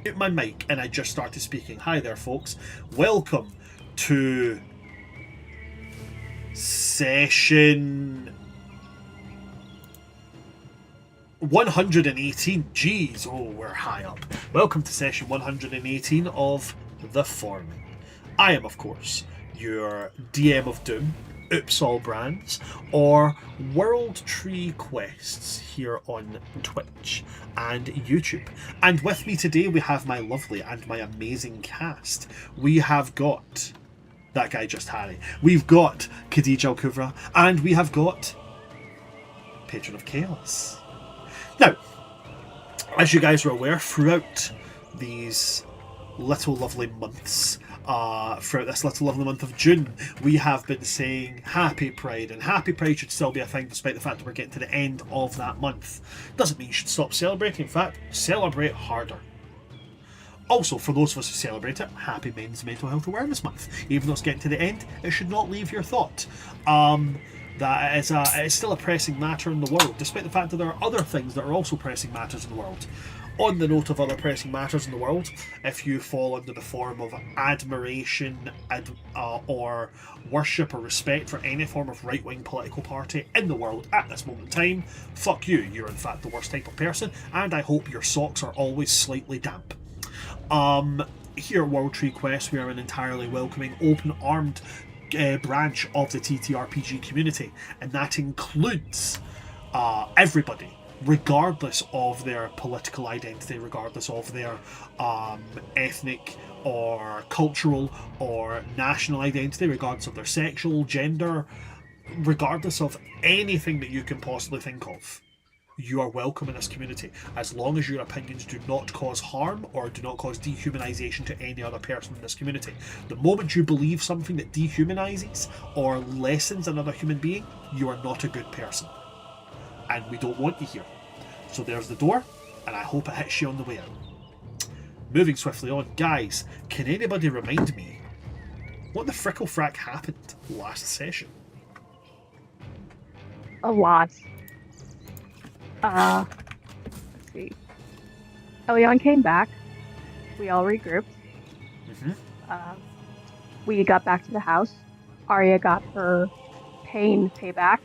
hit my mic and I just started speaking. Hi there, folks. Welcome to session 118. Jeez, oh, we're high up. Welcome to session 118 of The Feorn. I am, of course, your DM of Doom, Oops All Brands, or World Tree Quests here on Twitch and YouTube. And with me today we have my lovely and my amazing cast. We have got that guy just Harry. We've got Khadija Al-Kubra, and we have got Patron of Chaos. Now, as you guys are aware, throughout these little lovely months, throughout this little lovely month of June, we have been saying Happy Pride, and Happy Pride should still be a thing despite the fact that we're getting to the end of that month. Doesn't mean you should stop celebrating. In fact, celebrate harder. Also, for those of us who celebrate it, Happy Men's Mental Health Awareness Month. Even though it's getting to the end, it should not leave your thought. That it is still a pressing matter in the world, despite the fact that there are other things that are also pressing matters in the world. On the note of other pressing matters in the world, if you fall under the form of admiration or worship or respect for any form of right-wing political party in the world at this moment in time, fuck you. You're in fact the worst type of person, and I hope your socks are always slightly damp. Here at World Tree Quest, we are an entirely welcoming, open-armed branch of the TTRPG community, and that includes everybody, regardless of their political identity, regardless of their ethnic or cultural or national identity, regardless of their sexual, gender, regardless of anything that you can possibly think of. You are welcome in this community, as long as your opinions do not cause harm or do not cause dehumanization to any other person in this community. The moment you believe something that dehumanizes or lessens another human being, you are not a good person. And we don't want you here. So there's the door, and I hope it hits you on the way out. Moving swiftly on, guys, can anybody remind me what the frickle frack happened last session? A lot. Let's see. Eliyon came back. We all regrouped. We got back to the house. Aria got her pain payback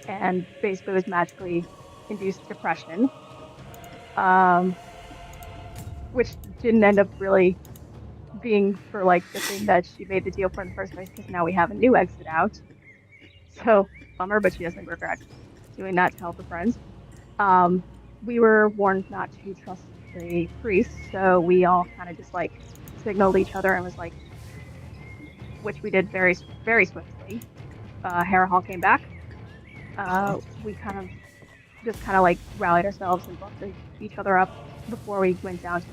and basically was magically induced depression. Which didn't end up really being for like the thing that she made the deal for in the first place, because now we have a new exit out. So, bummer, but she doesn't regret doing that to help her friends. We were warned not to trust the priest, so we all kind of just like signaled each other and was like, which we did very, very swiftly. Harrahal came back. We kind of like rallied ourselves and buffed each other up before we went down to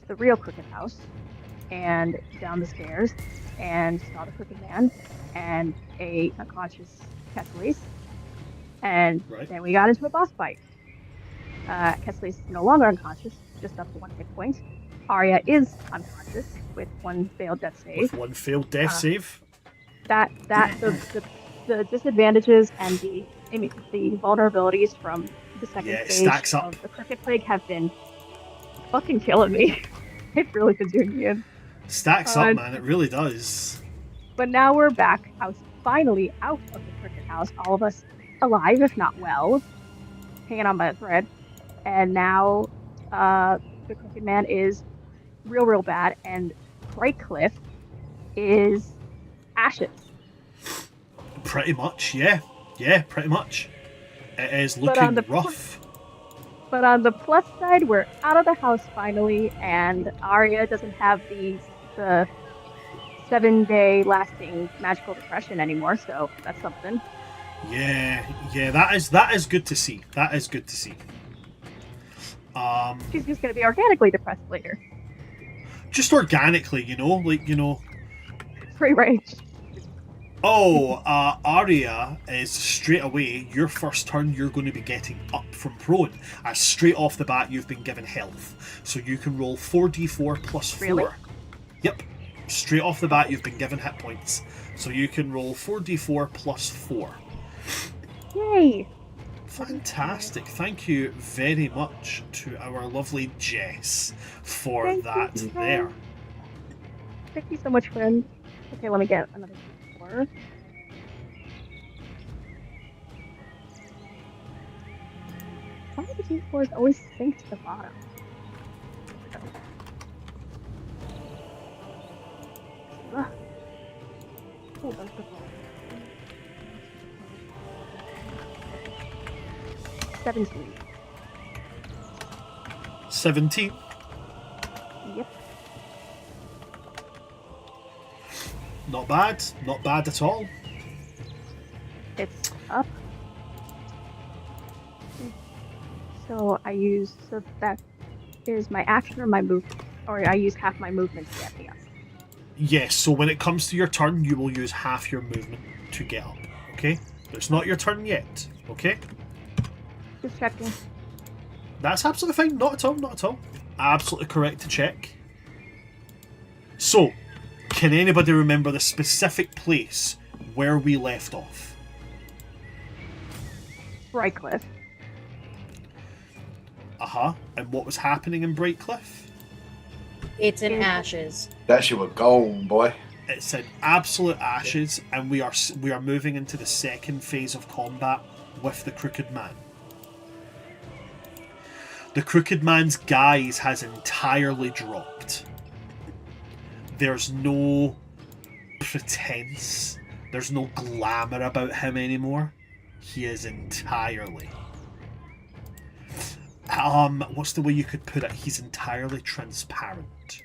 the real Crooked House and down the stairs and saw the Crooked Man and a unconscious Kesales. And then we got into a boss fight. Kesales is no longer unconscious, just up to 1 hit point. Aria is unconscious with 1 failed death save. With 1 failed death save? The disadvantages and the vulnerabilities from the second stage of the Crooked Plague have been fucking killing me. It's really been doing me in. Stacks up, man. It really does. But now we're back, finally out of the Crooked House. All of us alive, if not well, hanging on by a thread. And now the Crooked Man is real bad, and Brightcliff is ashes. Pretty much, yeah. Yeah, pretty much. It is looking rough. But on the plus side, we're out of the house finally, and Aria doesn't have the 7-day lasting magical depression anymore, so that's something. Yeah, that is good to see. That is good to see. She's just gonna be organically depressed later. Just organically, Free range. Oh, Aria is straight away, your first turn you're going to be getting up from prone, as straight off the bat you've been given health. So you can roll 4d4 plus 4. Really? Yep. Straight off the bat you've been given hit points. So you can roll 4d4 plus 4. Yay! Fantastic. Thank you very much to our lovely Jess for that there. Thank you so much, friend. Okay, let me get another 4. Why do the D4s always sink to the bottom? Ugh. Oh, those are 17. 17. Yep. Not bad. Not bad at all. It's up. So so that is my action or my movement? Or I use half my movement to get me up. Yes, so when it comes to your turn, you will use half your movement to get up, okay? But it's not your turn yet, okay? Just checking. That's absolutely fine. Not at all, not at all. Absolutely correct to check. So, can anybody remember the specific place where we left off? Brightcliff. And what was happening in Brightcliff? It's in ashes. That shit was gone, boy. It's in absolute ashes, and we are moving into the second phase of combat with the Crooked Man. The Crooked Man's guise has entirely dropped. There's no pretense. There's no glamour about him anymore. He is entirely... what's the way you could put it? He's entirely transparent.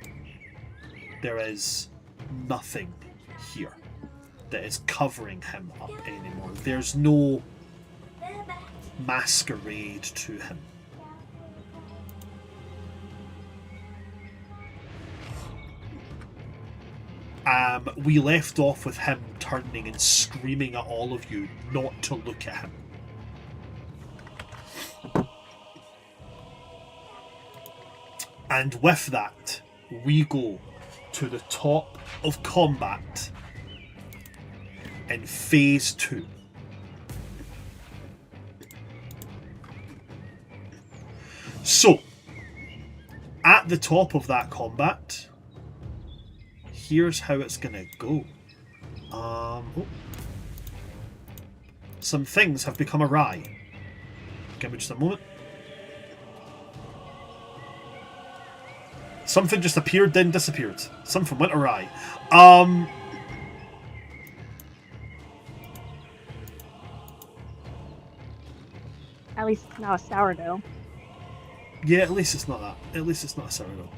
There is nothing here that is covering him up anymore. There's no masquerade to him. We left off with him turning and screaming at all of you not to look at him. And with that, we go to the top of combat in Phase 2. So, at the top of that combat, here's how it's gonna go. Some things have become awry. Give me just a moment. Something just appeared, then disappeared. Something went awry. At least it's now a sourdough. Yeah, at least it's not that. At least it's not a sourdough.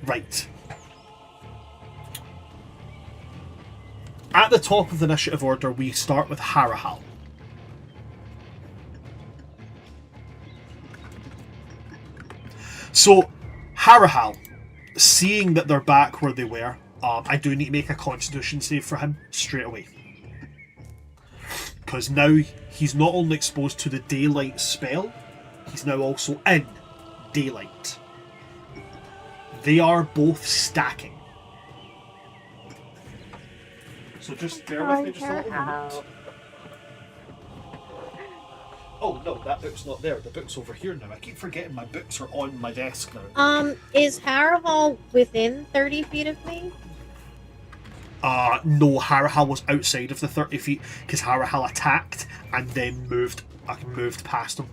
Right. At the top of the initiative order, we start with Harrahal. So, Harrahal, seeing that they're back where they were, I do need to make a Constitution save for him straight away. Because now he's not only exposed to the daylight spell, he's now also in daylight. They are both stacking. So just bear with me just a little moment. Oh no, that book's not there. The book's over here now. I keep forgetting my books are on my desk now. Is Harrahal within 30 feet of me? No, Harrahal was outside of the 30 feet because Harrahal attacked and then moved past him.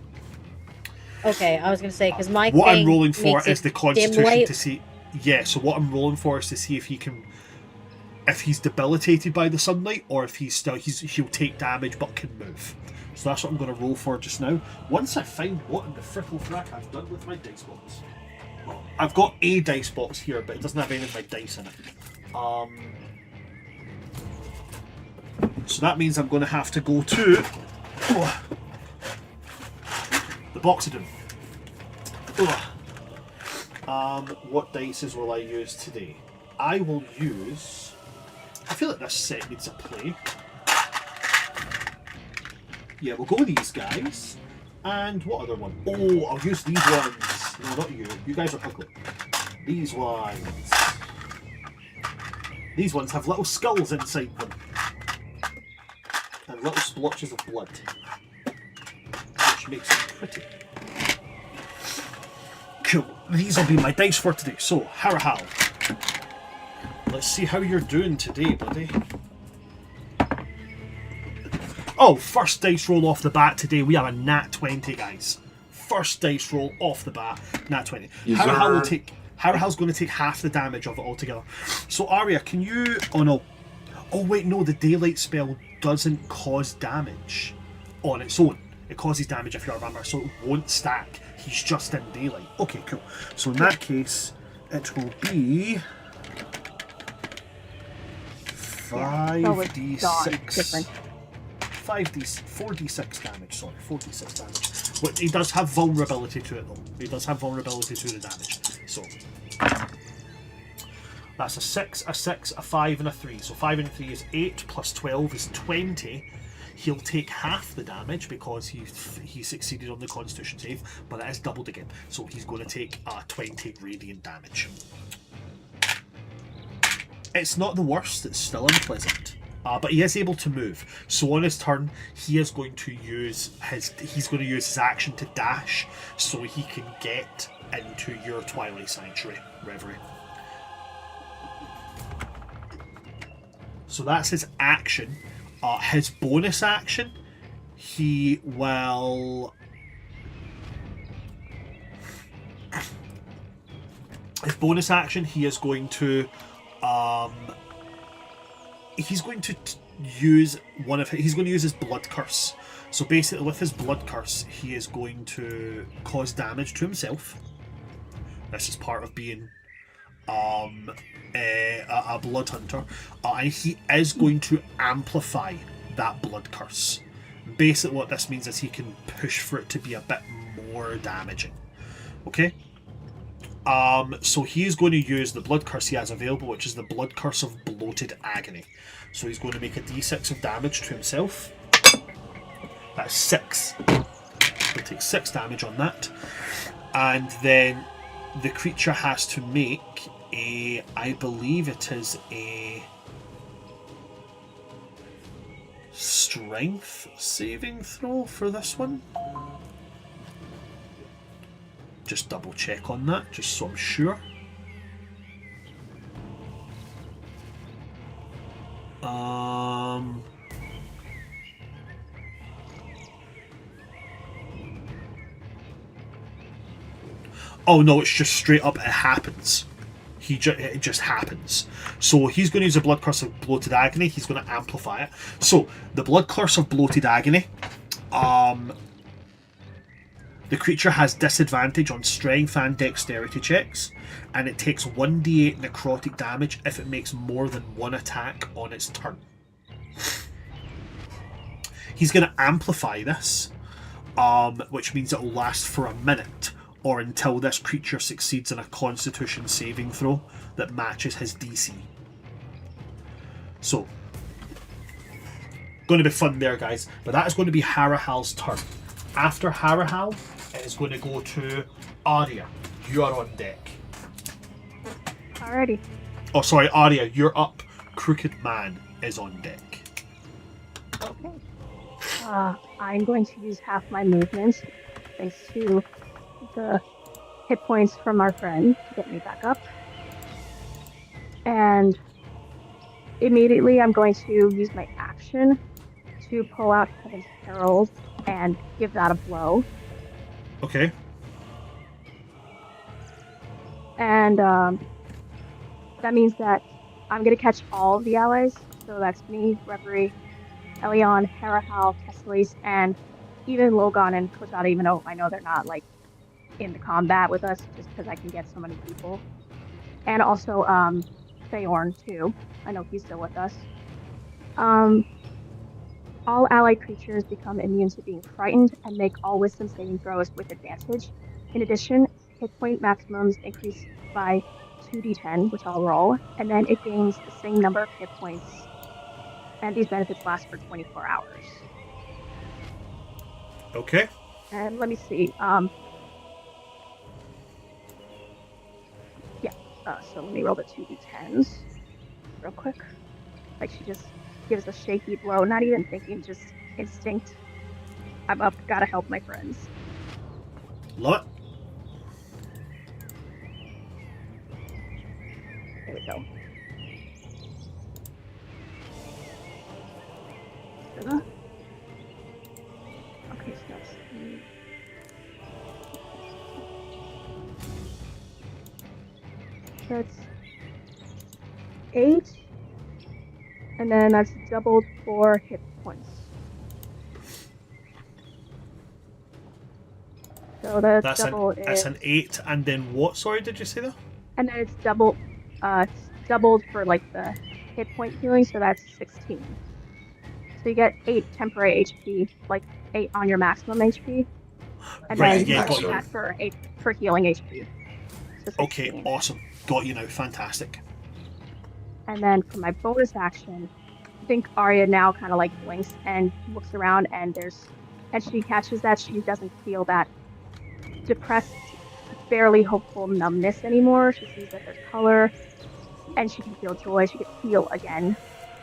Okay, I was going to say, because my what thing I'm rolling for makes is the dim Constitution light. to see... Yeah, so what I'm rolling for is to see if he can... If he's debilitated by the sunlight or if he'll take damage but can move. So that's what I'm going to roll for just now. Once I find what in the frickle frack I've done with my dice box. I've got a dice box here, but it doesn't have any of my dice in it. So that means I'm going to have to go to the box of doom. What dices will I use today? I will use... I feel like this set needs a play. Yeah, we'll go with these guys. And what other one? Oh, I'll use these ones. No, not you. You guys are ugly. These ones. These ones have little skulls inside them. And little splotches of blood, which makes it pretty. Cool. These will be my dice for today. So, Harrahal, let's see how you're doing today, buddy. Oh, first dice roll off the bat today. We have a nat 20, guys. First dice roll off the bat, nat 20. Harrahal's going to take half the damage of it altogether. So, Aria, can you... Oh, no. Oh, wait, no. The daylight spell doesn't cause damage on its own. It causes damage if you remember, so it won't stack. He's just in daylight. Okay, cool. So, in that case, it will be... 5d6. 4d6 damage, sorry, 4d6 damage. But he does have vulnerability to it though. He does have vulnerability to the damage. So that's a 6, a 6, a 5 and a 3. So 5 and 3 is 8 plus 12 is 20. He'll take half the damage because he succeeded on the Constitution save, but it is doubled again. So he's going to take 20 radiant damage. It's not the worst, it's still unpleasant. But he is able to move. So on his turn, he is going to use his action to dash, so he can get into your Twilight Sanctuary Reverie. So that's his action. His bonus action, he will. His bonus action, he is going to. He's going to use his blood curse. So basically, with his blood curse, he is going to cause damage to himself. This is part of being a blood hunter, and he is going to amplify that blood curse. Basically, what this means is he can push for it to be a bit more damaging. Okay. So he's going to use the blood curse he has available, which is the blood curse of bloated agony. So he's going to make a d6 of damage to himself. That's 6. He'll take 6 damage on that. And then the creature has to make I believe it is a strength saving throw for this one. Just double check on that, just so I'm sure. Oh no, it's just straight up, it happens. It just happens. So he's going to use a blood curse of bloated agony. He's going to amplify it. So the blood curse of bloated agony, the creature has disadvantage on strength and dexterity checks, and it takes 1d8 necrotic damage if it makes more than one attack on its turn. He's going to amplify this, which means it will last for a minute, or until this creature succeeds in a Constitution saving throw that matches his DC. So, going to be fun there, guys. But that is going to be Harrahal's turn. After Harrahal, it is going to go to Aria. You are on deck. Alrighty. Oh, sorry, Aria, you're up. Crooked Man is on deck. Okay. I'm going to use half my movement, thanks to the hit points from our friend, to get me back up. And immediately I'm going to use my action to pull out Heaven's Herald and give that a blow. Okay. And that means that I'm going to catch all of the allies. So that's me, Reverie, Eliyon, Harrahal, Kesales, and even Logan and Kotada, even though I know they're not like in the combat with us, just because I can get so many people. And also Feorn too. I know he's still with us. All allied creatures become immune to being frightened and make all wisdom saving throws with advantage. In addition, hit point maximums increase by 2d10, which I'll roll, and then it gains the same number of hit points, and these benefits last for 24 hours. Okay. And let me see. So let me roll the 2d10s real quick. Like she just gives a shaky blow, not even thinking, just instinct. I'm up, gotta help my friends. Love There we go. Okay, so that's that's 8, and then that's doubled for hit points. So the that's double that's an 8, and then what? Sorry, did you say that? and then it's doubled for like the hit point healing, so that's 16. So you get 8 temporary HP, like 8 on your maximum HP, and Right, then yeah, you got get you. that for 8 for healing HP. So 16. Okay, awesome. Got you now. Fantastic. And then for my bonus action, I think Aria now kind of like blinks and looks around, and she catches that she doesn't feel that depressed, barely hopeful numbness anymore. She sees that there's color, and she can feel joy. She can feel again,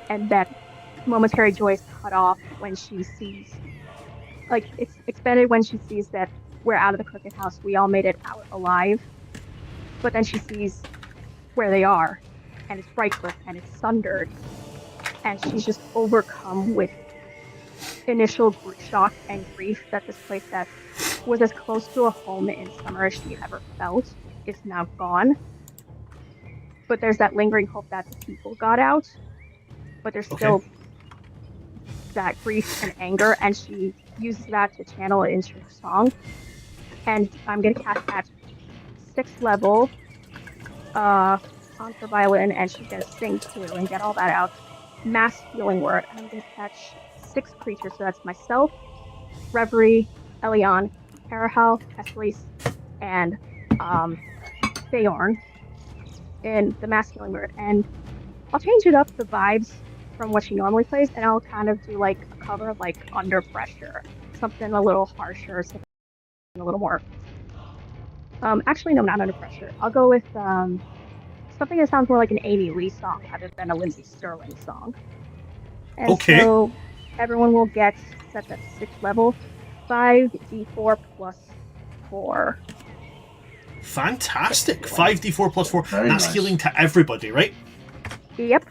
and that momentary joy is cut off when she sees, like, it's expanded when she sees that we're out of the crooked house. We all made it out alive, but then she sees where they are, and it's Brightcliff, and it's sundered, and she's just overcome with initial shock and grief that this place that was as close to a home in summer as she ever felt is now gone. But there's that lingering hope that the people got out, but there's still that grief and anger, and she uses that to channel it into her song. And I'm gonna cast at 6th level on her violin, and she's gonna sing too and get all that out. Mass healing word, and I'm gonna catch 6 creatures, so that's myself, Reverie, Eliyon, Harrahal, Kesales, and Feorn in the mass healing word. And I'll change it up the vibes from what she normally plays, and I'll kind of do like a cover of like Under Pressure, something a little harsher, something a little more. Actually, no, not Under Pressure. I'll go with something that sounds more like an Amy Lee song rather than a Lindsay Sterling song. And so everyone will get set at 6th level, 5d4 plus 4. Fantastic. 5d4 plus 4. Very That's nice. healing to everybody, right? Yep.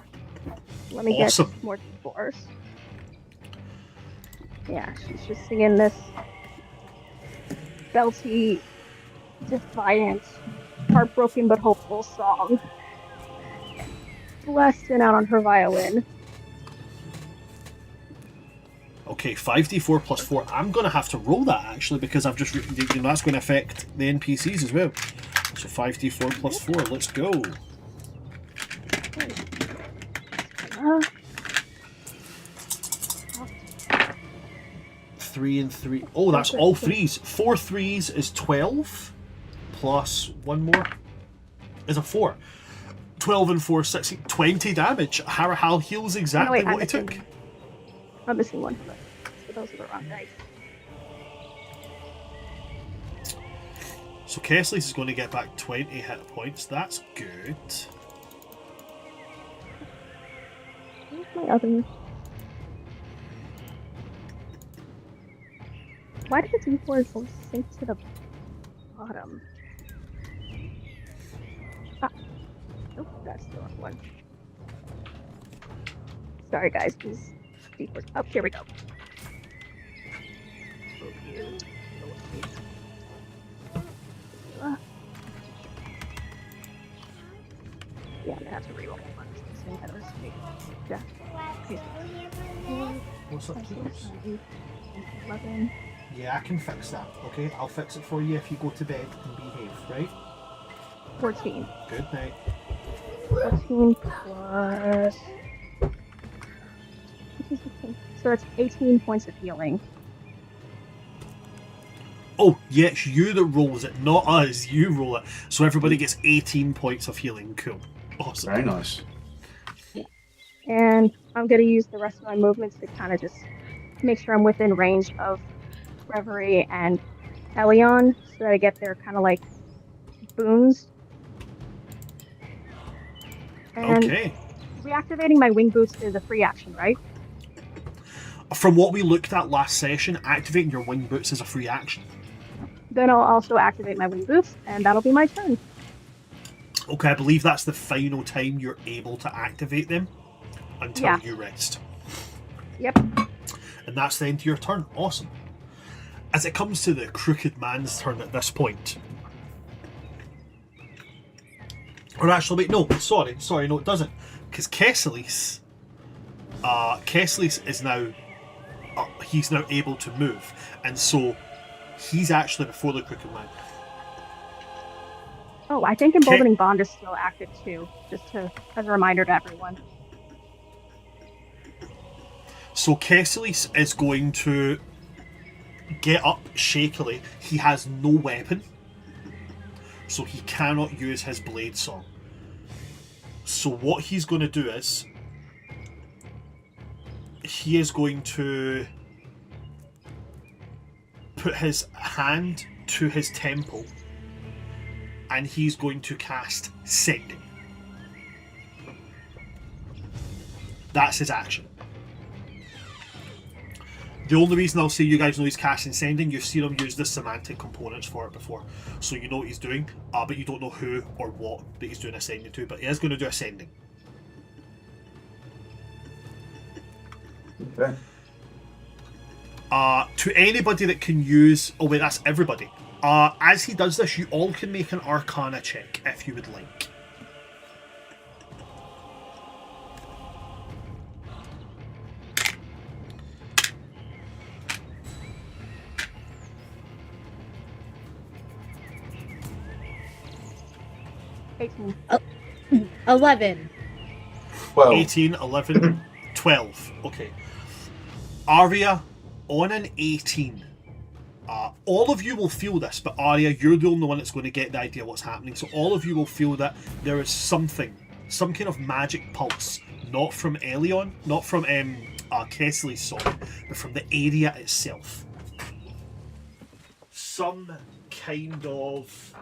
Let me Awesome. get more d4s. Yeah, she's just singing this belty, defiant, heartbroken but hopeful song. Blasting out on her violin. Okay, 5d4 plus 4. I'm going to have to roll that actually because I've just, that's going to affect the NPCs as well. So 5d4 plus 4. Let's go. 3 and 3. Oh, that's all 3s. 4 3s is 12. Plus 1 more is a 4. 12 and 4, 16. 20 damage. Harrahal heals exactly what he took. I'm missing one. So those are the wrong dice. So Kesales is going to get back 20 hit points. That's good. Where's my other? Why did the D4 go sink to the bottom? Ah. Nope, that's the wrong one. Sorry guys, these D4s. Oh, here we go. Yeah, I'm gonna have to reroll one. Yeah. Okay. What's up, Keeps? 11. Yeah, I can fix that. Okay, I'll fix it for you if you go to bed and behave, right? 14. Good night. 14 plus. So that's 18 points of healing. Oh, yeah, it's you that rolls it, not us. You roll it. So everybody gets 18 points of healing. Cool. Awesome. Very nice. And I'm going to use the rest of my movements to kind of just make sure I'm within range of Reverie and Eliyon so that I get their kind of like boons. And Okay. Reactivating my wing boots is a free action, right? From what we looked at last session, activating your wing boots is a free action. Then I'll also activate my wing boots, and that'll be my turn. Okay, I believe that's the final time you're able to activate them until you rest. Yep. And that's the end of your turn. Awesome. As it comes to the crooked man's turn at this point. Or actually, wait, no, sorry, no, it doesn't. Because Kesales is now, he's now able to move. And so, he's actually before the crooked man. Oh, I think Emboldening Bond is still active too, just as a reminder to everyone. So Kesales is going to get up shakily. He has no weapon, so he cannot use his blade song. So what he's going to do is he is going to put his hand to his temple and he's going to cast Sending. That's his action. The only reason I'll say you guys know he's casting Sending, you've seen him use the semantic components for it before. So you know what he's doing, but you don't know who or what that he's doing a Sending to, but he is going to do a Sending. Okay. To anybody that can use... Oh wait, that's everybody. As he does this, you all can make an Arcana check if you would like. $18. 11. 12. 18, 11, 12. Okay. Aria, on an 18. All of you will feel this, but Aria, you're the only one that's going to get the idea of what's happening. So all of you will feel that there is something, some kind of magic pulse, not from Eliyon, not from Kesales' song, but from the area itself. Some kind of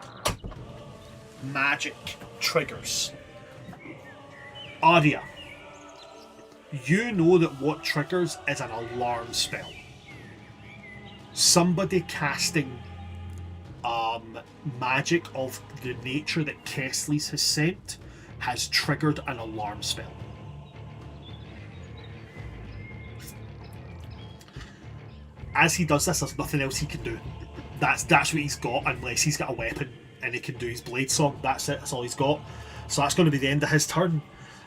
magic triggers. Aria, you know that what triggers is an alarm spell. Somebody casting magic of the nature that Kesales has sent has triggered an alarm spell. As he does this, there's nothing else he can do. That's what he's got, unless he's got a weapon and he can do his blade song. That's it. That's all he's got. So that's going to be the end of his turn.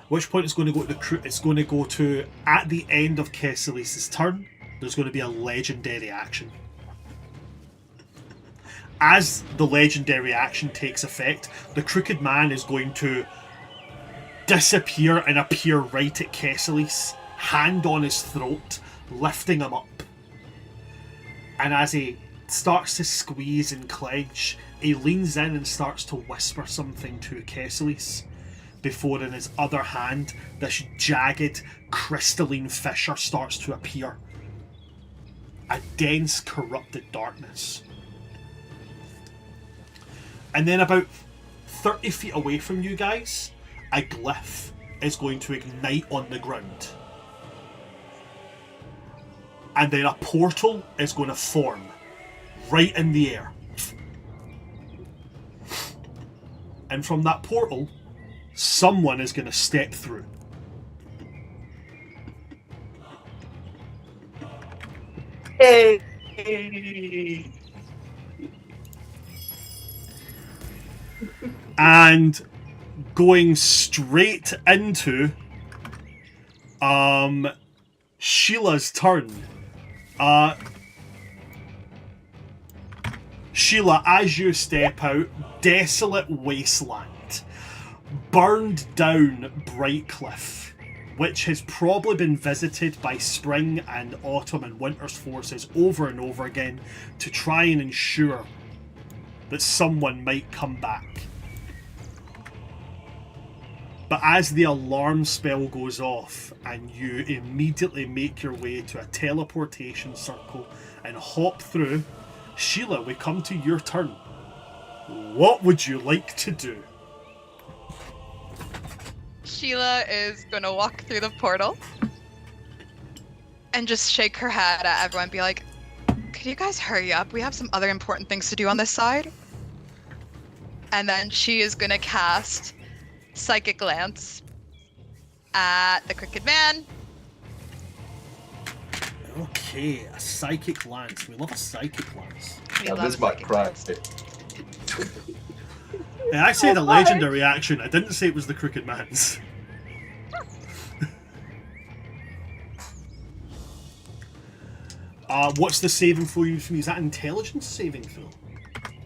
At which point it's going to go to it's going to go to, at the end of Kesales' turn, there's going to be a legendary action. As the legendary action takes effect, the Crooked Man is going to disappear and appear right at Kesales, hand on his throat, lifting him up. And as he starts to squeeze and clench, he leans in and starts to whisper something to Kesales, before in his other hand, this jagged, crystalline fissure starts to appear. A dense, corrupted darkness. And then about 30 feet away from you guys, a glyph is going to ignite on the ground. And then a portal is going to form right in the air. And from that portal, someone is going to step through. Hey! And going straight into Sheila's turn. Sheila, as you step out, desolate wasteland, burned down bright cliff, which has probably been visited by spring and autumn and winter's forces over and over again to try and ensure that someone might come back. But as the alarm spell goes off and you immediately make your way to a teleportation circle and hop through, Sheila, we come to your turn. What would you like to do? Sheila is gonna walk through the portal and just shake her head at everyone, be like, "Could you guys hurry up? We have some other important things to do on this side." And then she is gonna cast Psychic Lance at the Crooked Man. Okay, a Psychic Lance. We love a Psychic Lance. We Now, love this a might Psychic crack Lance. it. I said a legendary action. I didn't say it was the Crooked Man's. What's the saving throw you from? Is that intelligence saving throw?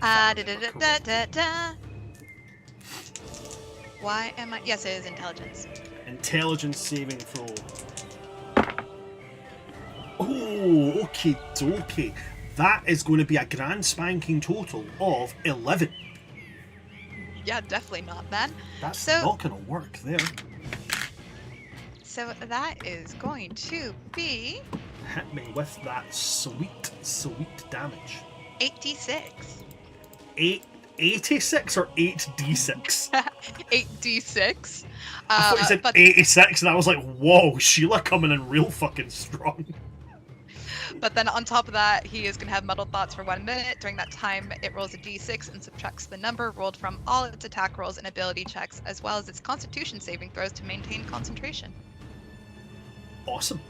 Da-da-da-da-da. Why am I? Yes, it is intelligence. Intelligence saving throw. Oh, okay, dokie. That is going to be a grand spanking total of 11. Yeah, definitely not then. That's So- not going to work there. So that is going to be Hit me with that sweet, sweet damage. 8d6. 86 or 8d6? 8d6. I thought you said but 86 and I was like, whoa, Sheila coming in real fucking strong. But then on top of that, he is going to have muddled thoughts for 1 minute. During that time, it rolls a d6 and subtracts the number rolled from all its attack rolls and ability checks, as well as its constitution saving throws to maintain concentration. Awesome.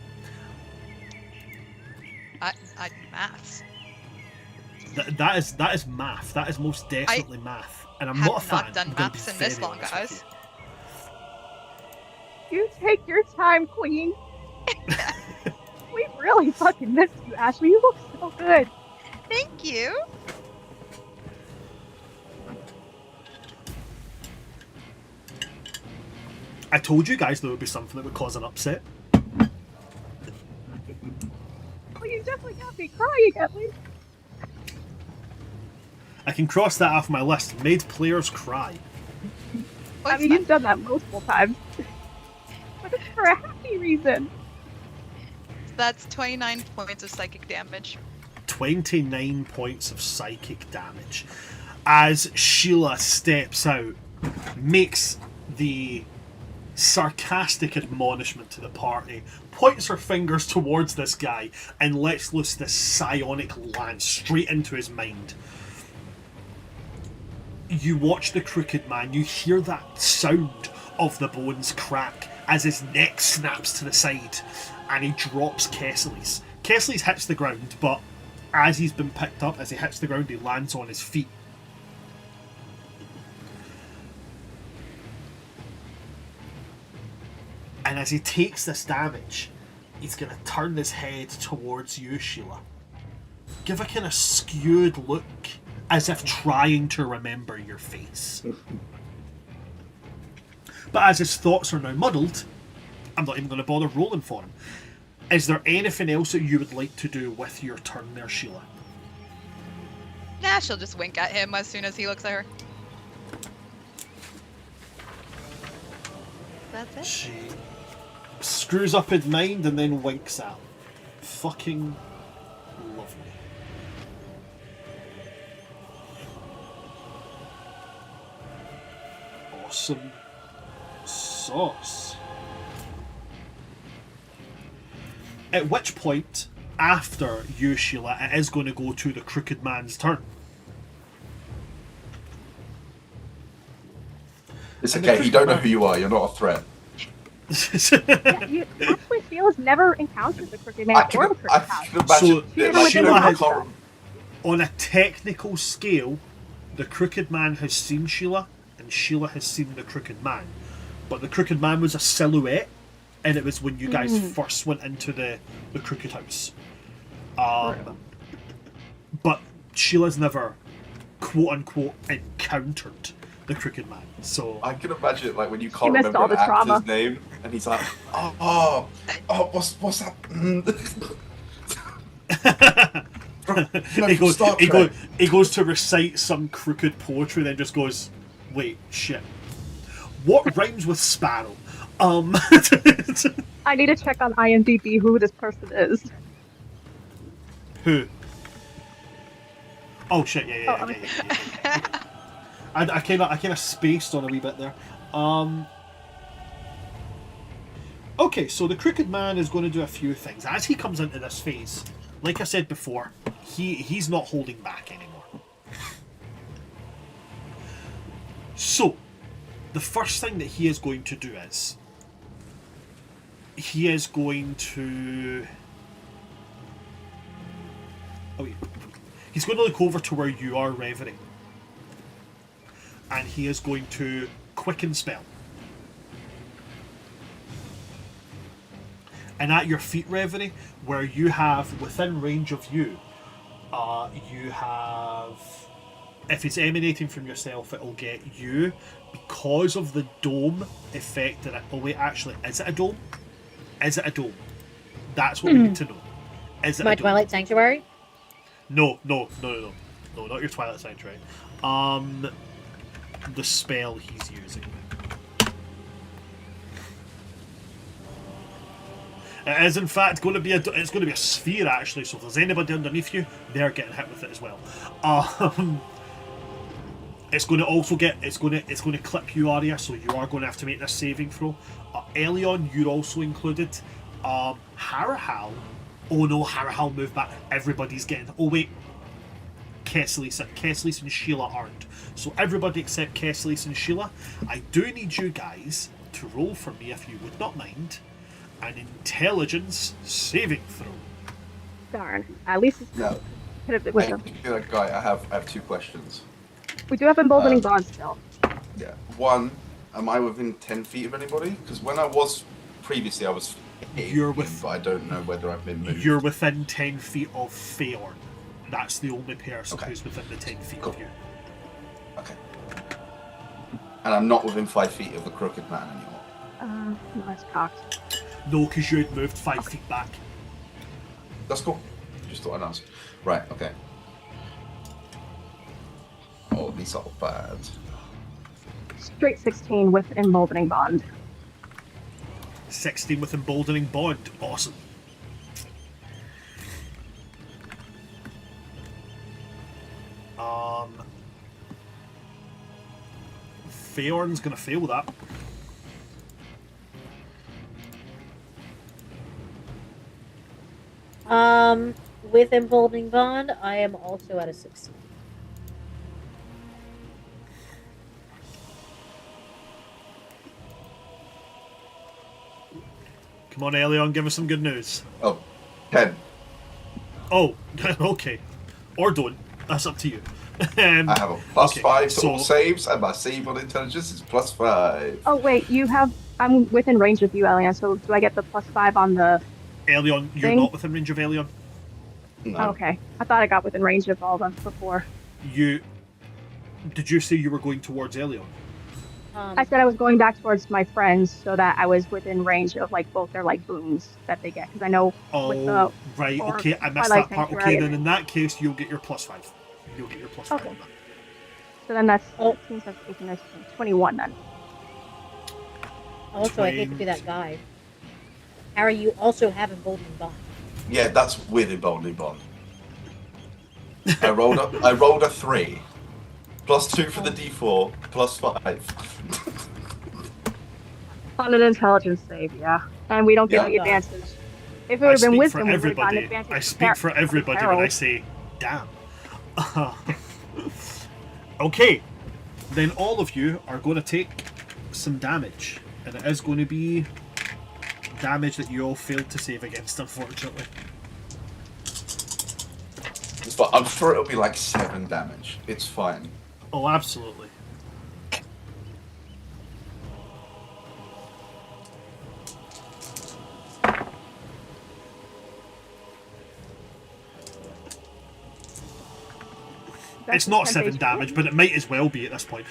I do maths. That is math. That is most definitely math. And I'm have not a fan. not done I'm gonna be maths in this very long, honest guys. with You take your time, Queen. We really fucking missed you, Ashley. You look so good. Thank you. I told you guys there would be something that would cause an upset. Well, you definitely got me crying at least. I can cross that off my list. Made players cry. Oh, I it's mean, fine. you've done that multiple times. But it's for a happy reason. That's 29 points of psychic damage. 29 points of psychic damage. As Sheila steps out, makes the sarcastic admonishment to the party, points her fingers towards this guy, and lets loose this psionic lance straight into his mind. You watch the Crooked Man, you hear that sound of the bones crack as his neck snaps to the side, and he drops Kesales. Kesales hits the ground, but as he's been picked up, as he hits the ground, he lands on his feet. And as he takes this damage, he's going to turn his head towards you, Sheila. Give a kind of skewed look, as if trying to remember your face. But as his thoughts are now muddled, I'm not even going to bother rolling for him. Is there anything else that you would like to do with your turn there, Sheila? Nah, she'll just wink at him as soon as he looks at her. That's it. She screws up his mind and then winks at him. Fucking lovely. Awesome sauce. At which point, after you, Sheila, it is going to go to the Crooked Man's turn. It's And the okay, you don't know Crooked who you are, you're not a threat. Yeah, you actually Sheila's never encountered the Crooked Man I or can, the Crooked I House. can imagine So, it, Sheila like, Sheila you know, has- Corum. On a technical scale, the Crooked Man has seen Sheila, and Sheila has seen the Crooked Man. But the Crooked Man was a silhouette, and it was when you guys first went into the Crooked House. But Sheila's never, quote-unquote, encountered the Crooked Man. So, I can imagine it like when you can't missed remember all an the actor's trauma. name, and he's like, oh, what's that? Star Trek. he goes to recite some crooked poetry, then just goes, wait, shit. What rhymes with sparrow? I need to check on IMDb who this person is. Who? Oh shit! Yeah. Oh, I kind of spaced on a wee bit there. Okay, so the Crooked Man is going to do a few things. As he comes into this phase, like I said before, he's not holding back anymore. So, the first thing that he is going to do is he is going to... Oh, yeah. He's going to look over to where you are, Reverie. And he is going to quicken spell. And at your feet, Reverie, where you have, within range of you, you have... If it's emanating from yourself, it'll get you, because of the dome effect that it... Oh wait, actually, is it a dome? Is it a dome? That's what we need to know. Is it My a dome? Twilight Sanctuary? No, not your Twilight Sanctuary. The spell he's using. It is in fact going to be a sphere actually. So if there's anybody underneath you, they're getting hit with it as well. It's going to clip you, Aria. So you are going to have to make this saving throw. Eliyon, you're also included. Harrahal. Oh no, Harrahal moved back. Everybody's getting... Oh wait. Kesales and Sheila aren't. So everybody except Kesales and Sheila. I do need you guys to roll for me, if you would not mind, an intelligence saving throw. Darn. At least it's No. could have been with them. Guy, I have two questions. We do have emboldening bond still. Yeah. One, am I within 10 feet of anybody? Because when I was previously, I was You're with- but I don't know whether I've been moved. You're within 10 feet of Feorn. That's the only person Okay. who's within the 10 feet Cool. of you. Okay. And I'm not within 5 feet of the Crooked Man anymore. No, that's cocked. No, because you had moved 5 feet back. That's cool. Just thought I'd ask. Right, okay. Oh, these are bad. Straight 16 with emboldening bond. 16 with emboldening bond. Awesome. Feorn's gonna fail that. With emboldening bond, I am also at a 16. Come on, Eliyon, give us some good news. Oh, 10. Oh, okay. Or don't. That's up to you. I have a plus okay, 5 to all so- saves, and my save on intelligence is plus 5. Oh wait, I'm within range of you, Elian, so do I get the +5 on the... Eliyon, you're Thing? not within range of Eliyon. No. Oh, okay. I thought I got within range of all of them before. Did you say you were going towards Eliyon? I said I was going back towards my friends so that I was within range of like both their like boons that they get, because I know with the... Oh, right, or okay, I missed Twilight that part. Okay, Sanctuary. then in that case, you'll get your +5. You'll get your +5 Okay. on that. So then that's Oh. 18, 18, 19, 21 then. Also, I hate to be that guy. Harry, you also have emboldening bond. Yeah, that's with emboldening bond. I rolled a 3. Plus 2 for the D4, plus 5. On an intelligence save, yeah. And we don't get Yeah. any advantage. If it I would have been speak wisdom, for we would have gotten everybody. advantage. I speak for everybody when I Harold. say, damn. Okay, then all of you are going to take some damage, and it is going to be damage that you all failed to save against, unfortunately. But I'm sure it'll be like 7 damage. It's fine. Oh, absolutely. That's It's not 10 7 HP. damage, but it might as well be at this point.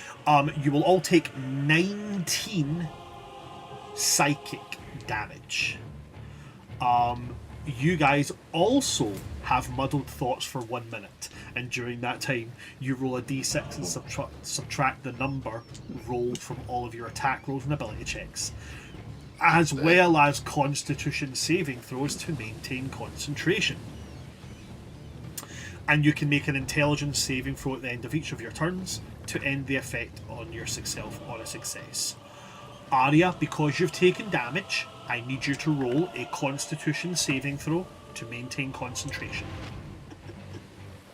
You will all take 19 psychic damage. You guys also have muddled thoughts for 1 minute, and during that time, you roll a d6 and subtract the number rolled from all of your attack rolls and ability checks, as well as Constitution saving throws to maintain concentration. And you can make an intelligence saving throw at the end of each of your turns to end the effect on your yourself on a success. Aria, because you've taken damage, I need you to roll a Constitution saving throw to maintain concentration.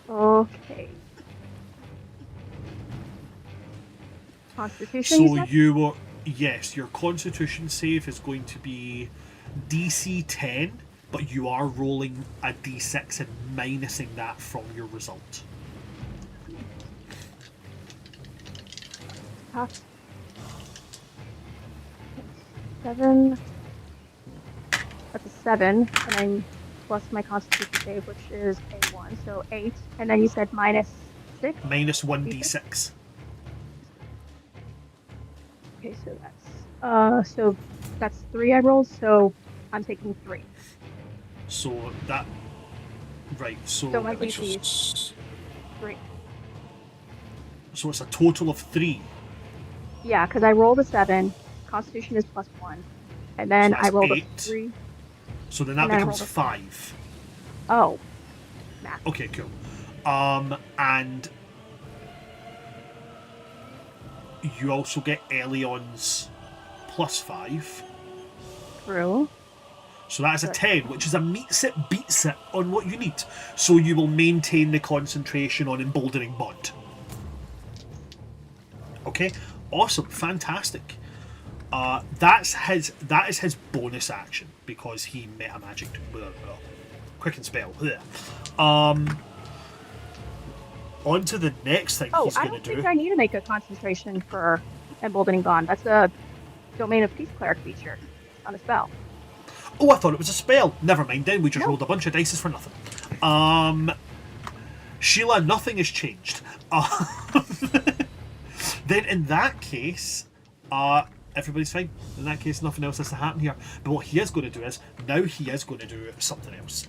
Okay. Constitution, you So said? you were... Yes, your Constitution save is going to be DC 10, but you are rolling a D6 and minusing that from your result. Tough. 7. That's a 7, and then plus my Constitution save, which is a 1, so 8. And then you said minus 6? Minus 1d6. Okay, so that's 3 I rolled, so I'm taking 3. So that... Right, so... So my That makes DC you is 3. So it's a total of 3. Yeah, because I rolled a 7, Constitution is plus 1, and then So I that's rolled 8. a 3. So then that And I becomes rolled a 5. Oh, math. Okay, cool. And you also get Elyon's plus 5. True. So that is a 10, which is a meets it, beats it on what you need. So you will maintain the concentration on Emboldening Bond. Okay, awesome, fantastic. That is his bonus action because he meta magicked with a quicken spell. On to the next thing Oh, he's I going don't to do. think I need to make a concentration for Emboldening Bond. That's a Domain of Peace Cleric feature on a spell. Oh, I thought it was a spell. Never mind then, we just No. rolled a bunch of dice for nothing. Sheila, nothing has changed. Then in that case, everybody's fine. In that case, nothing else has to happen here. But what he is going to do is, now he is going to do something else.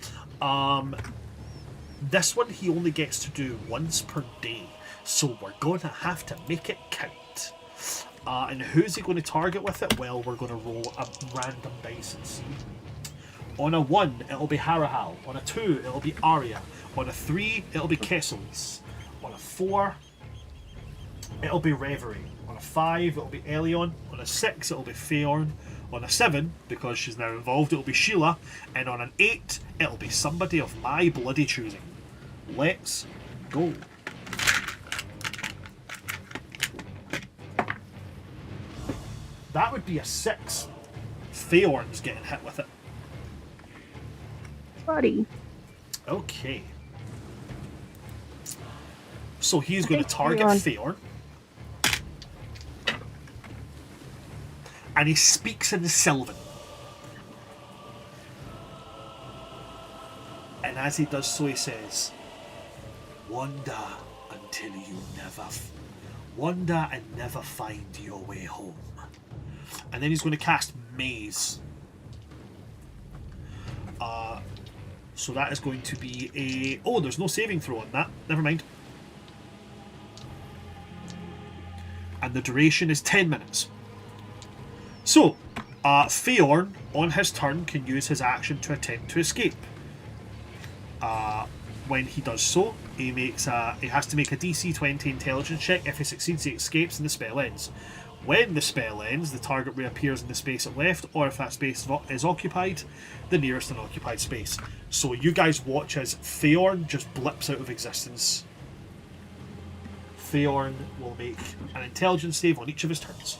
This one he only gets to do once per day. So we're going to have to make it count. And who's he going to target with it? Well, we're going to roll a random dice and see. On a 1, it'll be Harrahal. On a 2, it'll be Aria. On a 3, it'll be Kesales. On a 4, it'll be Reverie. On a 5, it'll be Eliyon. On a 6, it'll be Feorn. On a 7, because she's now involved, it'll be Sheila. And on an 8, it'll be somebody of my bloody choosing. Let's go. That would be a 6. Feorn's getting hit with it. Buddy. Okay. So he's going to think target Feorn. And he speaks in Sylvan. And as he does so, he says, Wander until you wander and never find your way home. And then he's going to cast Maze. So that is going to be a... Oh, there's no saving throw on that. Never mind. And the duration is 10 minutes. So, Feorn, on his turn, can use his action to attempt to escape. When he does so, he has to make a DC 20 intelligence check. If he succeeds, he escapes and the spell ends. When the spell ends, the target reappears in the space it left, or if that space is occupied, the nearest unoccupied space. So you guys watch as Feorn just blips out of existence. Feorn will make an intelligence save on each of his turns.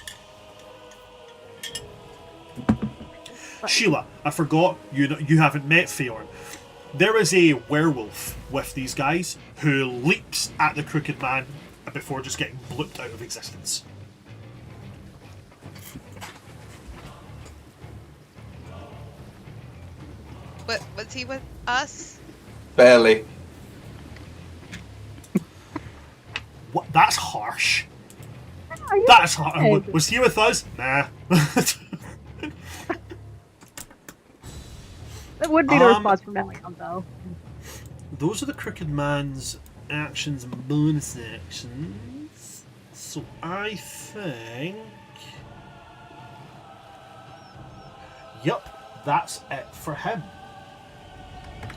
Sheila, I forgot, you haven't met Feorn. There is a werewolf with these guys who leaps at the crooked man before just getting blooped out of existence. But was he with us? Barely. What? That's harsh. Are you That's harsh. dead? Was he with us? Nah. That would be the response from Eliyon, though. Those are the crooked man's actions and bonus actions. So I think... Yep, that's it for him.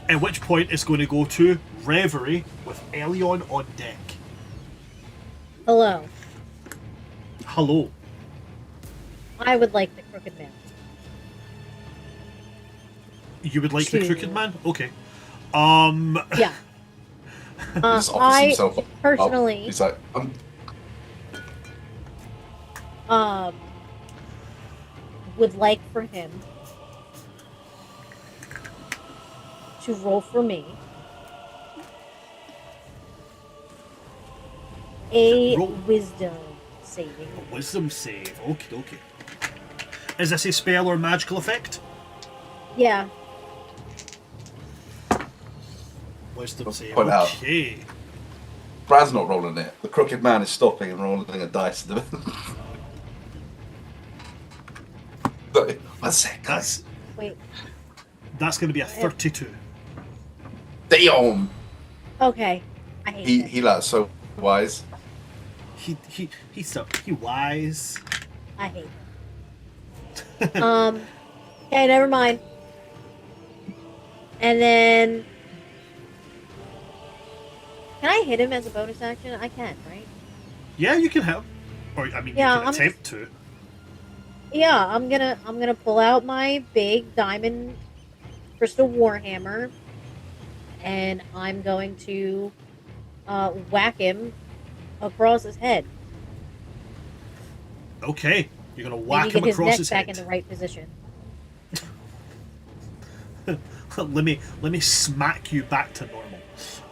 At which point it's going to go to Reverie with Eliyon on deck. Hello. Hello. I would like the Crooked Man. You would like the Crooked Man? Okay. Yeah. He just offers I himself up. personally, He's like, would like for him to roll for me a Roll. wisdom saving. Wisdom save. Okay, okay. Is this a spell or magical effect? Yeah. Wisdom save. Point out. Okay. Brad's not rolling it. The Crooked Man is stopping and rolling a dice. One sec, guys. Wait. That's going to be a 32. Damn! Okay. I hate this. He like so wise. He wise. I hate it. Okay, never mind. And then, can I hit him as a bonus action? I can, right? Yeah, you can help. Or I mean, Yeah, you can attempt to. Yeah, I'm gonna pull out my big diamond crystal warhammer, and I'm going to whack him across his head. Okay, you're gonna Maybe whack him get his across neck his back head. in the right position. let me smack you back to normal.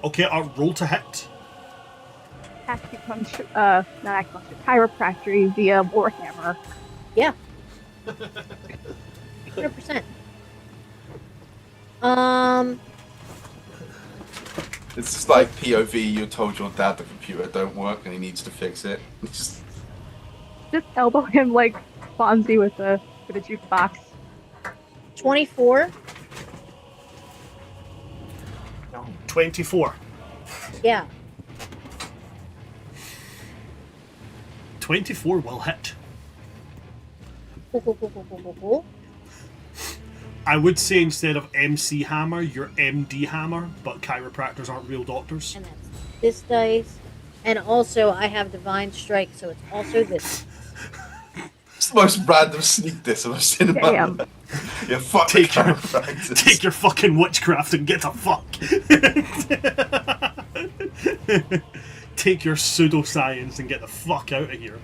Okay, roll to hit. Acupuncture, not acupuncture, chiropractic via Warhammer. Yeah. 100%. It's just like POV. You told your dad the computer don't work and he needs to fix it. It's Just elbow him like Fonzie with a jukebox. 24. 24. Yeah. 24 will hit. Cool. I would say instead of MC hammer, you're MD hammer, but chiropractors aren't real doctors. And that's this dice. And also, I have divine strike, so it's also this. the most random sneak diss I've seen in my Damn. life. Yeah, fuck Take the your, chiropractors. take your fucking witchcraft and get the fuck. Take your pseudoscience and get the fuck out of here.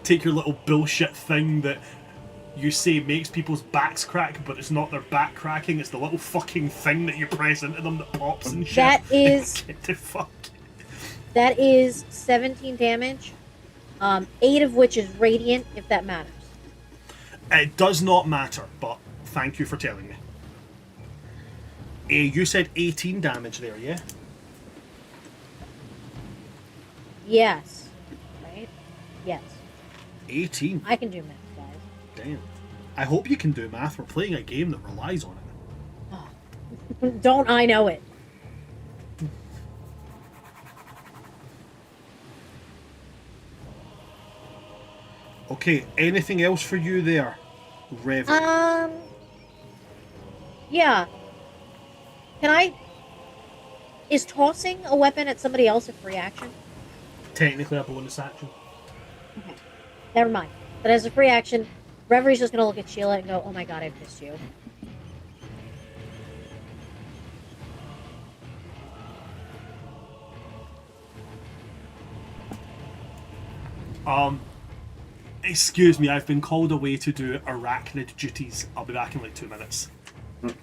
Take your little bullshit thing that you say makes people's backs crack, but it's not their back cracking, it's the little fucking thing that you press into them that pops and shit. That is Get the fuck. that is 17 damage. 8 of which is radiant, if that matters. It does not matter, but thank you for telling me. You said 18 damage there, yeah? Yes. Right? Yes. 18. I can do math, guys. Damn. I hope you can do math. We're playing a game that relies on it. Don't I know it? Okay, anything else for you there, Reverie? Yeah. Can I... Is tossing a weapon at somebody else a free action? Technically a bonus action. Okay. Never mind. But as a free action, Reverie's just gonna look at Sheila and go, oh my god, I've missed you. Excuse me, I've been called away to do arachnid duties. I'll be back in like 2 minutes. And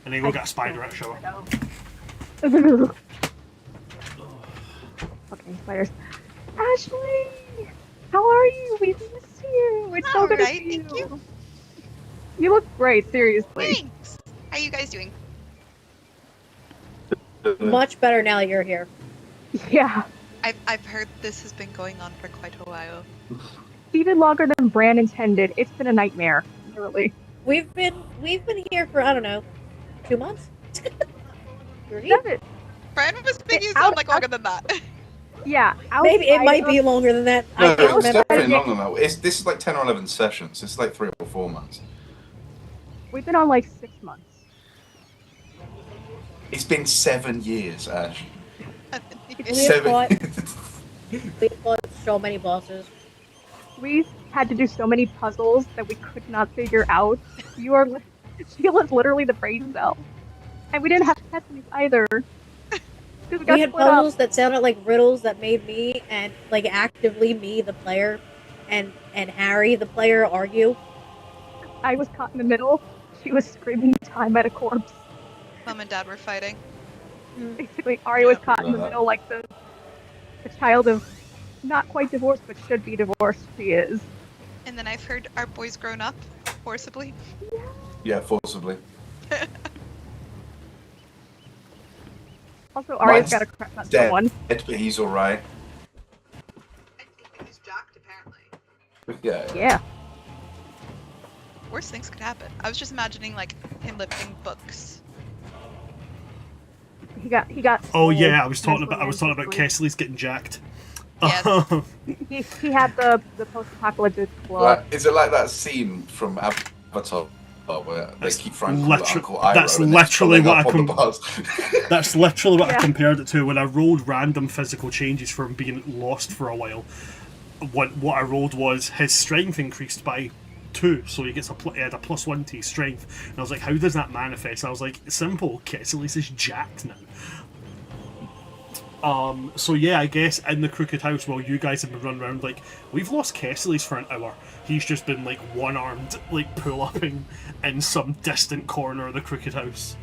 then go get a spider out shower. Fucking spiders. Ashley! How are you? We missed you. It's so good to Alright, see thank you. You look great, seriously. Thanks. How you guys doing? Much better now that you're here. Yeah. I've heard this has been going on for quite a while. Even longer than Bran intended. It's been a nightmare, literally. We've been here for, I don't know, 2 months? 3? Seven. Brandon was making it Out- sound like longer than that. Yeah. Maybe it outside might of- be longer than that. No, I can't it's remember. definitely longer than that. This is like 10 or 11 sessions. It's like 3 or 4 months. We've been on like 6 months. It's been 7 years, Ash. We have 7. fought, we have fought so many bosses. We had to do so many puzzles that we could not figure out. Sheila's literally the brain cell. And we didn't have Kessel's either. Because we got We had split up. puzzles that sounded like riddles that made me and like actively me, the player, and Harry, the player, argue. I was caught in the middle. She was screaming time at a corpse. Mom and Dad were fighting. Basically, Aria was Yeah, caught in the middle like the child of not quite divorced, but should be divorced she is. And then I've heard our boys grown up forcibly. Yeah, forcibly. Also, Aria's Mine's got a crush on dead. someone. But he's alright. He's jacked, apparently. Yeah. Yeah. Worse things could happen. I was just imagining like him lifting books. He got. Oh sold yeah, I was talking about mentally. Kessley's getting jacked. Yes. He had the post-apocalyptic club. Like, is it like that scene from Avatar where they keep trying to call it Uncle Iroh? That's and literally it's what I pulling up on the bars? That's literally what I Yeah. compared it to when I rolled random physical changes from being lost for a while. What I rolled was his strength increased by 2, so he gets he had a +1 to his strength. And I was like, how does that manifest? And I was like, simple, Kesales is jacked now. So yeah, I guess in the Crooked House, while you guys have been running around, like, we've lost Kesales for an hour. He's just been, like, one-armed, like, pull-upping in some distant corner of the Crooked House.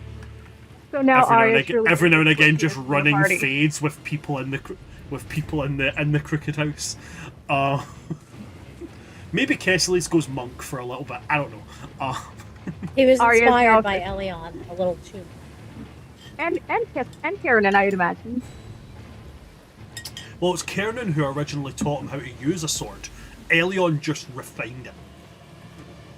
So now Every now and again, just the running party. fades with people in the Crooked House. Maybe Kesales goes monk for a little bit. I don't know. He was Aria's inspired now- by Eliyon a little too. And Karen and I'd imagine. Well, it's Kernan who originally taught him how to use a sword. Eliyon just refined it.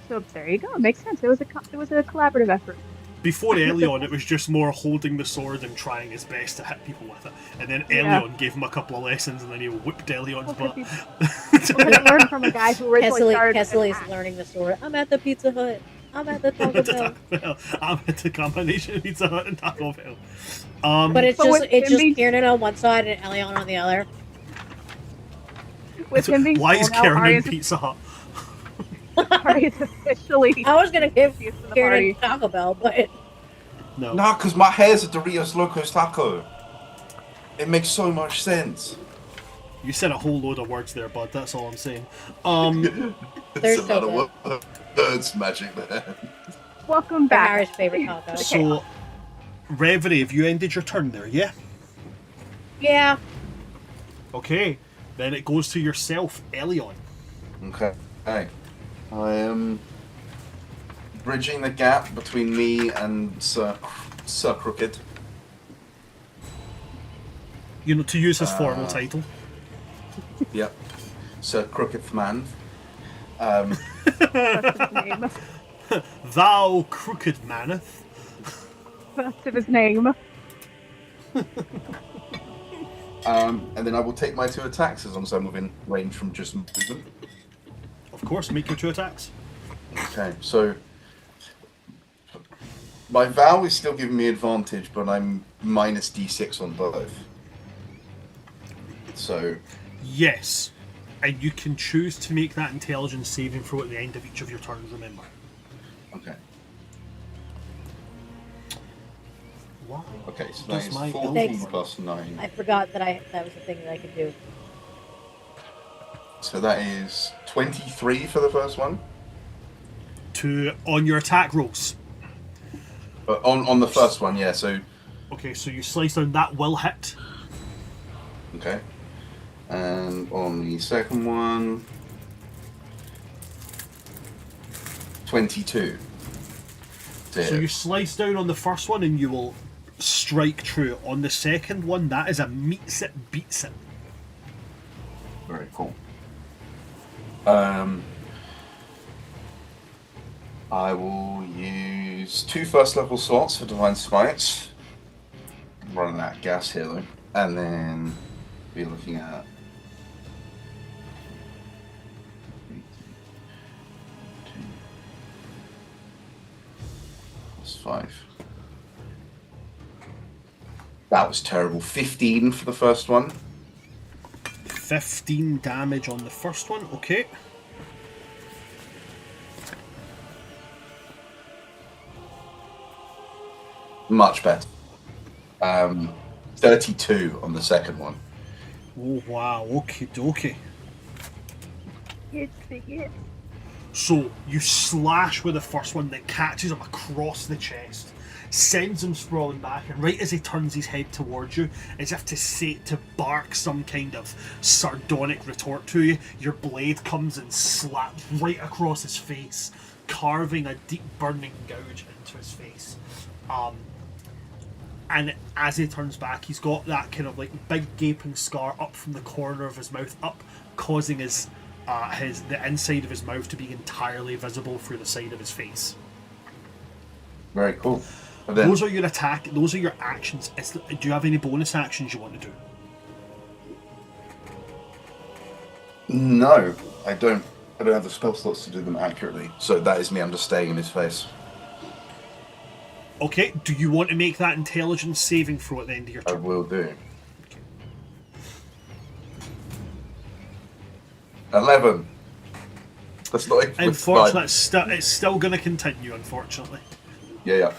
So there you go. Makes sense. It was a collaborative effort. Before Eliyon, it was just more holding the sword and trying his best to hit people with it. And then Yeah. Eliyon gave him a couple of lessons, and then he whipped Elyon's Well, butt. because he learned from a guy who originally started. Kessel's learning the story. I'm at the Pizza Hut. I'm at the Taco Bell. I'm at a combination of Pizza Hut and Taco Bell. But it's But with just him being- Kieran on one side and Eliyon on the other. With him being why is sold out, Karen in Aria's Pizza Hut? officially I was gonna give used to the Kieran party. Taco Bell, but No. No, because my hair's a Doritos Locos Taco. It makes so much sense. You said a whole load of words there, bud. That's all I'm saying. They're It's a so lot of words magic there. Welcome they're back. Harry's favorite taco. So, Reverie, have you ended your turn there, yeah? Yeah. Okay. Then it goes to yourself, Eliyon. Okay. I am bridging the gap between me and Sir Crooked. You know, to use his formal title. Yep. Sir Crooked Man. That's his name. Thou crooked maneth. That's his name. And then I will take my 2 attacks as long as I'm within range from just movement. Of course, make your 2 attacks. Okay, so my vow is still giving me advantage, but I'm minus d6 on both. So Yes. And you can choose to make that intelligence saving throw at the end of each of your turns, remember. okay, Why? okay, so Does that is my 14 Thanks. plus 9. I forgot that was the thing that I could do. So that is 23 for the first one. On your attack rolls. On the first one, yeah. So Okay, so you slice down, that will hit. okay, and on the second one, 22. So you slice down on the first one and you will strike true. On the second one, that is a meets it, beats it. Very cool. I will use 2 first level slots for Divine Smites. I'm running out of gas here though. And then be looking at 5. That was terrible. 15 for the first one. 15 damage on the first one, okay. Much better. 32 on the second one. Oh wow, okie dokie. It's the hit. So you slash with the first one that catches him across the chest, sends him sprawling back, and right as he turns his head towards you, as if to bark some kind of sardonic retort to you, your blade comes and slaps right across his face, carving a deep burning gouge into his face. And as he turns back, he's got that kind of like big gaping scar up from the corner of his mouth up, causing the inside of his mouth to be entirely visible through the side of his face. Very cool. And then, Those are your attack. Those are your actions. Do you have any bonus actions you want to do? no, I don't have the spell slots to do them accurately. So that is me. I'm just staying in his face. Okay. Do you want to make that intelligence saving throw at the end of your I turn? will do. 11. That's not even Unfortunately, it's still going to continue. Unfortunately. Yeah.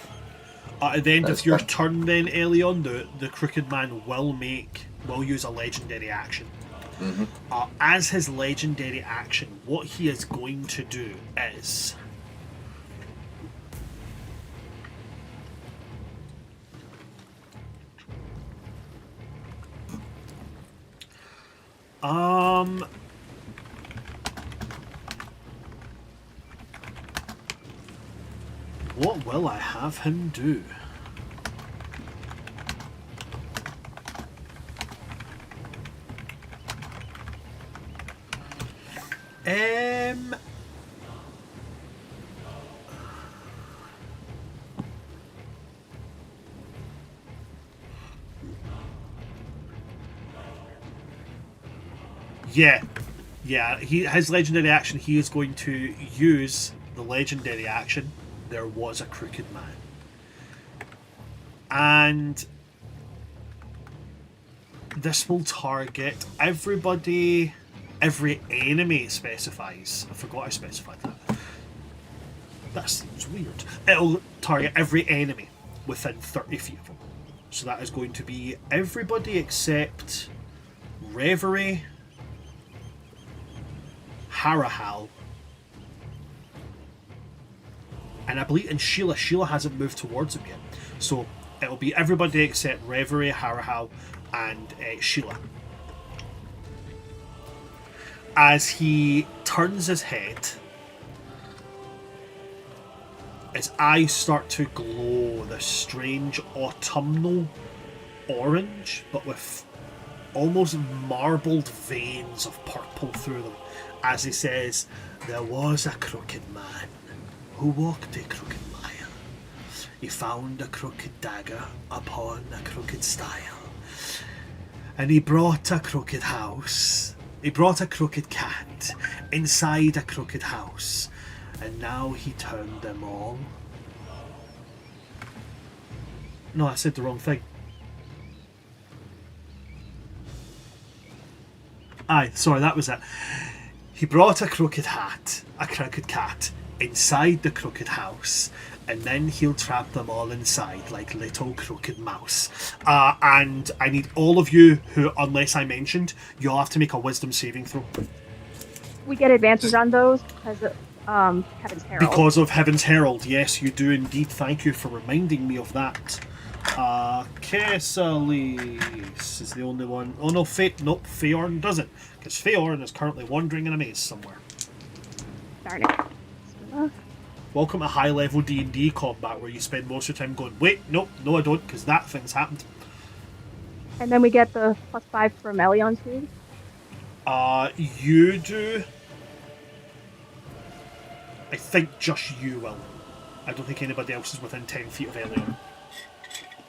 At the end That's of your fine. turn, then Eliyon, the Crooked Man will use a legendary action. Mm-hmm. As his legendary action, what he is going to do is what will I have him do? Yeah. His legendary action. He is going to use the legendary action. There was a Crooked Man, and this will target everybody. Every enemy it specifies. I forgot I specified that. That seems weird. It'll target every enemy within 30 feet of him. So that is going to be everybody except Reverie, Harrahal, and I believe in Sheila. Sheila hasn't moved towards him yet. So it'll be everybody except Reverie, Harrahal, and Sheila. As he turns his head, his eyes start to glow this strange autumnal orange, but with almost marbled veins of purple through them, as he says, "There was a crooked man who walked a crooked mile. He found a crooked dagger upon a crooked stile, and he brought a crooked house. He brought a crooked cat inside a crooked house, and now he turned them all." No, I said the wrong thing. Aye, sorry, that was it. He brought a crooked cat, inside the crooked house, and then he'll trap them all inside like little crooked mouse. And I need all of you who, unless I mentioned, you'll have to make a wisdom saving throw. We get advantage on those because of Heaven's Herald. Because of Heaven's Herald, yes, you do indeed. Thank you for reminding me of that. Kesales is the only one. Oh no, Feorn doesn't, because Feorn is currently wandering in a maze somewhere. Darn it. Welcome to high-level D&D combat where you spend most of your time going, wait, no, I don't, because that thing's happened. And then we get the +5 from Eliyon too. You do. I think just you will. I don't think anybody else is within 10 feet of Eliyon.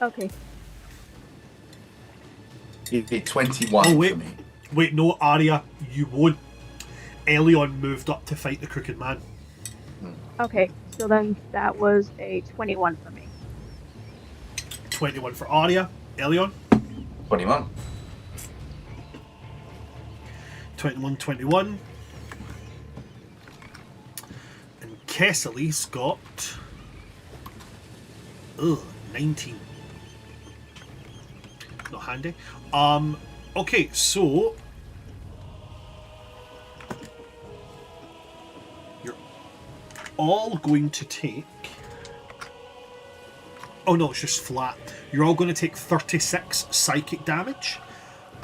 Okay. He'd be 21 Oh, wait. for me. Wait, no, Aria, you won't. Eliyon moved up to fight the Crooked Man. Okay. So then that was a 21 for me. 21 for Aria. Eliyon? 21. 21, 21. And Kesales got 19. Not handy. Okay, so you're all going to take. Oh no, it's just flat. You're all going to take 36 psychic damage,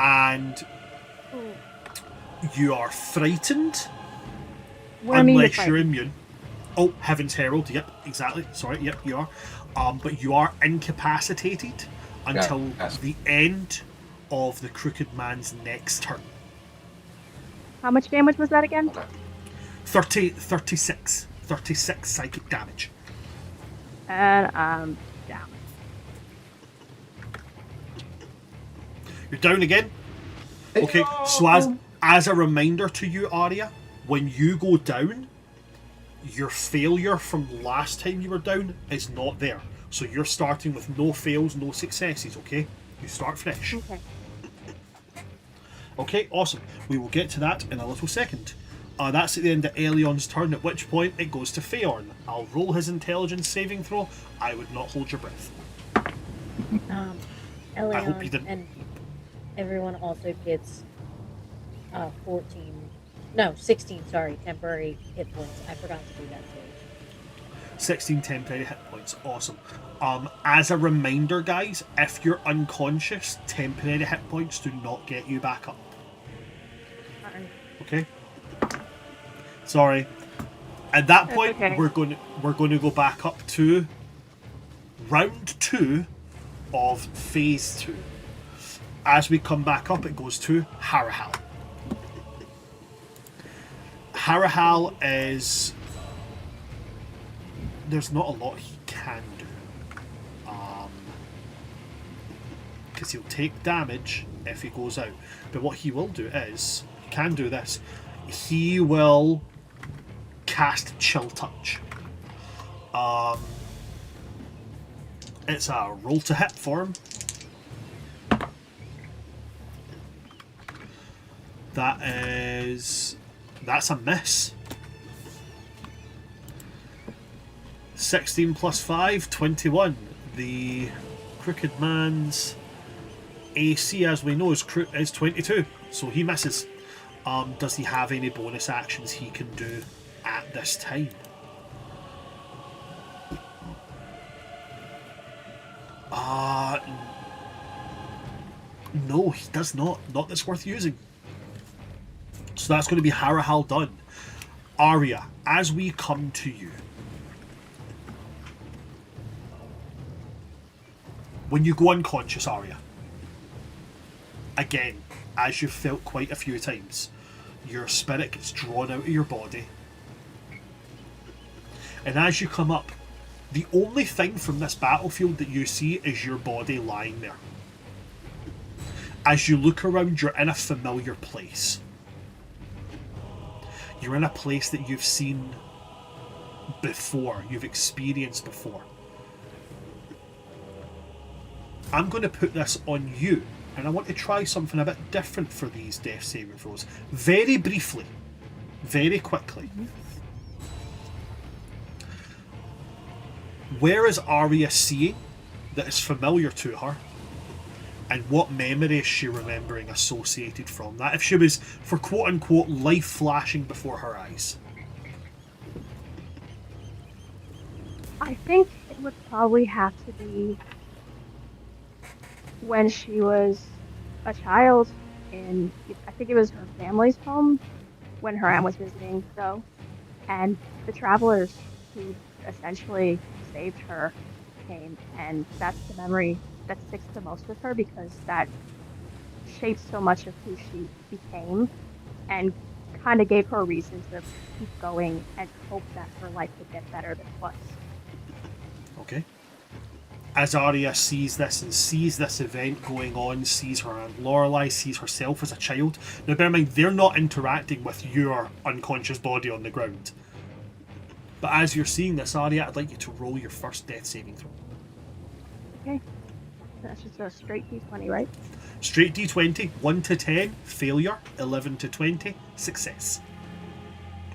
and you are frightened What I mean is unless you're immune. Oh, Heaven's Herald. Yep, exactly. Sorry, yep, you are. But you are incapacitated until yes. the end of the Crooked Man's next turn. How much damage was that again? 36 psychic damage. And down. You're down again. Okay, so as a reminder to you, Aria, when you go down, your failure from last time you were down is not there. So you're starting with no fails, no successes, okay? You start fresh. Okay. Okay, awesome. We will get to that in a little second. That's at the end of Elyon's turn, at which point it goes to Feorn. I'll roll his intelligence saving throw. I would not hold your breath. Eliyon I hope you didn't. and everyone also gets 16, sorry, temporary hit points. I forgot to do that too. 16 temporary hit points. Awesome. As a reminder, guys, if you're unconscious, temporary hit points do not get you back up. Okay? Sorry. At that point, okay. we're going to go back up to round 2 of phase 2. As we come back up, it goes to Harrahal. Harrahal is... There's not a lot he can do. Because he'll take damage if he goes out. But what he will do is, he can do this. He will cast Chill Touch. It's a roll to hit for him. That's a miss. 16 plus 5, 21. The Crooked Man's AC, as we know, is 22, so he misses. Does he have any bonus actions he can do at this time? No, he does not. Not that's worth using. So that's going to be Harrahal done. Aria, as we come to you. When you go unconscious, Aria, again, as you've felt quite a few times, your spirit gets drawn out of your body. And as you come up, the only thing from this battlefield that you see is your body lying there. As you look around, you're in a familiar place. You're in a place that you've seen before, you've experienced before. I'm going to put this on you, and I want to try something a bit different for these death saving throws. Very briefly, very quickly. Where is Aria seeing that is familiar to her? And what memory is she remembering associated from that? If she was, for quote unquote, life flashing before her eyes. I think it would probably have to be when she was a child in, I think it was her family's home when her aunt was visiting, though. And the travelers who essentially saved her came, and that's the memory that sticks the most with her because that shaped so much of who she became and kind of gave her a reason to keep going and hope that her life would get better than it was. Okay. As Aria sees this and sees this event going on, sees her Aunt Lorelei, sees herself as a child. Now bear in mind, they're not interacting with your unconscious body on the ground. But as you're seeing this, Aria, I'd like you to roll your first death saving throw. Okay. That's just a straight D20, right? Straight D20, 1 to 10, failure, 11 to 20, success.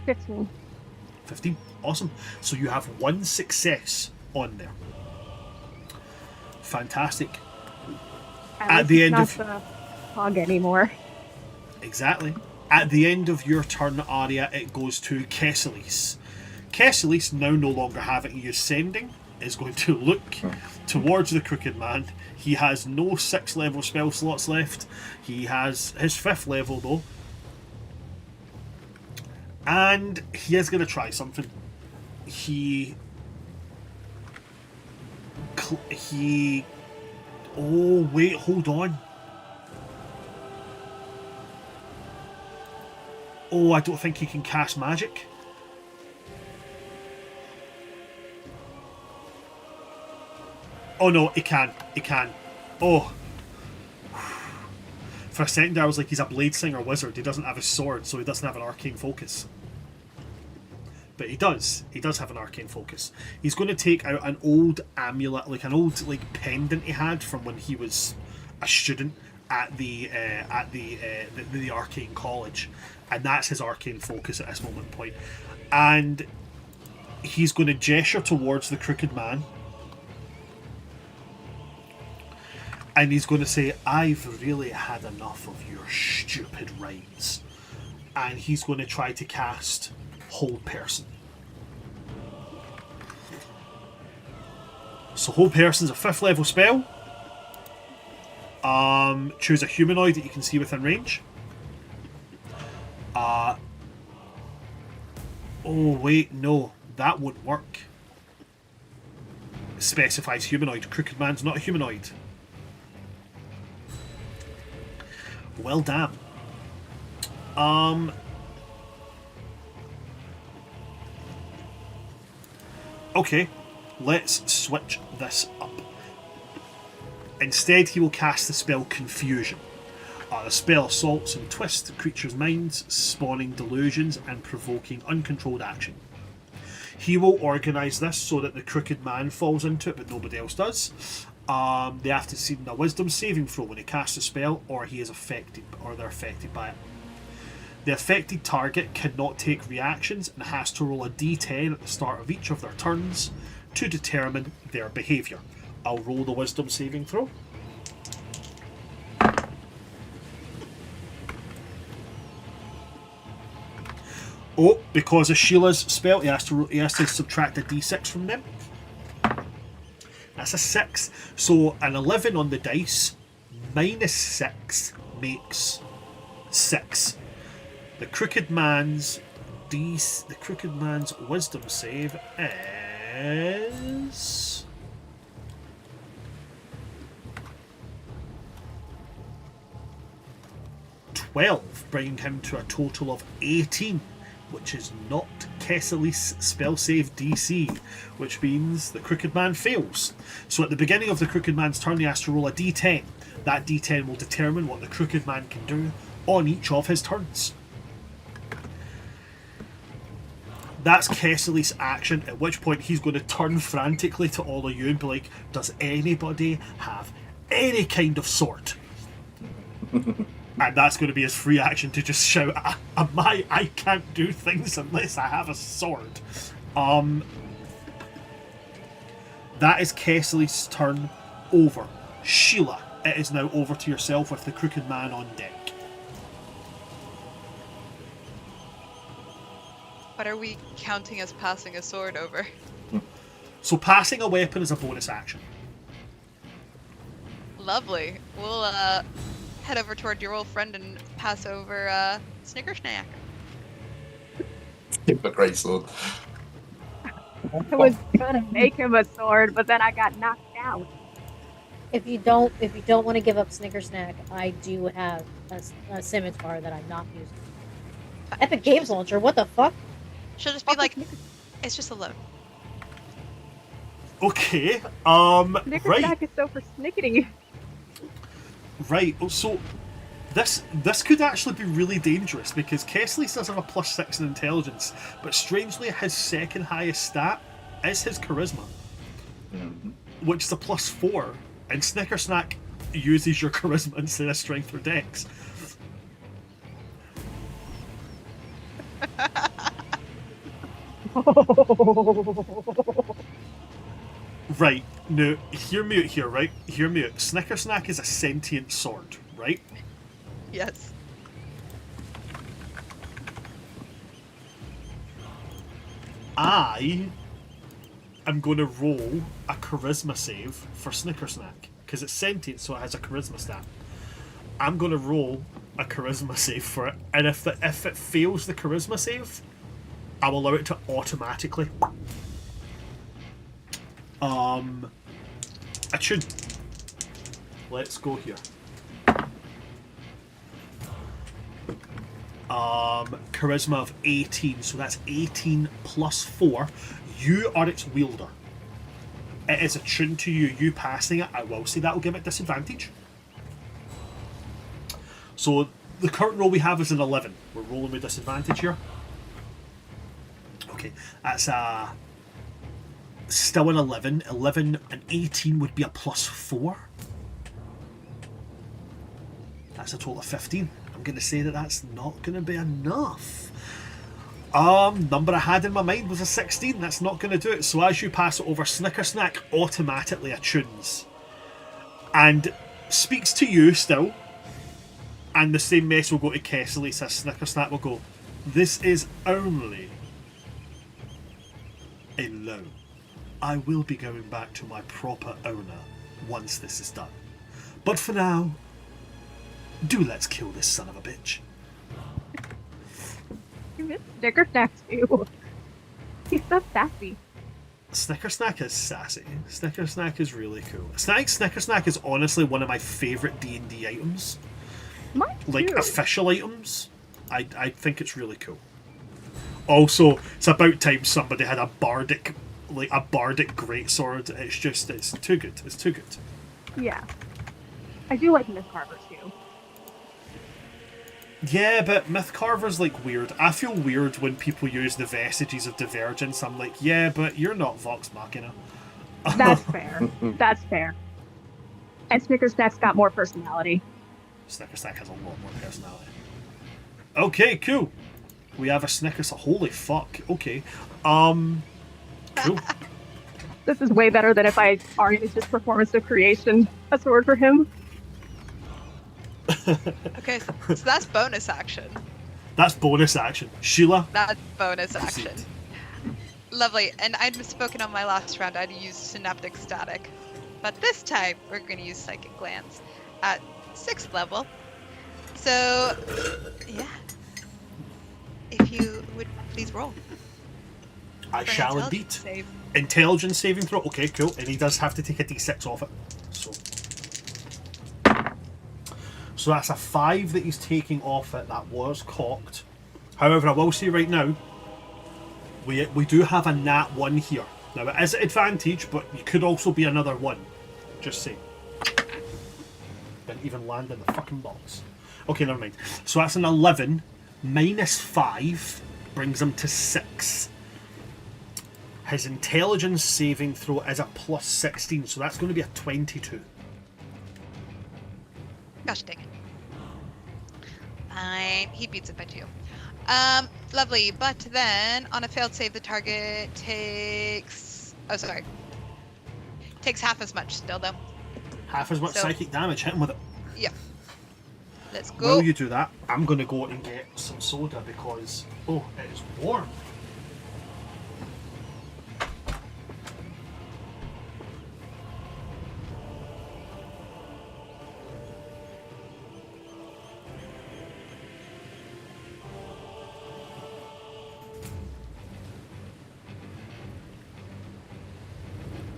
15. 15, awesome. So you have 1 success on there. Fantastic. At the least end it's of- not the hog anymore. Exactly. At the end of your turn, Aria, it goes to Kesales. Kesales, now no longer having you sending, is going to look towards the Crooked Man. He has no 6th level spell slots left. He has his 5th level though. And he is going to try something. He... Oh, wait, hold on. Oh, I don't think he can cast magic. Oh no, he can. He can. Oh. For a second there I was like, he's a blade singer wizard. He doesn't have a sword, so he doesn't have an arcane focus. But he does. He does have an arcane focus. He's going to take out an old amulet, like an old pendant he had from when he was a student at the arcane college, and that's his arcane focus at this moment in point. And he's going to gesture towards the Crooked Man, and he's going to say, "I've really had enough of your stupid rites," and he's going to try to cast Hold Person. So Hold Person's a 5th level spell. Choose a humanoid that you can see within range. Oh wait, no, that won't work. It specifies humanoid. Crooked Man's not a humanoid. Well, damn. Okay, let's switch this up. Instead, he will cast the spell Confusion. The spell assaults and twists the creature's minds, spawning delusions and provoking uncontrolled action. He will organise this so that the Crooked Man falls into it, but nobody else does. They have to see a Wisdom saving throw when he casts a spell, or he is affected, or they're affected by it. The affected target cannot take reactions and has to roll a d10 at the start of each of their turns to determine their behaviour. I'll roll the Wisdom saving throw. Oh, because of Sheila's spell, he has to subtract a d6 from them. That's a 6. So an 11 on the dice minus 6 makes 6. The Crooked Man's Wisdom save is 12, bringing him to a total of 18, which is not Kesales' spell save DC, which means the Crooked Man fails. So at the beginning of the Crooked Man's turn, he has to roll a d10. That d10 will determine what the Crooked Man can do on each of his turns. That's Kesales' action, at which point he's going to turn frantically to all of you and be like, does anybody have any kind of sword? And that's going to be his free action to just shout, I can't do things unless I have a sword. That is Kesales' turn over. Sheila, it is now over to yourself with the Crooked Man on deck. What are we counting as passing a sword over? So passing a weapon is a bonus action. Lovely. We'll head over toward your old friend and pass over Snickersnack. Give a great sword. I was gonna make him a sword, but then I got knocked out. If you don't want to give up Snickersnack, I do have a scimitar that I'm not using. Epic Games Launcher, what the fuck? She'll just be like, it's just a load. Okay, Snickersnack right. is so for snickety. Right, so this could actually be really dangerous because Kesales does have a +6 in intelligence, but strangely his second highest stat is his charisma, which is a +4. And Snicker Snack uses your charisma instead of strength or dex. Right, now, hear me out here, right? Hear me out. Snicker Snack is a sentient sword, right? Yes. I am going to roll a charisma save for Snicker Snack, because it's sentient, so it has a charisma stat. I'm going to roll a charisma save for it, and if it fails the charisma save, I will allow it to automatically attune. Let's go here. Charisma of 18, so that's 18 plus 4. You are its wielder. It is attuned to you. You passing it, I will say that will give it disadvantage. So the current roll we have is an 11. We're rolling with disadvantage here. Okay, that's still an 11. 11 and 18 would be a plus 4. That's a total of 15. I'm going to say that that's not going to be enough. Number I had in my mind was a 16. That's not going to do it. So as you pass it over, Snicker Snack automatically attunes and speaks to you still. And the same mess will go to Kesales. So Snicker Snack will go, "This is only a loan. I will be going back to my proper owner once this is done. But for now, let's kill this son of a bitch." You miss Snicker Snack too. He's so sassy. Snicker Snack is sassy. Snicker Snack is really cool. Snicker Snack is honestly one of my favourite D&D items. Mine Like, too. official items. I think it's really cool. Also, it's about time somebody had a bardic greatsword. It's too good. It's too good. Yeah. I do like Miss Carver too. Yeah, but Myth Carver's like weird. I feel weird when people use the vestiges of divergence. I'm like, yeah, but you're not Vox Machina. That's fair. That's fair. And Snicker Snack's got more personality. Snicker Snack has a lot more personality. Okay, cool. We have a Snickers. Holy fuck. Okay. Cool. This is way better than if I argued just performance of creation a sword for him. Okay, so that's bonus action. That's bonus action. Sheila. That's bonus Proceed. action. Lovely. And I'd spoken on my last round, I'd used Synaptic Static. But this time, we're going to use Psychic Glance at 6th level. So, yeah. If you would please roll. I For an shall intelligence indeed. save. Intelligence saving throw. Okay, cool. And he does have to take a d6 off it. So that's a 5 that he's taking off it. That was cocked. However, I will say right now, we do have a nat 1 here. Now it is at advantage, but you could also be another 1. Just say. Didn't even land in the fucking box. Okay, never mind. So that's an 11 minus 5 brings him to 6. His intelligence saving throw is a plus 16, so that's going to be a 22. Gosh dang it. Fine. He beats it by 2. Lovely. But then, on a failed save, the target takes... Oh, sorry. Takes half as much still, though. Half as much So- psychic damage. Hit him with it. Yeah. Let's go. While you do that, I'm going to go and get some soda because... Oh, it is warm.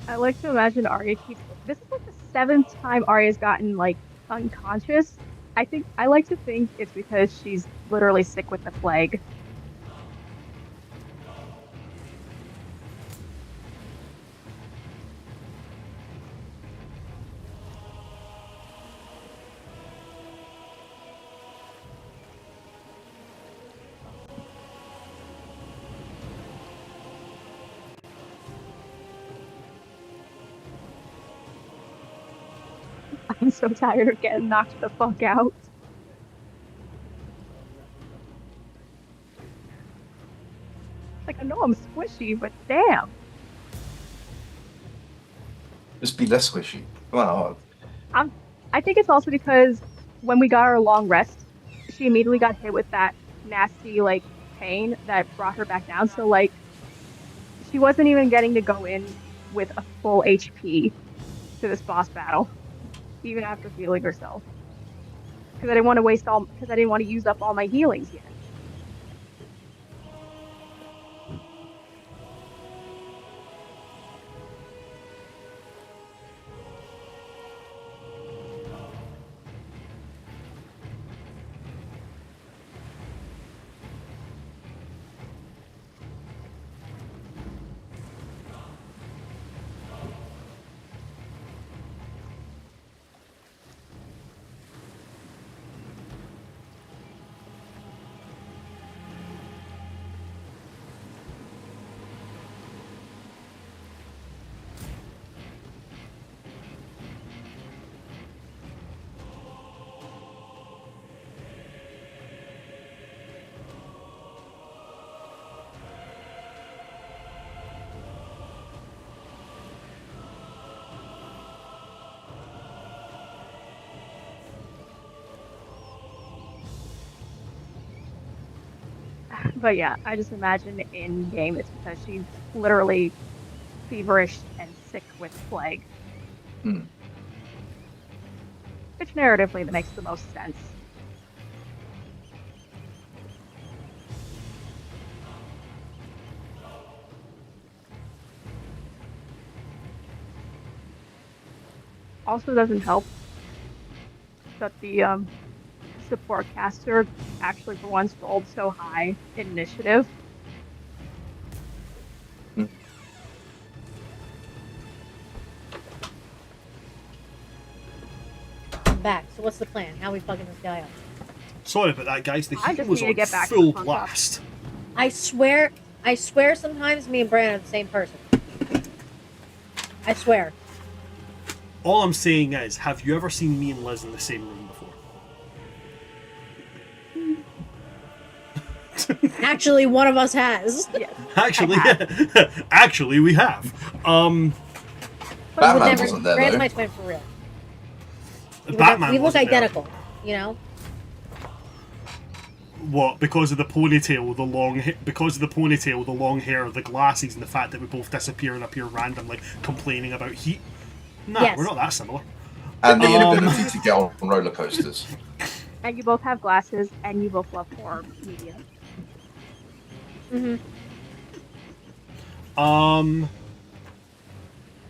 I like to imagine Aria keeps. This is like the 7th time Aria's gotten like unconscious. I like to think it's because she's literally sick with the plague. I'm so tired of getting knocked the fuck out. Like, I know I'm squishy, but damn. Just be less squishy. Well, I think it's also because when we got our long rest, she immediately got hit with that nasty, like, pain that brought her back down. So, like, she wasn't even getting to go in with a full HP to this boss battle, even after healing herself. Because I didn't want to because I didn't want to use up all my healings yet. But yeah, I just imagine in game it's because she's literally feverish and sick with plague. Hmm. Which narratively that makes the most sense. Also doesn't help that the support caster actually for once rolled so high in initiative. I'm back. So what's the plan? How are we fucking this guy up? Sorry about that, guys. The I heat just was need to on get back to full the punk blast. I swear sometimes me and Brandon are the same person. I swear. All I'm saying is, have you ever seen me and Liz in the same room before? Actually, one of us has. Yes. Actually, I actually, we have. But Batman wasn't there, Brandon though. might win for real. Batman We look wasn't there. identical, you know? What? Because of the ponytail, the long because of the ponytail, the long hair, the glasses, and the fact that we both disappear and appear randomly, complaining about heat. Nah, Yes. we're not that similar. And the inability to get on roller coasters. And you both have glasses, and you both love horror media. Mm-hmm.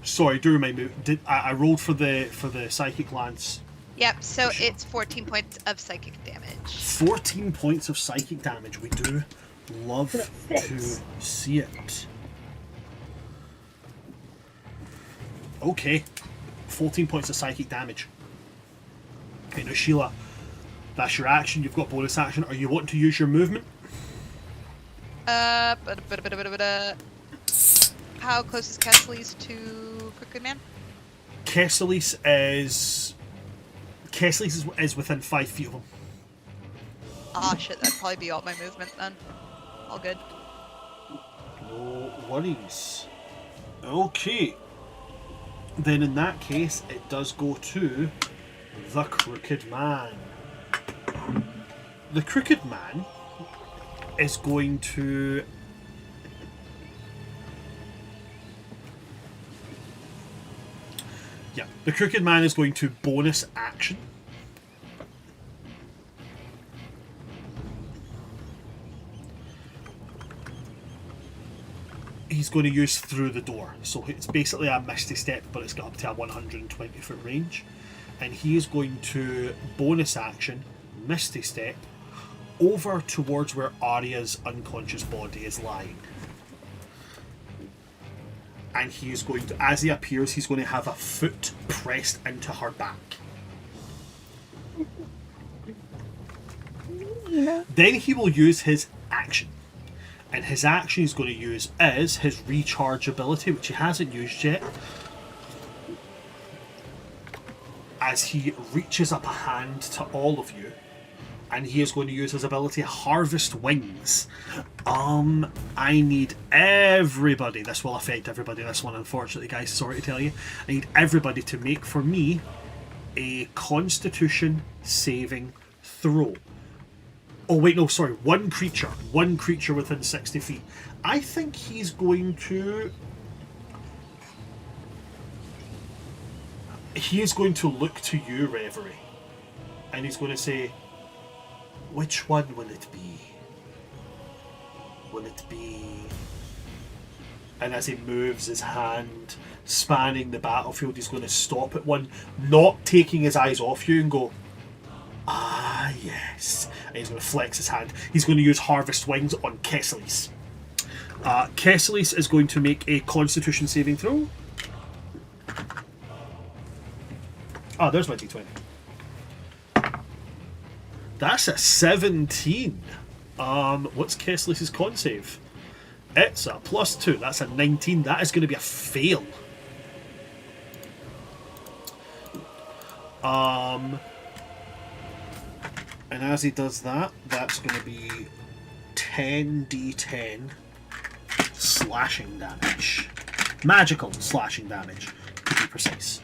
Sorry, do remind me. I rolled for the psychic lance? Yep, so it's 14 points of psychic damage. 14 points of psychic damage. We do love to see it. Okay. 14 points of psychic damage. Okay, now Sheila, that's your action. You've got bonus action. Are you wanting to use your movement? How close is Kesales to Crooked Man? Kesales is within 5 feet of him. Ah, shit, that'd probably be all my movement then. All good. No worries. Okay. Then in that case, it does go to the Crooked Man. The Crooked Man is going to... Yeah, the Crooked Man is going to bonus action. He's going to use through the door. So it's basically a Misty Step, but it's got up to a 120 foot range. And he is going to bonus action, Misty Step, over towards where Aria's unconscious body is lying. And he is going to, as he appears, he's going to have a foot pressed into her back. Then he will use his action. And his action he's going to use is his recharge ability, which he hasn't used yet. as he reaches up a hand to all of you, and he is going to use his ability Harvest Wings. I need everybody. This will affect everybody. This one, unfortunately, guys. Sorry to tell you. I need everybody to make for me a Constitution saving throw. Oh wait, no, sorry. One creature within 60 feet. I think he's going to. He is going to look to you, Reverie, and he's going to say, which one will it be? Will it be... And as he moves his hand, spanning the battlefield, he's going to stop at one, not taking his eyes off you, and go, ah, yes. And he's going to flex his hand. He's going to use Harvest Wings on Kesales. Kesales is going to make a Constitution saving throw. Ah, there's my d20. That's a 17. What's Kesales' con save? It's a +2. That's a 19. That is going to be a fail. And as he does that, that's going to be 10d10 slashing damage. Magical slashing damage, to be precise.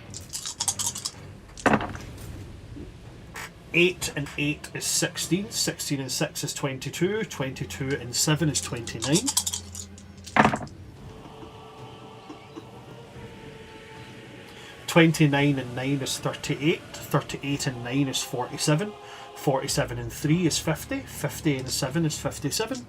8 and 8 is 16, 16 and 6 is 22, 22 and 7 is 29. (29) and 9 is 38, 38 and 9 is 47, 47 and 3 is 50, 50 and 7 is 57.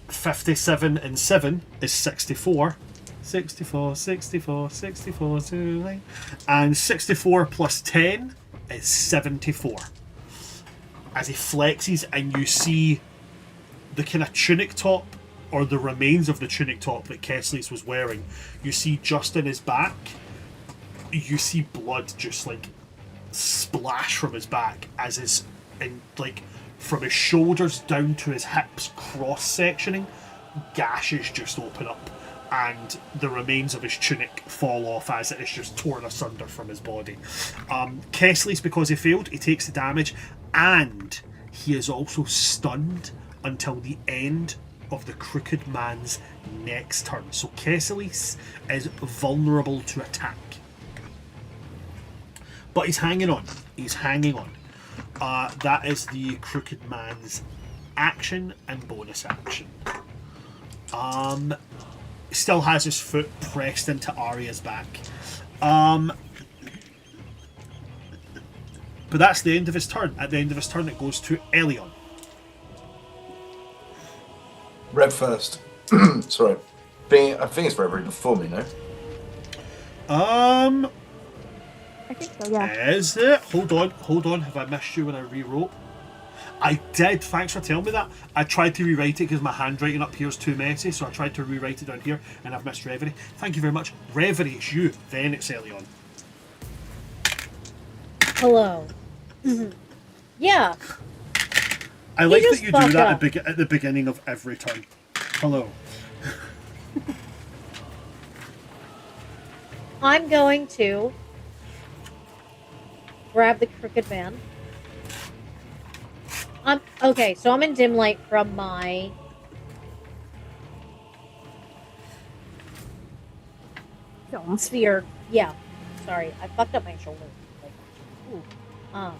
(57) and 7 is 64. 64, 64, 64, 29. And 64 plus 10 is 74. As he flexes, and you see the kind of tunic top, or the remains of the tunic top that Kesales was wearing, you see just in his back, you see blood just like splash from his back as his, in like from his shoulders down to his hips, cross-sectioning, gashes just open up. And the remains of his tunic fall off as it is just torn asunder from his body. Kesales, because he failed, he takes the damage, and he is also stunned until the end of the Crooked Man's next turn. So Kesales is vulnerable to attack. But he's hanging on. He's hanging on. That is the Crooked Man's action and bonus action. Still has his foot pressed into Aria's back. But that's the end of his turn. At the end of his turn, it goes to Eliyon. Rev first. Sorry. I think it's Reverie before me, no? I think so, yeah. Is it? Hold on. Have I missed you when I rewrote? I did. Thanks for telling me that. I tried to rewrite it because my handwriting up here is too messy, so I tried to rewrite it down here, and I've missed Reverie. Thank you very much. Reverie, it's you. Then it's Eliyon. Hello. Yeah. I like that just you do fucked that up. at the beginning of every turn. Hello. I'm going to grab the Crooked Man. Okay, so I'm in dim light from my sphere. Yeah, sorry, I fucked up my shoulder. Ooh. I'm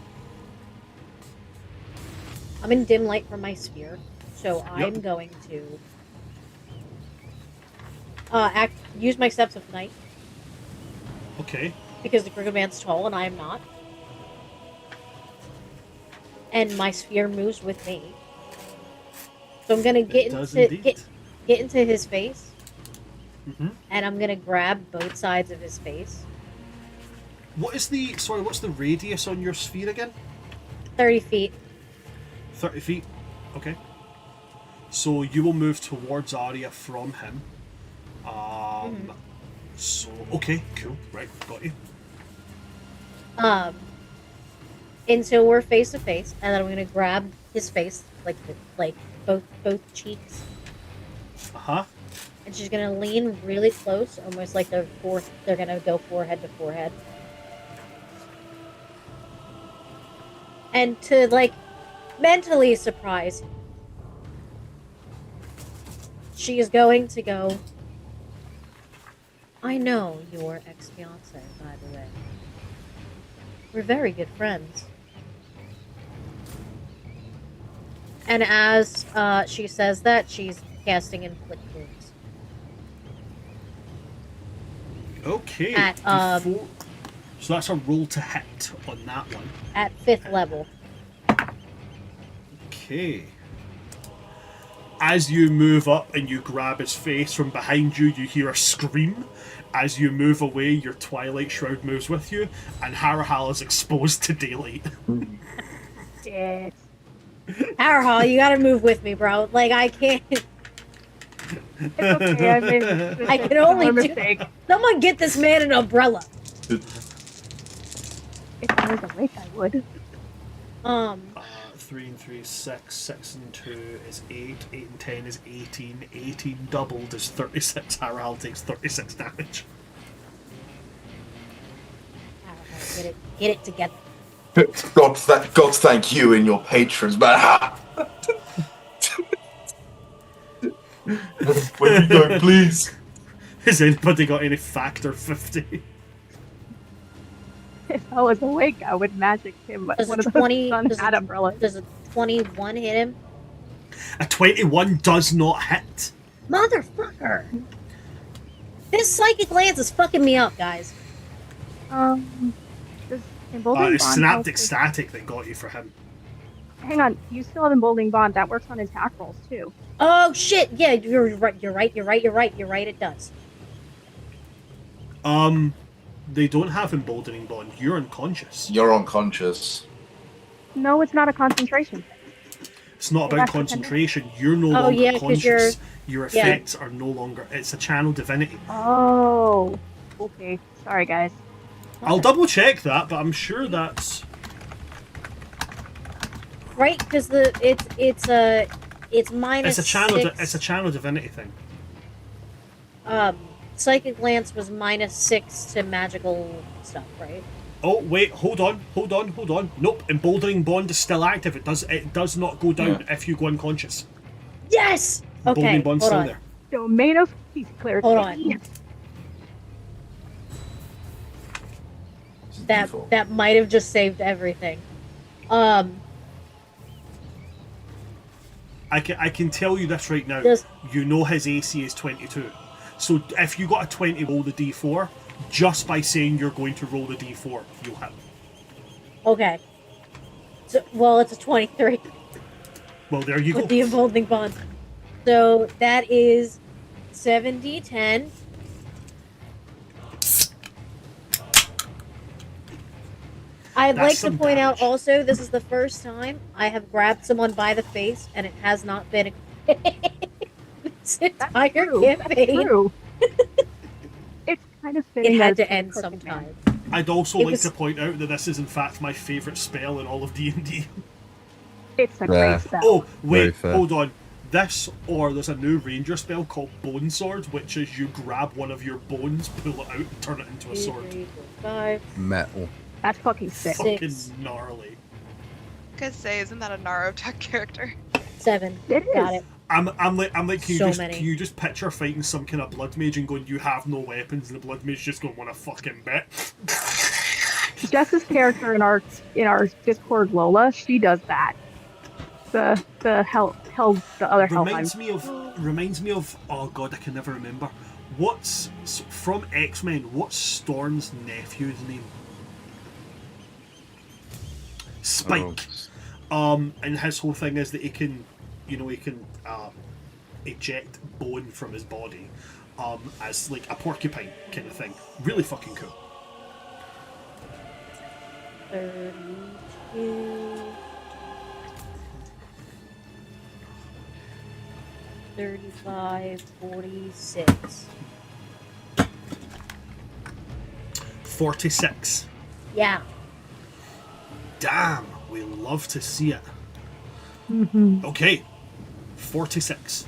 in dim light from my sphere, so I'm going to use my Steps of Night. Okay. Because the Crooked Man's tall and I am not. And my sphere moves with me. So I'm gonna get into his face. Mm-hmm. And I'm gonna grab both sides of his face. What's the radius on your sphere again? 30 feet. 30 feet. Okay. So you will move towards Aria from him. So okay, cool. Right, got you. And so we're face to face, and then I'm gonna grab his face, like both cheeks, and she's gonna lean really close, almost like they're gonna go forehead to forehead. And to, like, mentally surprise him, she is going to go, I know your ex-fiance, by the way. We're very good friends. And as she says that, she's casting Inflict Wounds. Okay. At, So that's a roll to hit on that one. At 5th level. Okay. As you move up and you grab his face from behind you, you hear a scream. As you move away, your Twilight Shroud moves with you, and Harrahal is exposed to daylight. Shit. Harrahal, you gotta move with me, bro. Like, I can't. It's okay, I made I can only a do. mistake. Someone get this man an umbrella. If I was awake, I would. 3 and 3 is 6, 6 and 2 is 8, 8 and 10 is 18, 18 doubled is 36. Harrahal takes 36 damage. Harrahal, get it together. God thank you and your patrons, man. Where we go, please. Has anybody got any factor 50? If I was awake, I would magic him. Does One a of 20 those sun does hat a- umbrellas. Does a 21 hit him? A 21 does not hit. Motherfucker! This psychic lance is fucking me up, guys. Does emboldening It's bond synaptic help with- static that got you for him. Hang on, you still have emboldening bond. That works on attack rolls too. Oh shit! Yeah, you're right. It does. They don't have emboldening bond. You're unconscious. You're unconscious. No, it's not a concentration thing. It's not about That's concentration. You're no Oh, longer yeah, 'cause conscious. Your yeah. effects are no longer. It's a channel divinity. Oh, okay. Sorry, guys. I'll double check that, but I'm sure that's. Right, because it's minus. It's a channel. 6. It's a channel divinity thing. Psychic lance was minus 6 to magical stuff, right? Oh wait, hold on. Nope, emboldening bond is still active. It does not go down if you go unconscious. Yes. Okay. Emboldening bond's Hold still on. there. Domain of peace clarity. Hold on. It's a That default. that might have just saved everything. I can tell you this right now. Just- You know his AC is 22. So if you got a 20, roll the d4. Just by saying you're going to roll the d4, you'll hit. Okay. So, well, it's a 23 Well, there you go. with the emboldening bond. So that is 7d10. I'd That's like to some point out damage. also, this is the first time I have grabbed someone by the face, and it has not been this entire True. campaign. True. It's kind of fitting. It that had it's to the end perfect sometime. man. I'd also It like was- to point out that this is in fact my favourite spell in all of D&D. It's a Yeah. great spell. Oh, Very wait, fair. hold on. This, or there's a new ranger spell called Bone Sword, which is you grab one of your bones, pull it out, and turn it into a 2, sword. 3, 4, 5. Metal. That's fucking sick. Six. Fucking gnarly. Could say, isn't that a Naruto character? 7. It Got is. it. I'm like, So many. can you just picture fighting some kind of blood mage and going, you have no weapons, and the blood mage just going, want a fucking bit? Jess's character in our Discord, Lola, she does that. The other Hellheim. Reminds me of, oh god, I can never remember. What's, from X-Men, what's Storm's nephew's name? Spike. And his whole thing is that he can eject bone from his body as like a porcupine kind of thing. Really fucking cool. 32. 35, 46. 46. Yeah. Damn, we love to see it. Mm-hmm. Okay, 46.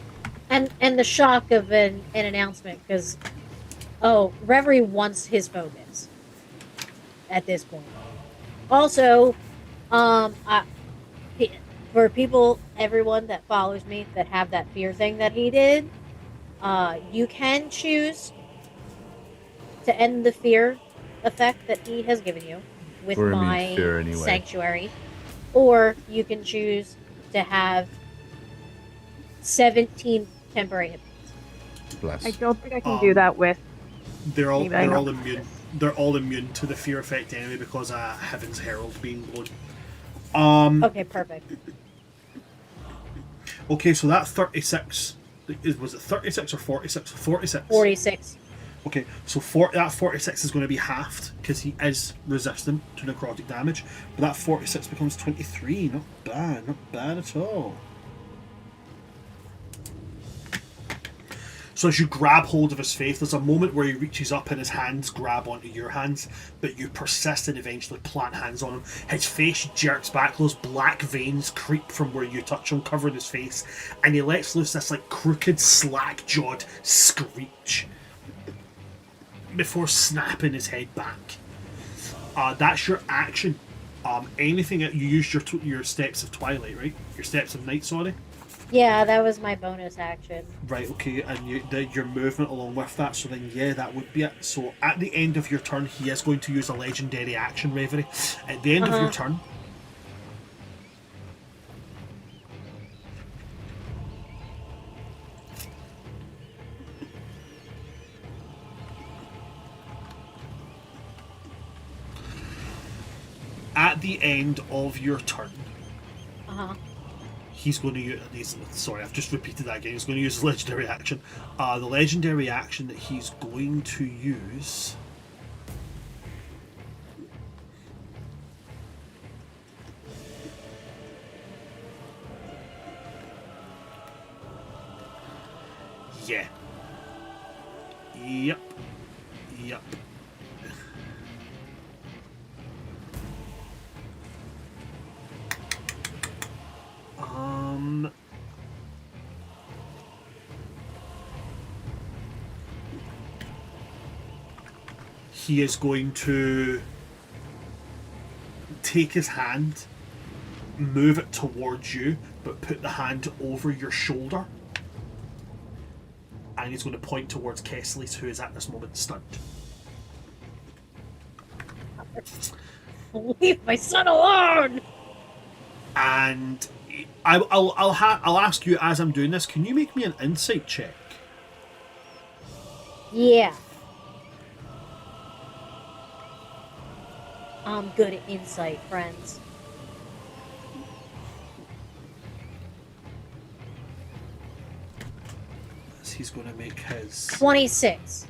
And the shock of an announcement, because Reverie wants his focus at this point. Also, for people, everyone that follows me that have that fear thing that he did, you can choose to end the fear effect that he has given you with Or immune my fear anyway. sanctuary, or you can choose to have 17 temporary hit points. Bless. I don't think I can do that with. They're all Maybe I know. immune. They're all immune to the fear effect anyway because Heaven's Herald being blown. Okay, perfect. Okay, so that 36 was it 36 or 46? 46. 46. Okay, so that 46 is going to be halved because he is resistant to necrotic damage, but that 46 becomes 23. Not bad at all. So as you grab hold of his face, there's a moment where he reaches up and his hands grab onto your hands, but you persist and eventually plant hands on him. His face jerks back, those black veins creep from where you touch him, covering his face, and he lets loose this like crooked, slack-jawed screech before snapping his head back. That's your action. Anything you used your steps of twilight, right? Your steps of night, sorry. Yeah, that was my bonus action. Right, okay, and your movement along with that, so then yeah, that would be it. So at the end of your turn, he is going to use a legendary action, Reverie. At the end of your turn, he's going to use. Sorry, I've just repeated that again. He's going to use his legendary action. The legendary action that he's going to use. Yeah. Yep. He is going to take his hand, move it towards you, but put the hand over your shoulder. And he's going to point towards Kesales, who is at this moment stunned. Leave my son alone! And I'll ask you as I'm doing this, can you make me an insight check? Yeah. I'm good at insight, friends. As he's going to make his 26.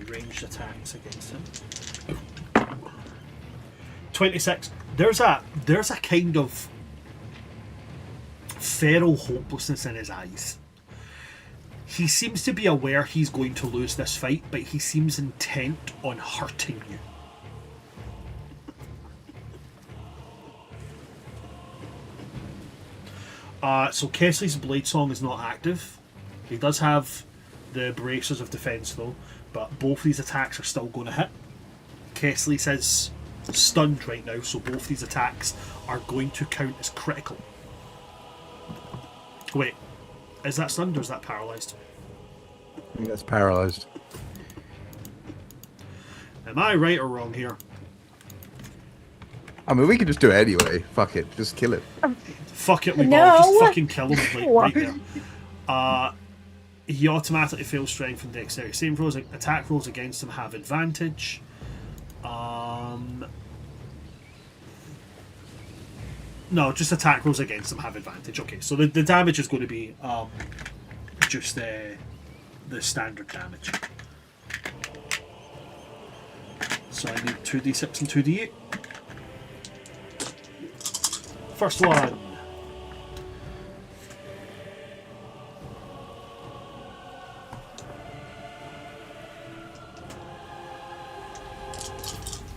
ranged attacks against him. 26. There's a kind of feral hopelessness in his eyes. He seems to be aware he's going to lose this fight, but he seems intent on hurting you. So Kesales' Blade Song is not active. He does have the Bracers of Defense though, but both these attacks are still going to hit. Kesales is stunned right now, so both these attacks are going to count as critical. Wait, is that stunned or is that paralysed? I think that's paralysed. Am I right or wrong here? I mean, we can just do it anyway. Fuck it, just kill it. Fuck it, we No. just fucking kill him right there. He automatically fails strength and dexterity. Same rolls, attack rolls against him have advantage. No, just attack rolls against them have advantage. Okay, so the damage is going to be just the standard damage. So I need 2d6 and 2d8. First one.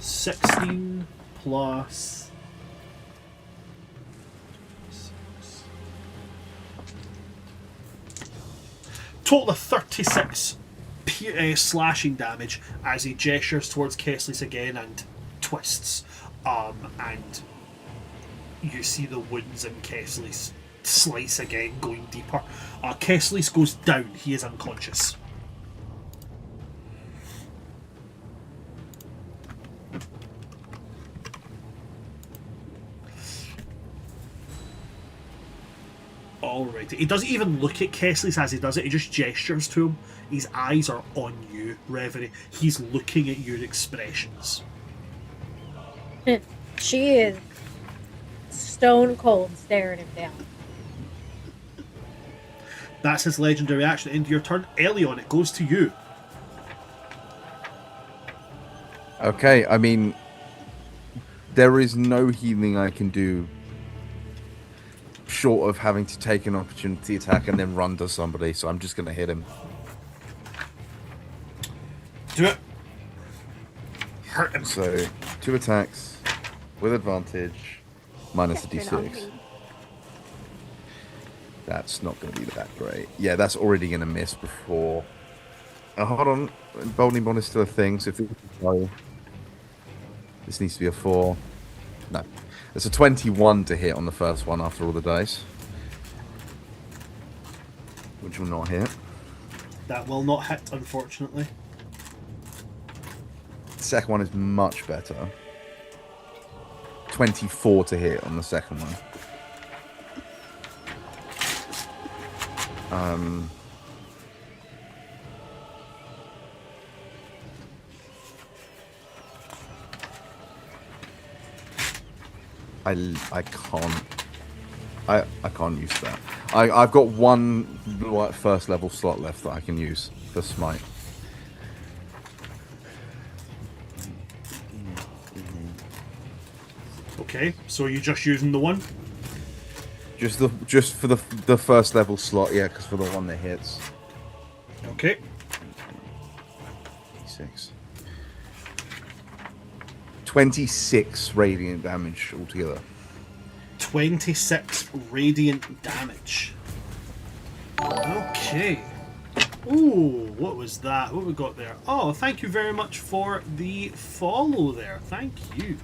$16 plus 6. Total of 36 slashing damage as he gestures towards Kesales again and twists. And you see the wounds in Kesales slice again, going deeper. Kesales goes down. He is unconscious. Alright. He doesn't even look at Kesales as he does it. He just gestures to him. His eyes are on you, Reverie. He's looking at your expressions. She is stone cold staring him down. That's his legendary action. Into your turn. Eliyon, it goes to you. Okay, I mean, there is no healing I can do short of having to take an opportunity attack and then run to somebody, so I'm just going to hit him. Do it. Hurt him. So, 2 attacks with advantage, minus a d6. That's not going to be that great. Yeah, that's already going to miss before. Hold on. Bowling bond is still a thing, so if it low, this needs to be a 4. No. It's a 21 to hit on the first one after all the dice. Which will not hit. That will not hit, unfortunately. The second one is much better. 24 to hit on the second one. I can't. I can't use that. I've got one first level slot left that I can use for smite. Okay, so are you just using the one? Just for the first level slot, yeah, because for the one that hits. Okay. 6. 26 radiant damage altogether. 26 radiant damage. Okay. Ooh, what was that? What we got there? Oh, thank you very much for the follow there. Thank you.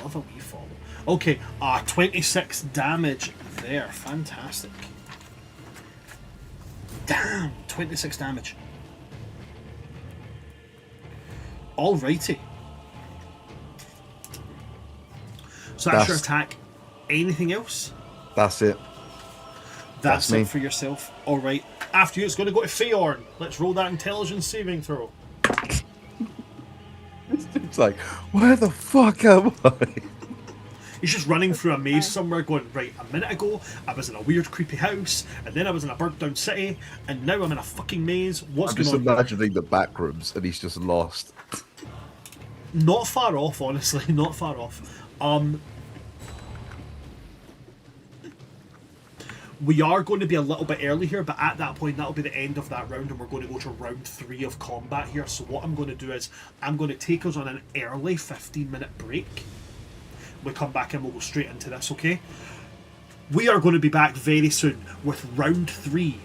Love a wee follow. Okay, 26 damage there. Fantastic. Damn, 26 damage. Alrighty. So that's your attack. Anything else? That's it. That's me. it for yourself. Alright. After you, it's going to go to Feorn. Let's roll that intelligence saving throw. It's like, where the fuck am I? He's just running through a maze somewhere going, right, a minute ago I was in a weird creepy house, and then I was in a burnt down city, and now I'm in a fucking maze. What's I'm going just on? imagining the back rooms and he's just lost. Not far off, honestly. Not far off. We are going to be a little bit early here, but at that point, that'll be the end of that round, and we're going to go to round 3 of combat here. So what I'm going to do is, I'm going to take us on an early 15-minute break. We come back and we'll go straight into this, okay? We are going to be back very soon with round 3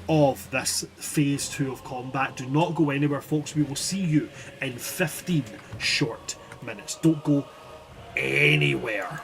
of this phase 2 of combat. Do not go anywhere, folks. We will see you in 15 short minutes. Don't go anywhere.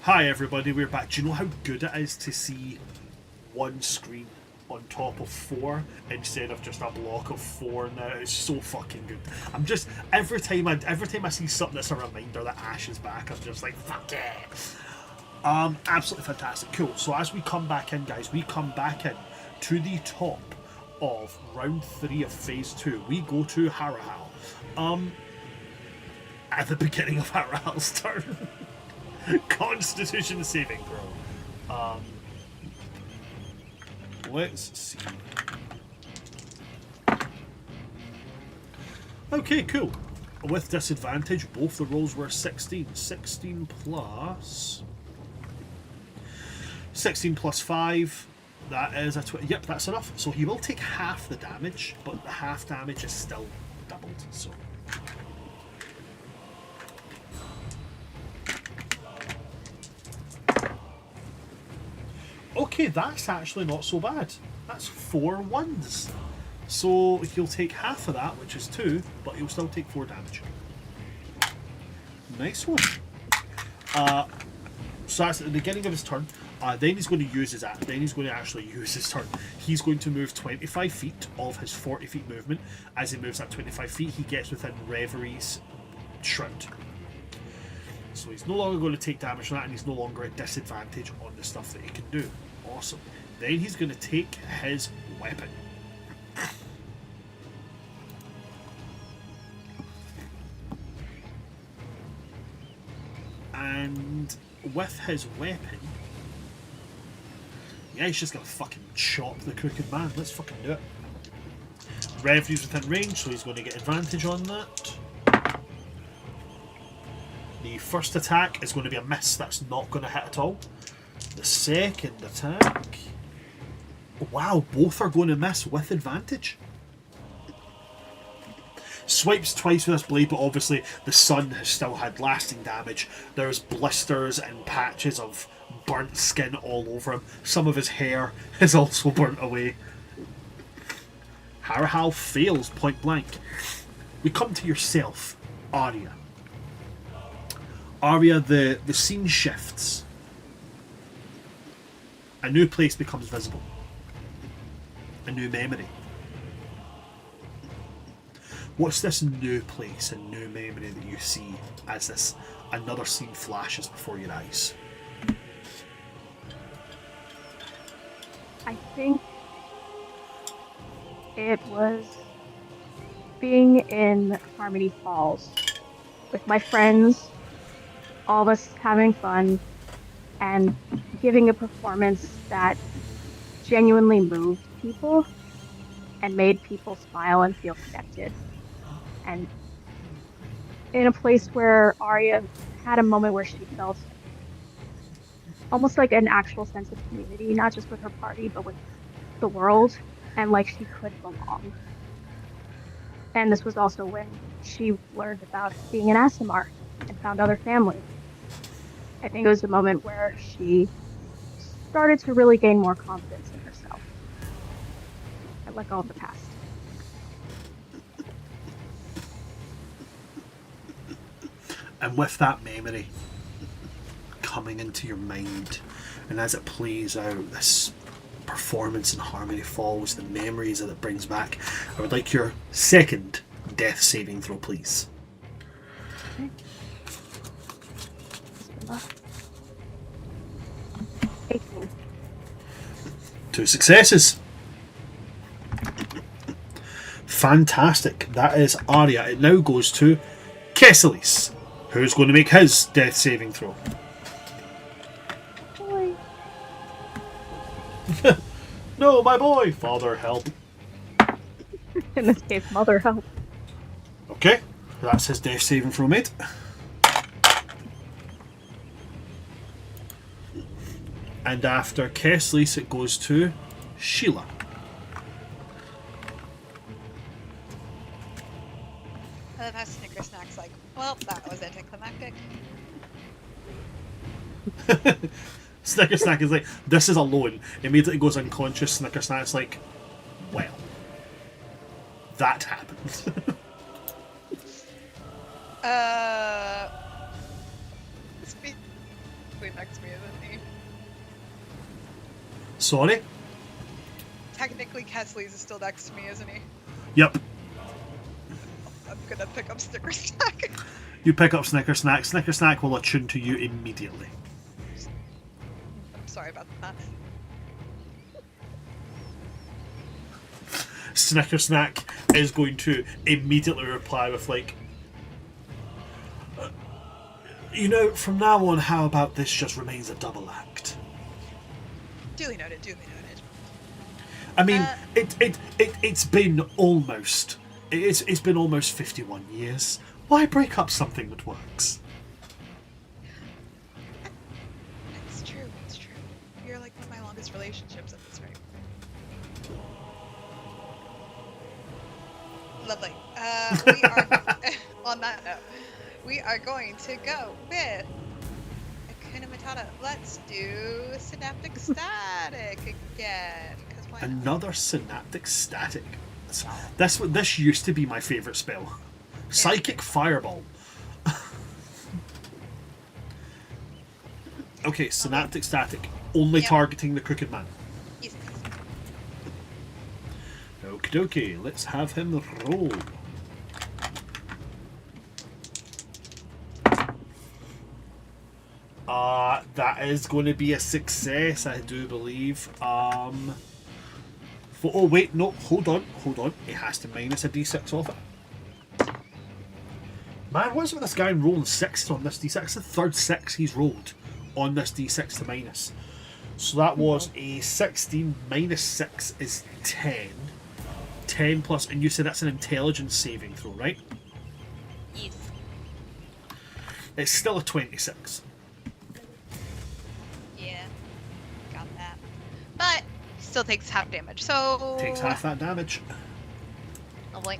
Hi everybody, we're back. Do you know how good it is to see one screen on top of 4 instead of just a block of 4 now? It's so fucking good. I'm just every time I see something that's a reminder that Ash is back, I'm just like, fuck it. Absolutely fantastic. Cool. So as we come back in, guys, we come back in to the top of round 3 of phase 2. We go to Harrahal. At the beginning of Harrahal's turn. Constitution saving throw. Let's see. Okay, cool. With disadvantage, both the rolls were 16. 16 plus 5. That is a 20. Yep, that's enough. So he will take half the damage, but the half damage is still doubled. So. Okay, that's actually not so bad. That's 4 1s. So he'll take half of that, which is 2, but he'll still take 4 damage. Nice one. So that's at the beginning of his turn. Then he's going to use his then he's going to actually use his turn. He's going to move 25 feet of his 40 feet movement. As he moves that 25 feet, he gets within Reverie's shroud. So he's no longer going to take damage from that, and he's no longer at disadvantage on the stuff that he can do. Awesome. Then he's going to take his weapon. And with his weapon, yeah, he's just going to fucking chop the crooked man. Let's fucking do it. Reverie's within range, so he's going to get advantage on that. The first attack is going to be a miss. That's not going to hit at all. The second attack... Wow, both are going to miss with advantage. Swipes twice with this blade, but obviously the sun has still had lasting damage. There's blisters and patches of burnt skin all over him. Some of his hair is also burnt away. Harrahal fails point blank. We come to yourself, Aria. Aria, the scene shifts. A new place becomes visible. A new memory. What's this new place and new memory that you see as this another scene flashes before your eyes? I think it was being in Harmony Falls with my friends, all of us having fun, and giving a performance that genuinely moved people and made people smile and feel connected. And in a place where Aria had a moment where she felt almost like an actual sense of community, not just with her party, but with the world, and like she could belong. And this was also when she learned about being an Asimar and found other family. I think it was a moment where she started to really gain more confidence in herself and let go of the past. And with that memory coming into your mind, and as it plays out, this performance in Harmony Falls, the memories that it brings back, I would like your second death saving throw, please. Okay. 18. 2 successes. Fantastic. That is Aria. It now goes to Kesales, who's going to make his death saving throw. Boy. No, my boy! Father, help. In this case, mother help. Okay, that's his death saving throw, mate. And after Kesales, it goes to Sheila. And then Snicker Snack's like, well, that was anticlimactic. Snicker Snack is like, this is alone. Immediately goes unconscious. Snicker Snack's like, well, that happened. technically next to me, isn't he? Sorry? Technically, Kesales is still next to me, isn't he? Yep. I'm gonna pick up Snicker Snack. You pick up Snicker Snack. Snicker Snack will attune to you immediately. I'm sorry about that. Snicker Snack is going to immediately reply with like, you know, from now on, how about this just remains a double act? Duly noted, duly noted. I mean, it's been almost, it's been almost 51 years. Why break up something that works? It's true, it's true. You're like one of my longest relationships at this rate. Lovely. We are, on that note, we are going to go with Hakuna Matata. Let's do Synaptic Static again. 'Cause why not? Another Synaptic Static. This used to be my favourite spell. Psychic Fireball. Okay, Synaptic Static. Only Yep. targeting the Crooked Man. Yes. Okie dokie, let's have him roll. That is going to be a success, I do believe. Oh wait, no, hold on. It has to minus a d6 off it. Man, what's with this guy rolling sixes on this d6? It's the third six he's rolled on this d6 to minus. So that was a 16 minus 6 is 10. 10 plus, and you said that's an intelligence saving throw, right? Yes. It's still a 26. Yeah. Got that. But still takes half damage, so Takes half that damage. Lovely.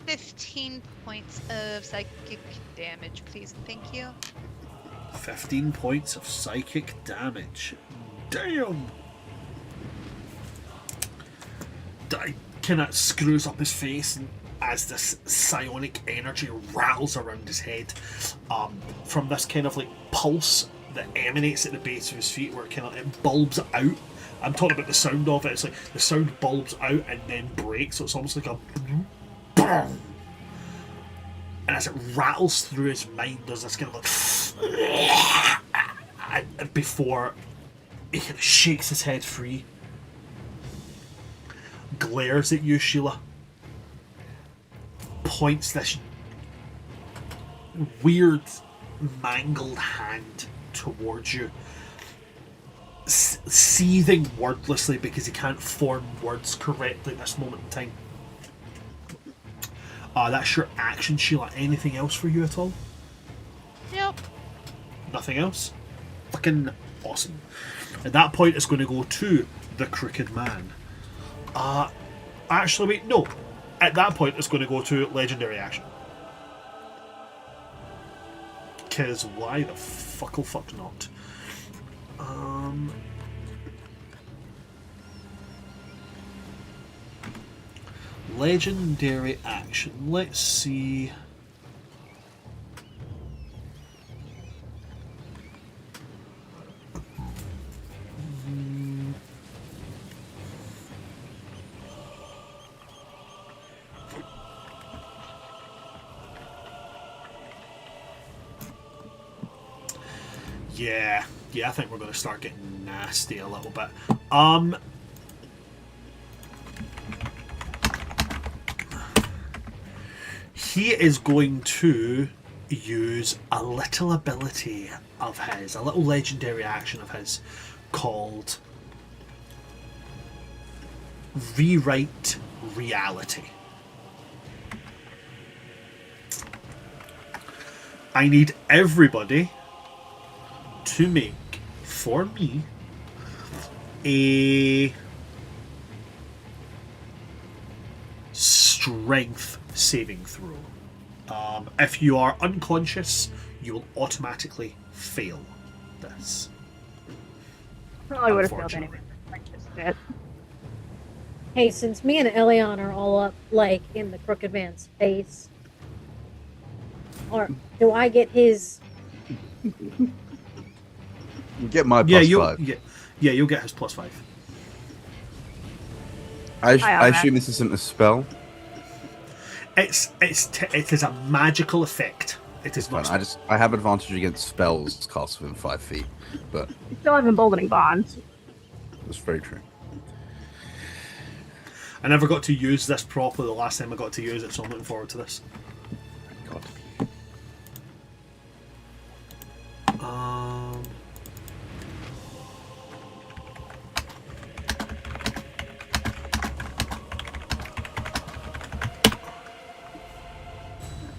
$15 points of psychic damage, please. Thank you. 15 points of psychic damage. Damn! That kind of screws up his face, and as this psionic energy rattles around his head, from this kind of like pulse that emanates at the base of his feet, where it bulbs out. I'm talking about the sound of it. It's like the sound bulbs out and then breaks, so it's almost like a. And as it rattles through his mind, there's this kind of like. And before he kind of shakes his head free, glares at you, Sheila, points this weird, mangled hand towards you, seething wordlessly because he can't form words correctly at this moment in time. That's your action, Sheila. Anything else for you at all? Nope. Nothing else? Fucking awesome. At that point, it's going to go to the Crooked Man. Actually, wait, no. At that point, it's going to go to Legendary Action. Because why the fuck not? Legendary Action. Let's see. Yeah, I think we're going to start getting nasty a little bit. He is going to use a little ability of his, a little legendary action of his, called Rewrite Reality. I need everybody to make, for me, a strength saving throw. If you are unconscious, you will automatically fail this. Probably would have failed Unfortunately. anyway. Like this shit. Hey, since me and Eliyon are all up, like, in the Crooked Man's face, or do I get his... You get my Yeah, plus you. 5. Yeah, you'll get his +5. I assume this isn't a spell. It is a magical effect. It is Fine. not. I have advantage against spells cast within 5 feet, but You still have emboldening bonds. that's very true. I never got to use this properly the last time I got to use it, so I'm looking forward to this. God.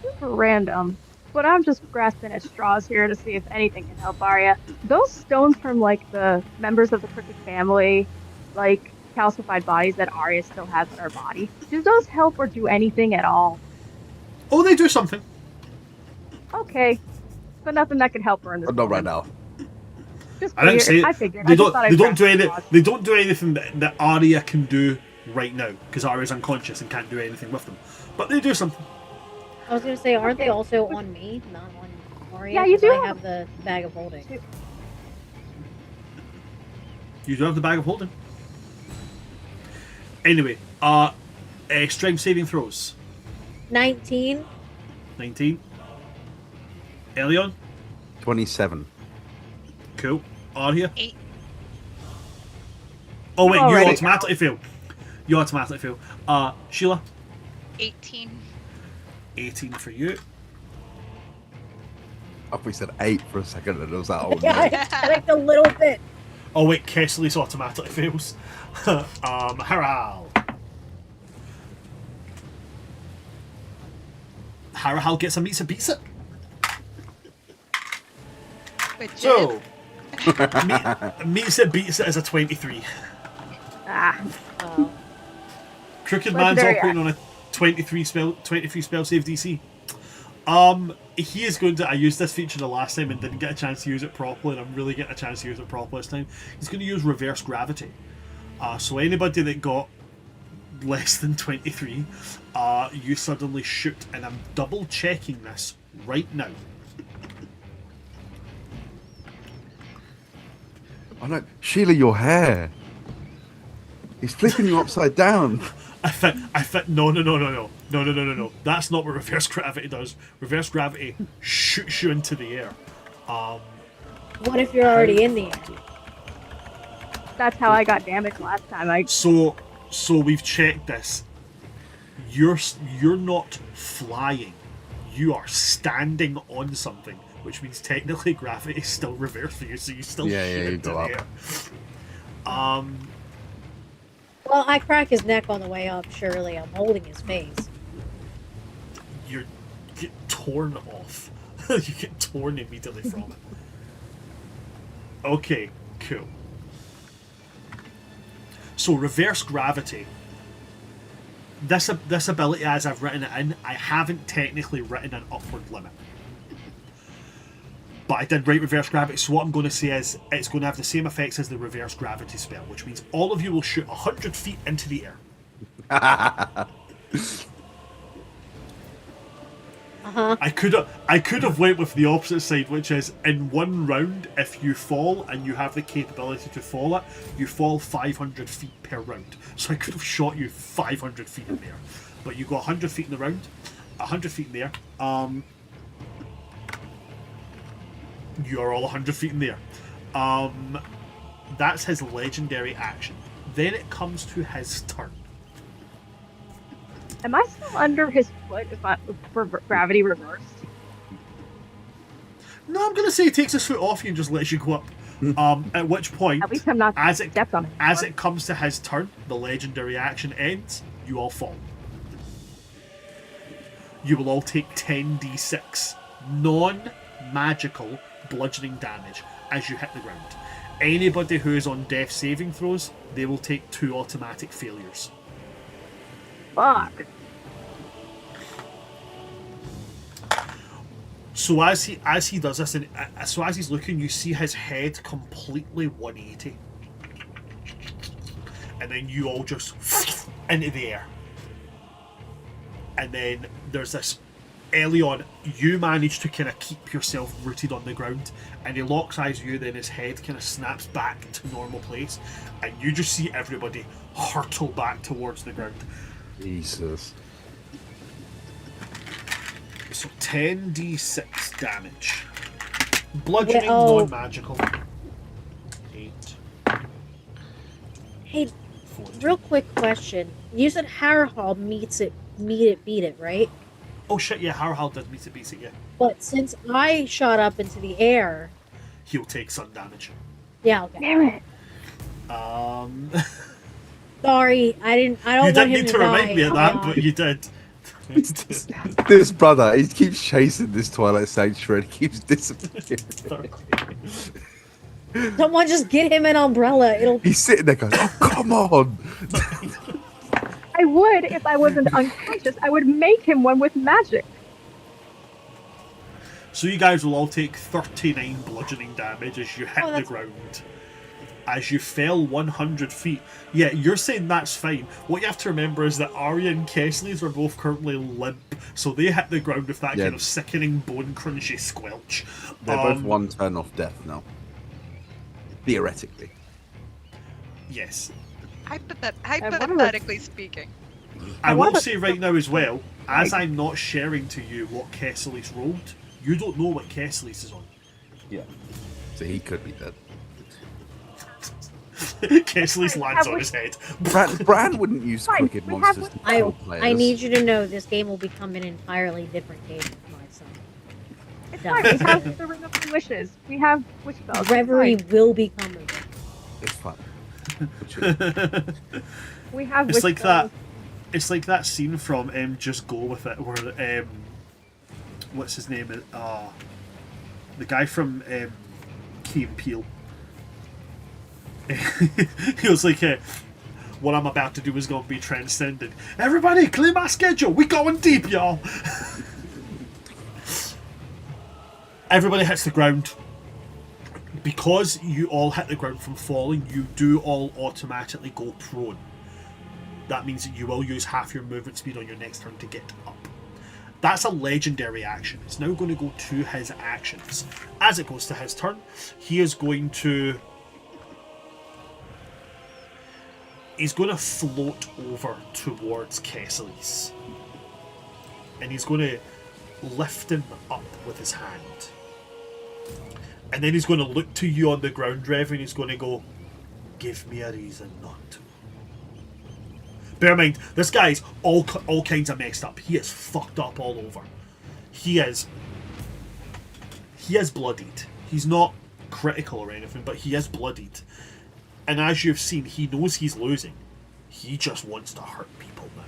Super random. But I'm just grasping at straws here to see if anything can help Aria. Those stones from like the members of the Crooked family, like calcified bodies that Aria still has in her body, do those help or do anything at all? Oh, they do something. Okay. But nothing that could help her in this But not right moment. now. Just I didn't figured- say I figured. they I just don't. thought I'd They don't grasp do at anything. straws. They don't do anything that Aria can do right now because Aria's unconscious and can't do anything with them. But they do something. I was gonna say, aren't they Okay. also on me, not on Aria? Yeah, you 'Cause do I have- have the bag of holding. You do have the bag of holding. Anyway, strength saving throws. 19. 19. Eliyon, 27. cool. Aria. 8. Oh wait, you Alrighty. automatically fail. You automatically fail. Sheila, 18. 18 for you. I thought we said 8 for a second, and it was that old. Yeah, I panicked a little bit. Oh wait, Kesales automatically fails. Harrahal. Harrahal gets a meets a beats it. Which So, meets it beats it as a 23. Ah. Oh. Crooked Man's Legendary operating on a 23 spell save DC. He is going to. I used this feature the last time and didn't get a chance to use it properly, and I'm really getting a chance to use it properly this time. He's going to use reverse gravity. So anybody that got less than 23, you suddenly shoot, and I'm double checking this right now. Oh no, Sheila, your hair. He's flipping you upside down. I fit. No. That's not what reverse gravity does. Reverse gravity shoots you into the air. What if you're already in the air? That's how I got damaged last time. So we've checked this. You're not flying. You are standing on something, which means technically gravity is still reversed for you, so you still Yeah, shoot you into go the up. air. Well, I crack his neck on the way up, surely. I'm holding his face. You get torn off. You get torn immediately from it. Okay, cool. So reverse gravity. This ability, as I've written it in, I haven't technically written an upward limit. But I did write reverse gravity, so what I'm going to say is it's going to have the same effects as the reverse gravity spell, which means all of you will shoot 100 feet into the air. I could have went with the opposite side, which is in one round, if you fall and you have the capability to fall it, you fall 500 feet per round. So I could have shot you 500 feet in the air, but you go 100 feet in the round, 100 feet in the air. You're all 100 feet in the air. That's his legendary action. Then it comes to his turn. Am I still under his foot if gravity reversed? No, I'm gonna say he takes his foot off you and just lets you go up. At which point, At least I'm not as it stepped on it. as it comes to his turn, the legendary action ends. You all fall. You will all take 10d6 non-magical bludgeoning damage as you hit the ground. Anybody who is on death saving throws, they will take 2 automatic failures. Fuck. So as he does this, and so as he's looking, you see his head completely 180, and then you all just into the air. And then there's this Eliyon. You manage to kind of keep yourself rooted on the ground, and he locks eyes with you. Then his head kind of snaps back to normal place, and you just see everybody hurtle back towards the ground. Jesus. So 10d6 damage. Bludgeoning, oh. non-magical. 8. Hey, 14. real quick question. You said Harrahal beat it, right? Oh shit, yeah, Harrahal did meet it, beat it, yeah. But since I shot up into the air, He'll take some damage. yeah, okay. Damn it. Sorry, I You don't want didn't him need to to remind die. me of that, Come on. but you did. This brother, he keeps chasing this Twilight Sanctuary and keeps disappearing. Someone just get him an umbrella. It'll. He's sitting there going, oh, come on. I would if I wasn't unconscious. I would make him one with magic. So you guys will all take 39 bludgeoning damage as you hit the that's- ground. As you fell 100 feet. Yeah, you're saying that's fine. What you have to remember is that Aria and Kesales are both currently limp, so they hit the ground with that Yeah. kind of sickening bone crunchy squelch. They're both one turn off death now. Theoretically. Yes. Hypothetically speaking. I one will of say right now as well, as I'm not sharing to you what Kesales rolled, you don't know what Kesales is on. Yeah. So he could be dead. Kesales lands on his head. Bran wouldn't use Fine, crooked we have monsters to I kill players. I need you to know this game will become an entirely different game, my son. It's Done. fine. We have the Ring of Three Wishes. We have witch spells. Reverie It's will become a game. It's fun. fine. We have It's witch like spells. It's like that scene from Just Go With It where what's his name? The guy from Key and Peele. He was like, what I'm about to do is going to be transcendent. Everybody, clear my schedule. We going deep, y'all. Everybody hits the ground. Because you all hit the ground from falling, you do all automatically go prone. That means that you will use half your movement speed on your next turn to get up. That's a legendary action. It's now going to go to his actions. As it goes to his turn, he is going to... He's going to float over towards Kesales. And he's going to lift him up with his hand. And then he's going to look to you on the ground, Rev, and he's going to go, give me a reason not to. Bear in mind, this guy's all kinds of messed up. He is fucked up all over. He is bloodied. He's not critical or anything, but he is bloodied. And as you've seen, he knows he's losing. He just wants to hurt people now.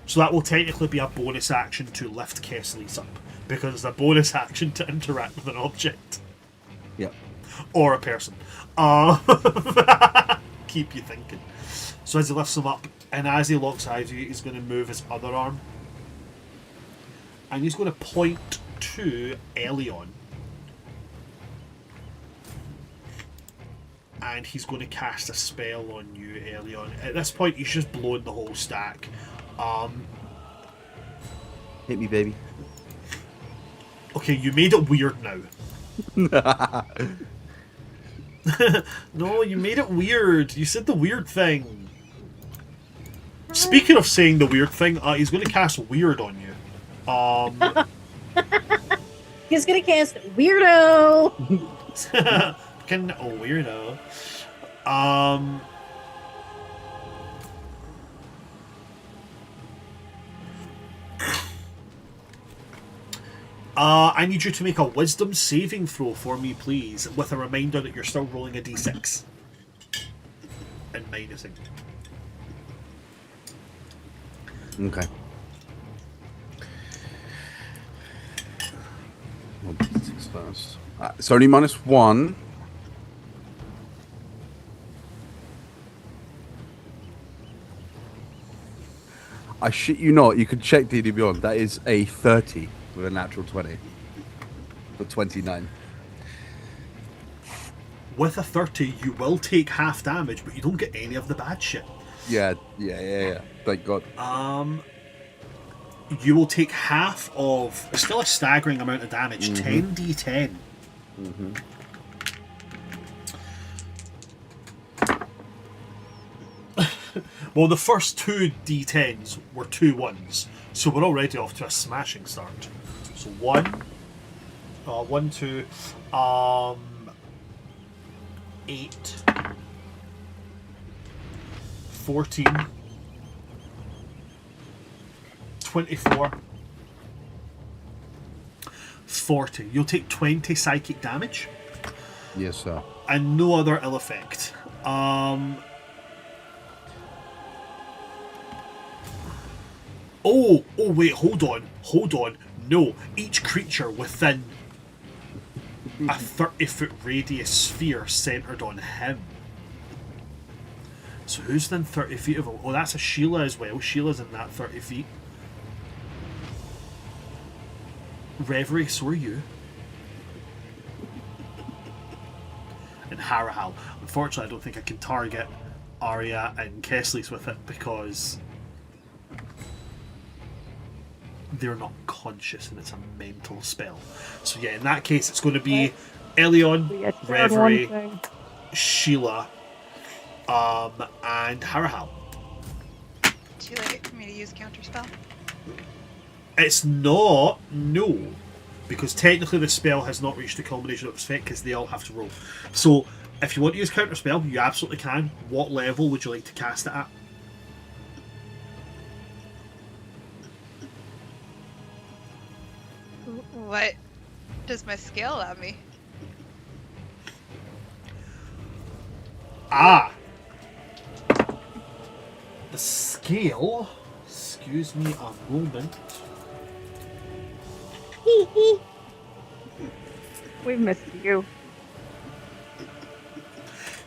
So that will technically be a bonus action to lift Kesales up, because it's a bonus action to interact with an object. Yep. Or a person. Keep you thinking. So as he lifts him up, and as he locks eyes with you, he's going to move his other arm. And he's going to point to Eliyon. And he's going to cast a spell on you, Eliyon. At this point, he's just blown the whole stack. Hit me, baby. Okay, you made it weird now. No, you made it weird. You said the weird thing. Speaking of saying the weird thing, he's going to cast weird on you. He's gonna cast Weirdo! Fucking weirdo. I need you to make a wisdom saving throw for me, please, with a reminder that you're still rolling a d6. And minusing. Okay. first. It's only -1. I shit you not. You can check D&D Beyond. That is a 30 with a natural 20 for 29. With a 30, you will take half damage, but you don't get any of the bad shit. Yeah. Thank God. You will take half of, still a staggering amount of damage, 10d10. Well, the first 2 d10s were 2 1s, so we're already off to a smashing start. So 1, 2, 8, 14, 24, 40. You'll take 20 psychic damage. Yes, sir. And no other ill effect. Oh, wait, hold on. No, each creature within a 30-foot radius sphere centered on him. So who's within 30 feet of him? Oh, that's a Sheila as well. Sheila's in that 30 feet. Reverie, so are you. And Harrahal. Unfortunately, I don't think I can target Aria and Kesales with it because they're not conscious and it's a mental spell. So yeah, in that case, it's going to be Eliyon, Reverie, Sheila, and Harrahal. Too late for me to use counterspell. It's not, no, because technically the spell has not reached the culmination of its effect because they all have to roll. So if you want to use counterspell, you absolutely can. What level would you like to cast it at? What does my skill allow me? Ah! The scale, excuse me a moment. We missed you.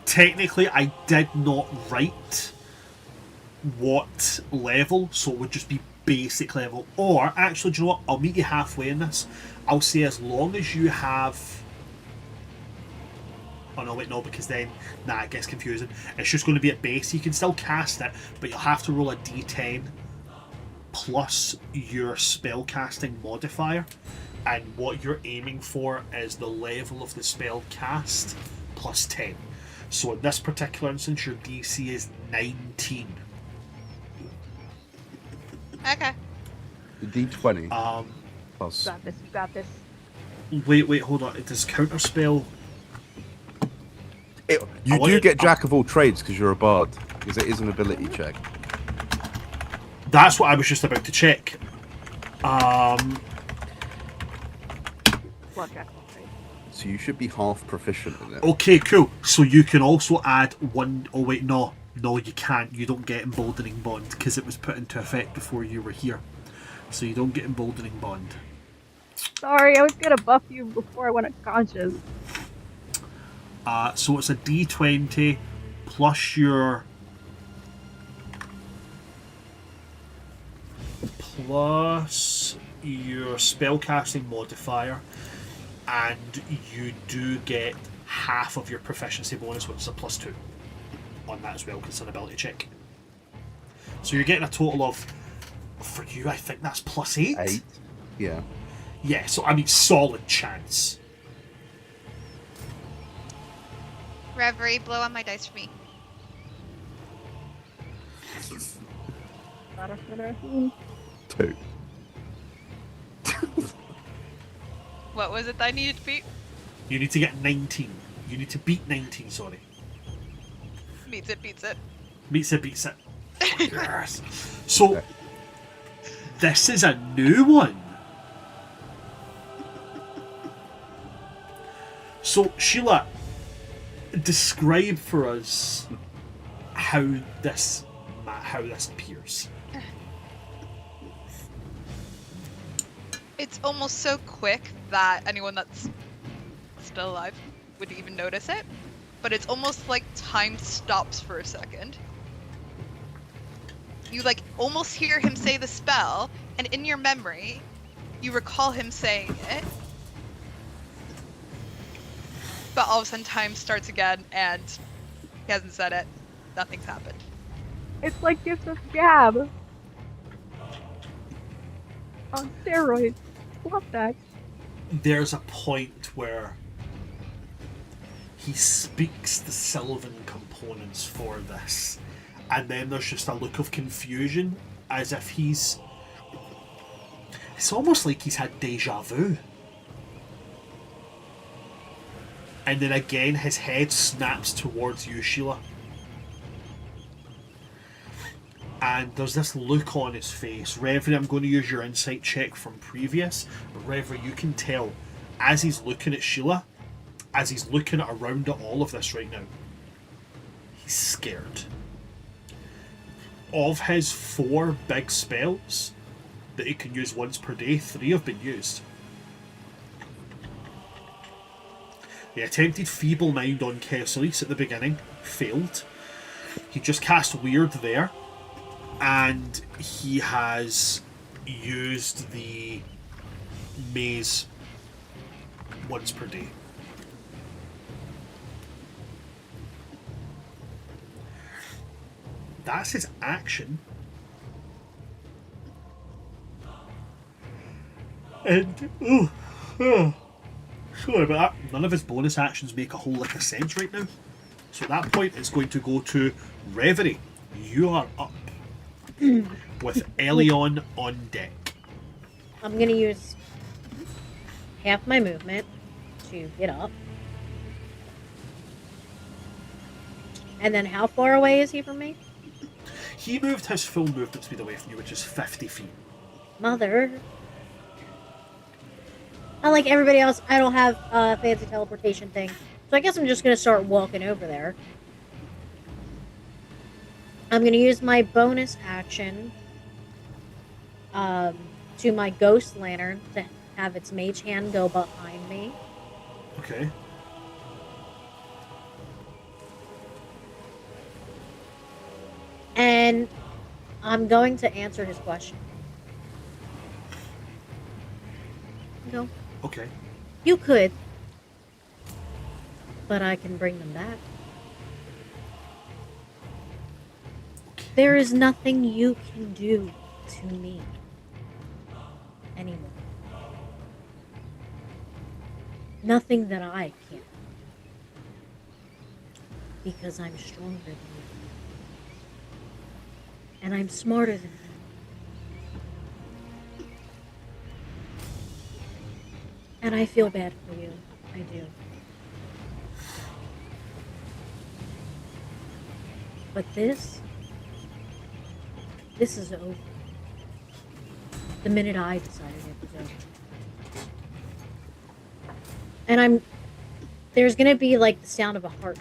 Technically, I did not write what level, so it would just be basic level. Or, actually, do you know what? I'll meet you halfway in this. I'll say as long as you have... Oh no, wait, no, because then, it gets confusing. It's just going to be at base. You can still cast it, but you'll have to roll a d10 plus your spellcasting modifier. And what you're aiming for is the level of the spell cast plus 10. So in this particular instance, your DC is 19. Okay. The D20. Plus. You got this. Wait, hold on. Does counterspell... You do get Jack of all trades because you're a bard, because it is an ability check. That's what I was just about to check. So you should be half proficient in it. Okay, cool. So you can also add one... Oh wait, no, you can't. You don't get Emboldening Bond because it was put into effect before you were here. So you don't get Emboldening Bond. Sorry, I was gonna buff you before I went unconscious. So it's a D20 plus your... plus your spellcasting modifier, and you do get half of your proficiency bonus, which is a +2 on that as well, because it's an ability check. So you're getting a total of, for you, I think that's +8? 8, yeah. Yeah, so I mean, solid chance. Reverie, blow on my dice for me. Not a good 2. What was it that I needed to beat? You need to get 19. You need to beat 19, sorry. Beats it. Beats it. Yes. So, this is a new one. So, Sheila, describe for us how this appears. It's almost so quick that anyone that's still alive would even notice it. But it's almost like time stops for a second. You like almost hear him say the spell, and in your memory, you recall him saying it. But all of a sudden time starts again, and he hasn't said it. Nothing's happened. It's like Gifts of Gab on steroids. Love that. There's a point where he speaks the Sylvan components for this, and then there's just a look of confusion, as if it's almost like he's had deja vu. And then again his head snaps towards you, Sheila. And there's this look on his face. Reverie, I'm going to use your insight check from previous. Reverie, you can tell, as he's looking at Sheila, as he's looking around at all of this right now, he's scared. Of his 4 big spells that he can use once per day, 3 have been used. He attempted Feeble Mind on Kesales at the beginning, failed. He just cast Weird there, and he has used the Maze once per day. That's his action. And sorry about that. None of his bonus actions make a whole lick of sense right now. So at that point, it's going to go to Reverie. You are up with Eliyon on deck. I'm gonna use half my movement to get up. And then how far away is he from me? He moved his full movement speed away from you, which is 50 feet. Mother. Unlike everybody else, I don't have a fancy teleportation thing. So I guess I'm just gonna start walking over there. I'm gonna use my bonus action to my ghost lantern to have its mage hand go behind me. Okay. And I'm going to answer his question. No. Okay. You could. But I can bring them back. There is nothing you can do to me anymore. Nothing that I can. Because I'm stronger than you. And I'm smarter than you. And I feel bad for you. I do. But this is over. The minute I decided it was over. And there's gonna be like the sound of a heart.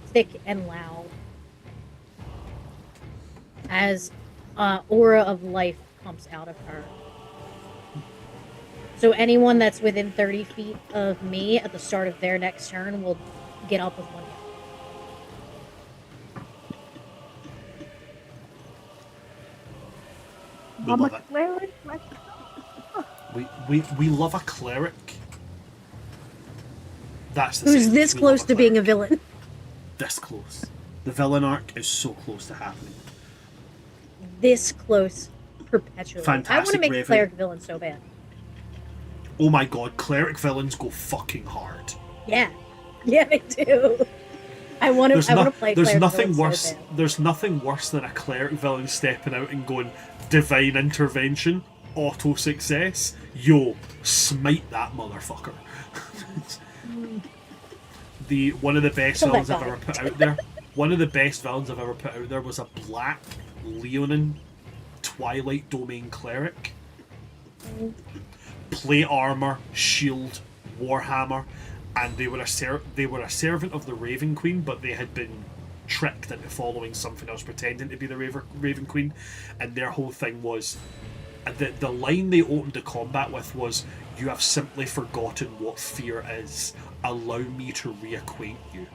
Thick and loud. As aura of life pumps out of her. So anyone that's within 30 feet of me at the start of their next turn will get up with one. We love it. Cleric? We love a cleric. That's the Who's same. this We close love to a being a cleric. villain? This close. The villain arc is so close to happening. This close perpetually. I want to Fantastic, make a Raven. cleric villain so bad. Oh my god, cleric villains go fucking hard. Yeah. Yeah, they do. I want to play there's cleric nothing villain worse. so bad. There's nothing worse than a cleric villain stepping out and going divine intervention, auto success. Yo, smite that motherfucker. One of the best Kill that villains I've guy. ever put out there. One of the best villains I've ever put out there was a black Leonin Twilight Domain cleric. Plate armor, shield, warhammer, and they were a servant of the Raven Queen, but they had been tricked into following something else, pretending to be the Raven Queen, and their whole thing was the line they opened the combat with was, You have simply forgotten what fear is. Allow me to reacquaint you.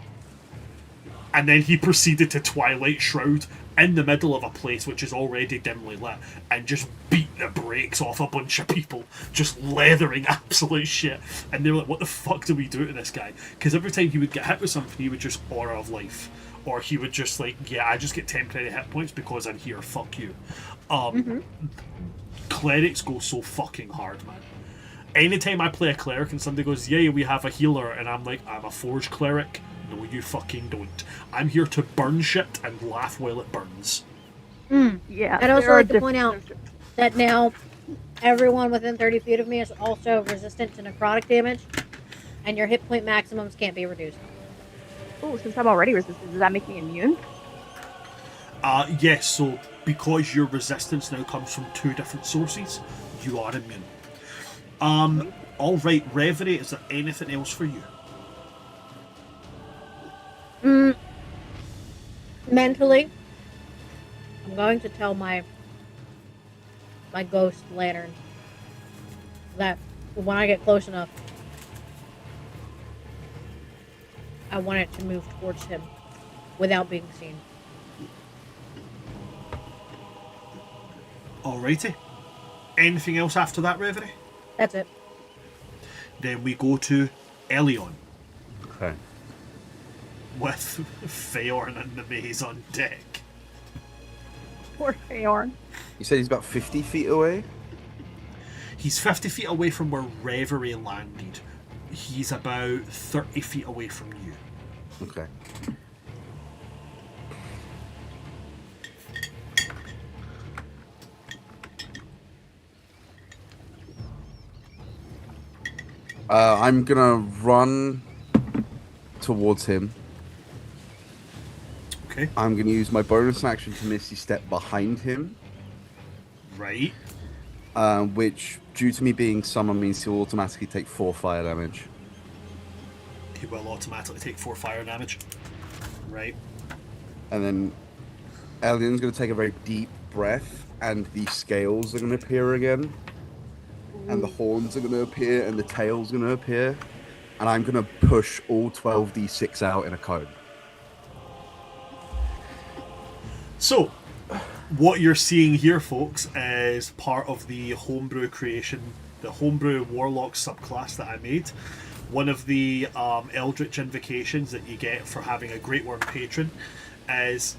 And then he proceeded to Twilight Shroud in the middle of a place which is already dimly lit and just beat the brakes off a bunch of people, just leathering absolute shit. And they were like, what the fuck do we do to this guy? Because every time he would get hit with something, he would just aura of life. Or he would just like, yeah, I just get temporary hit points because I'm here, fuck you. Clerics go so fucking hard, man. Anytime I play a cleric and somebody goes, yeah, we have a healer, and I'm like, I'm a forge cleric. No, you fucking don't. I'm here to burn shit and laugh while it burns. Yeah. I'd also there are like to point out different- that now everyone within 30 feet of me is also resistant to necrotic damage, and your hit point maximums can't be reduced. Oh, since I'm already resistant, does that make me immune? Yes, so because your resistance now comes from 2 different sources, you are immune. Alright, Reverie, is there anything else for you? Mentally, I'm going to tell my ghost lantern that when I get close enough, I want it to move towards him without being seen. Alrighty. Anything else after that, Reverie? That's it. Then we go to Eliyon Okay. with Feorn and the maze on deck. Poor Feorn. You said he's about 50 feet away? He's 50 feet away from where Reverie landed. He's about 30 feet away from you. Okay. I'm gonna run towards him. Okay. I'm gonna use my bonus action to Misty Step behind him, Right. which, due to me being summoned, means he'll automatically take 4 fire damage. He will automatically take 4 fire damage. Right. And then Elion's gonna take a very deep breath, and the scales are gonna appear again. And the horns are going to appear, and the tail's going to appear, and I'm going to push all 12d6 out in a cone. So, what you're seeing here, folks, is part of the homebrew creation, the homebrew warlock subclass that I made. One of the eldritch invocations that you get for having a Great Worm patron is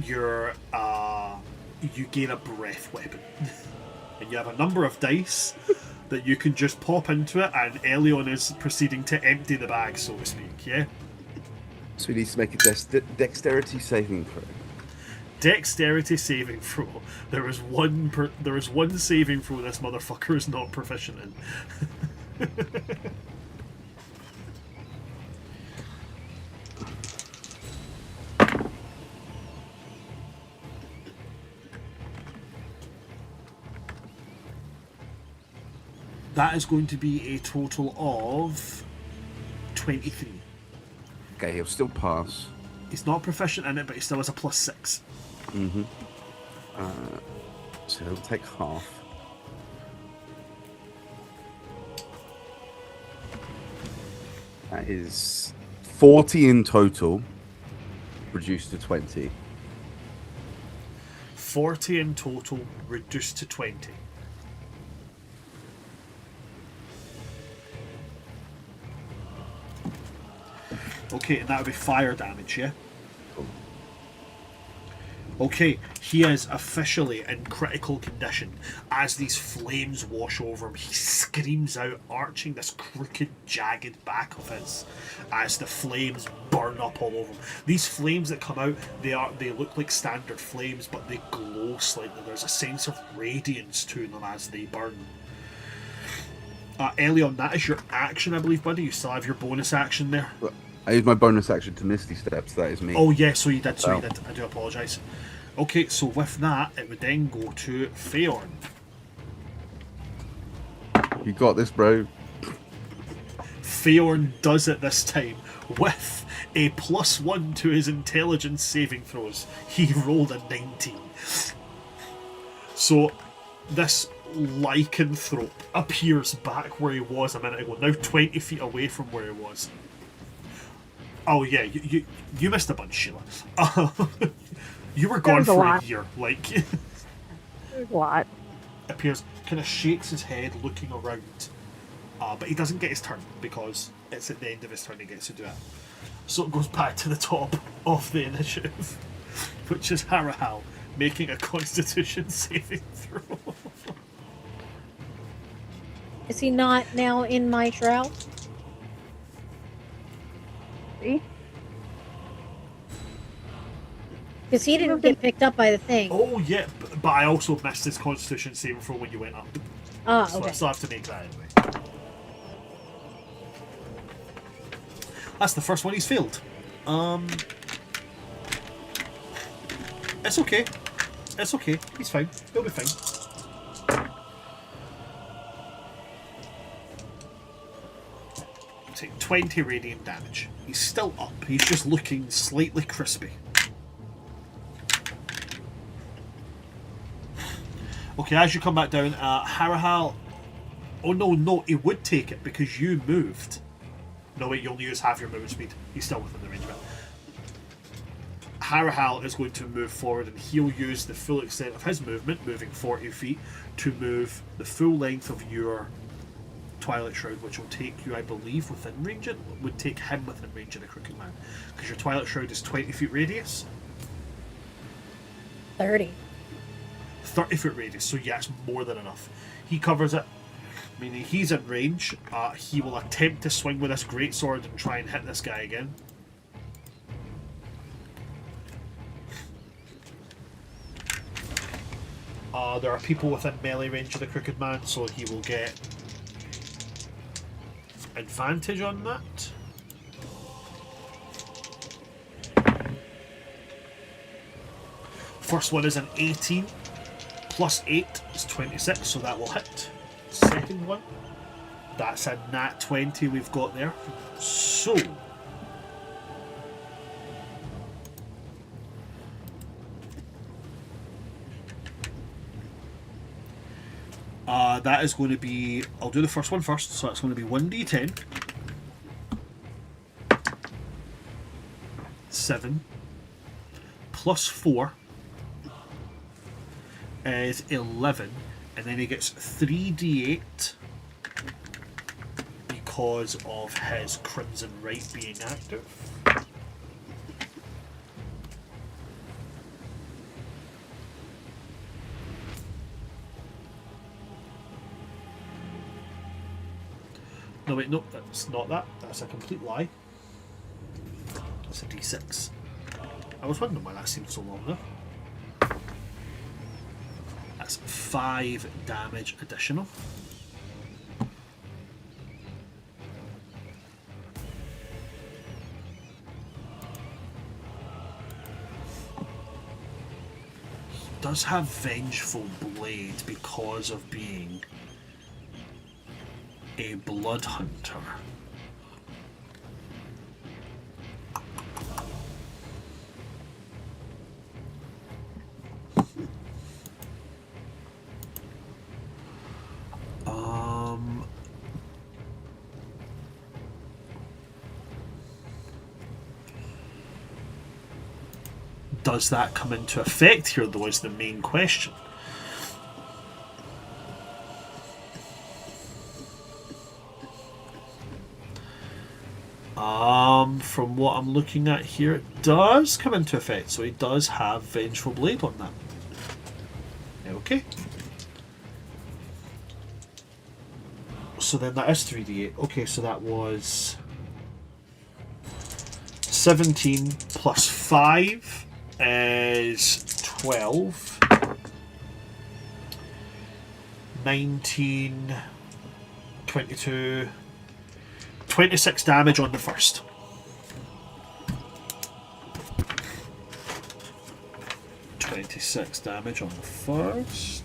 you gain a breath weapon. And you have a number of dice that you can just pop into it, and Eliyon is proceeding to empty the bag, so to speak, yeah? So he needs to make a dexterity saving throw. Dexterity saving throw. There is one saving throw this motherfucker is not proficient in. That is going to be a total of 23. Okay, he'll still pass. He's not proficient in it, but he still has a +6. Mm-hmm. So he'll take half. That is 40 in total, reduced to 20. 40 in total, reduced to 20. Okay, and that would be fire damage, yeah? Okay, he is officially in critical condition. As these flames wash over him, he screams out, arching this crooked, jagged back of his, as the flames burn up all over him. These flames that come out, they look like standard flames, but they glow slightly. There's a sense of radiance to them as they burn. Eliyon, that is your action, I believe, buddy. You still have your bonus action there. I used my bonus action to Misty Steps, that is me. Oh, yeah, so you did, I do apologise. Okay, so with that, it would then go to Feorn. You got this, bro. Feorn does it this time with a +1 to his intelligence saving throws. He rolled a 19. So, this lycanthrope appears back where he was a minute ago, now 20 feet away from where he was. Oh yeah, you missed a bunch, Sheila. You were gone for a year. Like, There's a lot. appears, kind of shakes his head, looking around, but he doesn't get his turn because it's at the end of his turn he gets to do it. So it goes back to the top of the initiative, which is Harrahal making a Constitution saving throw. Is he not now in my shroud? See? Because he didn't get picked up by the thing. Oh yeah, but I also missed his Constitution saving throw when you went up. Ah, So I okay. still have to make that anyway. That's the first one he's failed. It's okay. It's okay. He's fine. He'll be fine. Take 20 radiant damage. He's still up. He's just looking slightly crispy. Okay, as you come back down, Harrahal... Oh no, he would take it because you moved. No wait, you only use half your movement speed. He's still within the range of it. Harrahal is going to move forward and he'll use the full extent of his movement, moving 40 feet, to move the full length of your Twilight Shroud, which will take you, I believe, within range. It would take him within range of the Crooked Man. Because your Twilight Shroud is 20 feet radius. 30. 30 foot radius, so yeah, it's more than enough. He covers it, meaning he's in range. He will attempt to swing with this greatsword and try and hit this guy again. There are people within melee range of the Crooked Man, so he will get advantage on that. First one is an 18. Plus 8 is 26, so that will hit. Second one, that's a nat 20 we've got there. So, that is going to be, I'll do the first one first, so it's going to be 1d10. 7 plus 4 is 11, and then he gets 3d8 because of his Crimson Rite being active. No wait, no, that's not that. That's a complete lie. That's a d6. I was wondering why that seemed so long there. That's 5 damage additional. He does have Vengeful Blade because of being a blood hunter. Does that come into effect here, though, is the main question. From what I'm looking at here, it does come into effect, so he does have Vengeful Blade on that. Okay. So then that is 3d8. Okay, so that was 17 plus 5 is 12. 19, 22, 26 damage on the first. Damage on the first.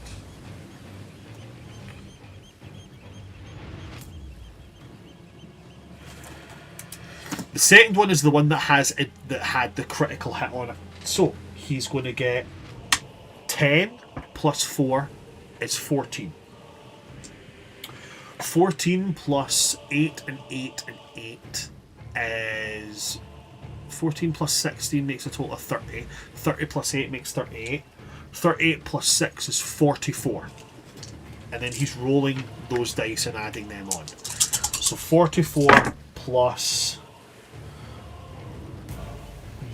The second one is the one that has it, that had the critical hit on it. So he's going to get 10 plus 4 is 14. 14 plus 8 and 8 and 8 is 14 plus 16 makes a total of 30. 30 plus 8 makes 38. 38 plus 6 is 44. And then he's rolling those dice and adding them on. So 44 plus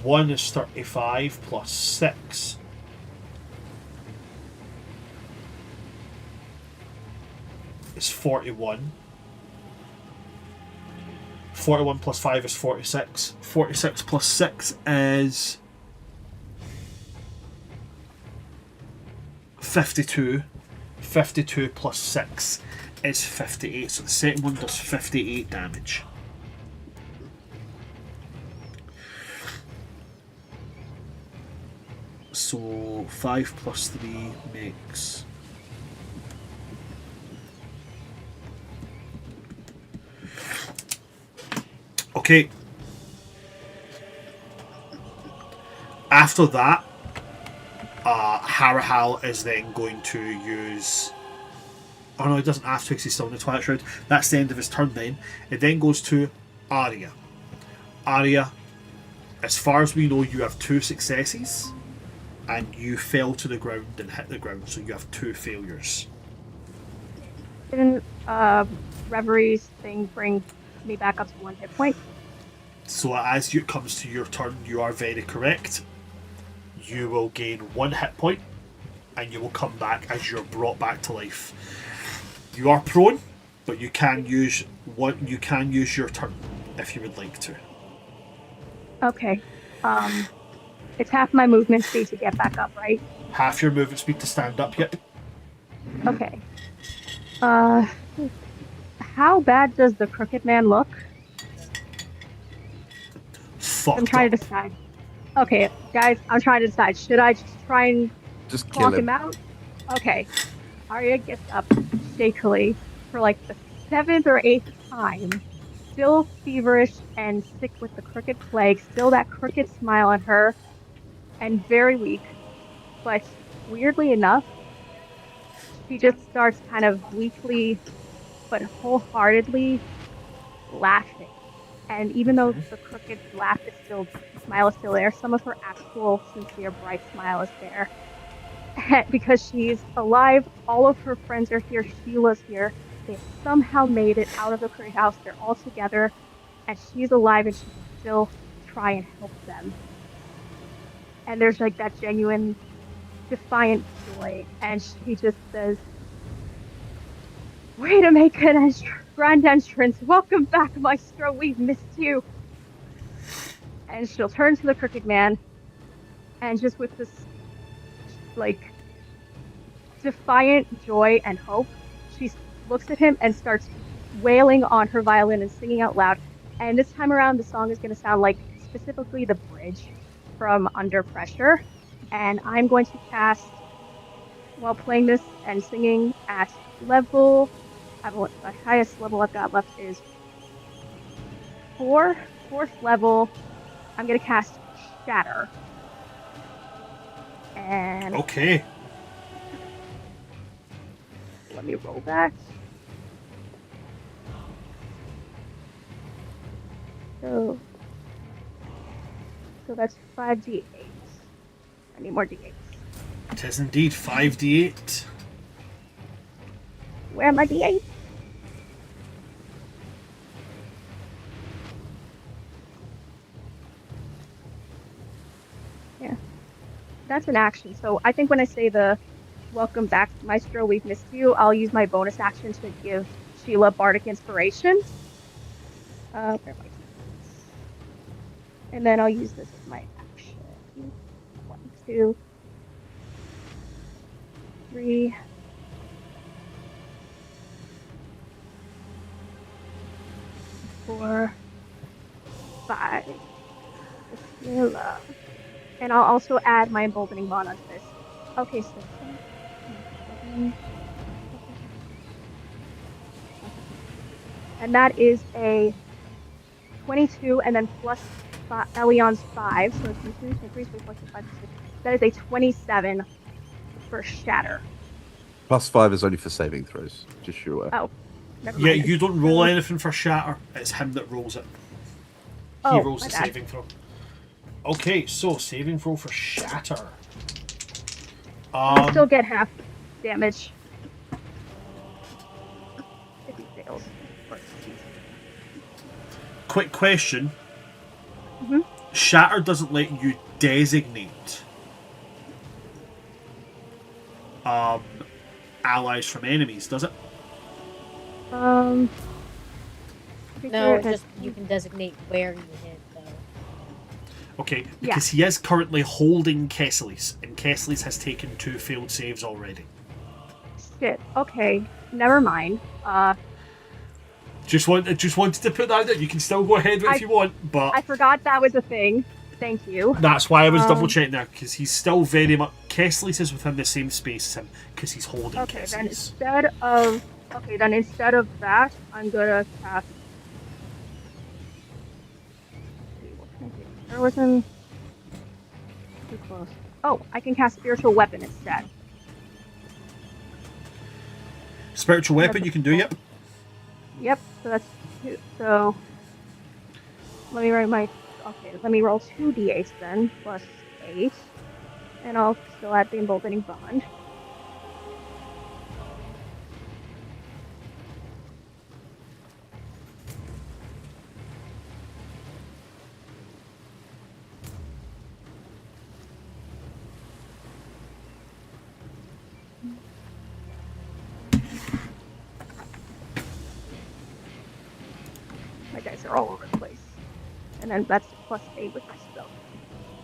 1 is 35 plus 6. Is 41. 41 plus 5 is 46. 46 plus 6 is 52. 52 plus 6 is 58. So the second one does 58 damage. So 5 plus 3 makes... Okay. After that, Harrahal is then going to use... Oh no, he doesn't have to because he's still in the Twilight Shroud. That's the end of his turn then. It then goes to Aria. Aria, as far as we know, you have 2 successes. And you fell to the ground and hit the ground, so you have 2 failures. Didn't Reverie's thing bring me back up to 1 hit point? So as it comes to your turn, you are very correct. You will gain 1 hit point, and you will come back as you're brought back to life. You are prone, but you can use your turn if you would like to. Okay. It's half my movement speed to get back up, right? Half your movement speed to stand up, yep. Okay. How bad does the Crooked Man look? Fucked I'm trying up. to decide. Okay, guys, I'm trying to decide. Should I just try and Just clock kill him out? Okay. Aria gets up shakily for like the 7th or 8th time. Still feverish and sick with the crooked plague. Still that crooked smile on her. And very weak. But weirdly enough, she just starts kind of weakly but wholeheartedly laughing. And even though the crooked laugh is still, smile is still there, some of her actual sincere bright smile is there. Because she's alive, all of her friends are here, Sheila's here. They somehow made it out of the crooked house. They're all together, and she's alive, and she can still try and help them. And there's like that genuine, defiant joy, and she just says, "Way to make an grand entrance! Welcome back, Maestro. We've missed you." And she'll turn to the Crooked Man, and just with this, like, defiant joy and hope, she looks at him and starts wailing on her violin and singing out loud. And this time around, the song is going to sound like specifically the bridge from Under Pressure. And I'm going to cast, while playing this and singing at level, the highest level I've got left is 4. 4th level, I'm going to cast Shatter. And Okay. let me roll that. So that's 5d8. I need more d8s. It is indeed 5d8. Where are my d8s? Yeah. That's an action. So I think when I say the welcome back, Maestro, we've missed you, I'll use my bonus action to give Sheila Bardic Inspiration. Where am I? And then I'll use this as my action. 1, 2, 3. 4, 5. Sheila. And I'll also add my emboldening bond onto this. Okay, so 7, and that is a 22, and then plus Elion's 5, so it's 2, 3, 4, 5, 6. That is a 27 for Shatter. +5 is only for saving throws. Just so you're aware. Oh, never Yeah, mind. you don't roll anything for shatter. It's him that rolls it. He Oh, rolls my the bad. saving throw. Okay, so saving throw for shatter. I still get half damage. If he fails. Or succeeds. Quick question. Mhm. Shatter doesn't let you designate allies from enemies, does it? Um. No, creature has- just you can designate where you hit though. Okay, because he is currently holding Kesales, and Kesales has taken 2 failed saves already. Shit. Okay. Never mind. Just wanted to put that out there. You can still go ahead with it if you want, but I forgot that was a thing. Thank you. that's why I was double checking there, because he's still very much. Kesales is within the same space as him because he's holding Okay, then Kesales. instead of that, I'm gonna cast. What can I do? There wasn't too close. Oh, I can cast spiritual weapon instead. Spiritual weapon, That's you can do, yep. Yep. So that's two. So let me write my. Okay, let me roll 2d8 then, plus 8, and I'll still add the emboldening bond. My dice are all over the place. And then that's plus 8 with my spell.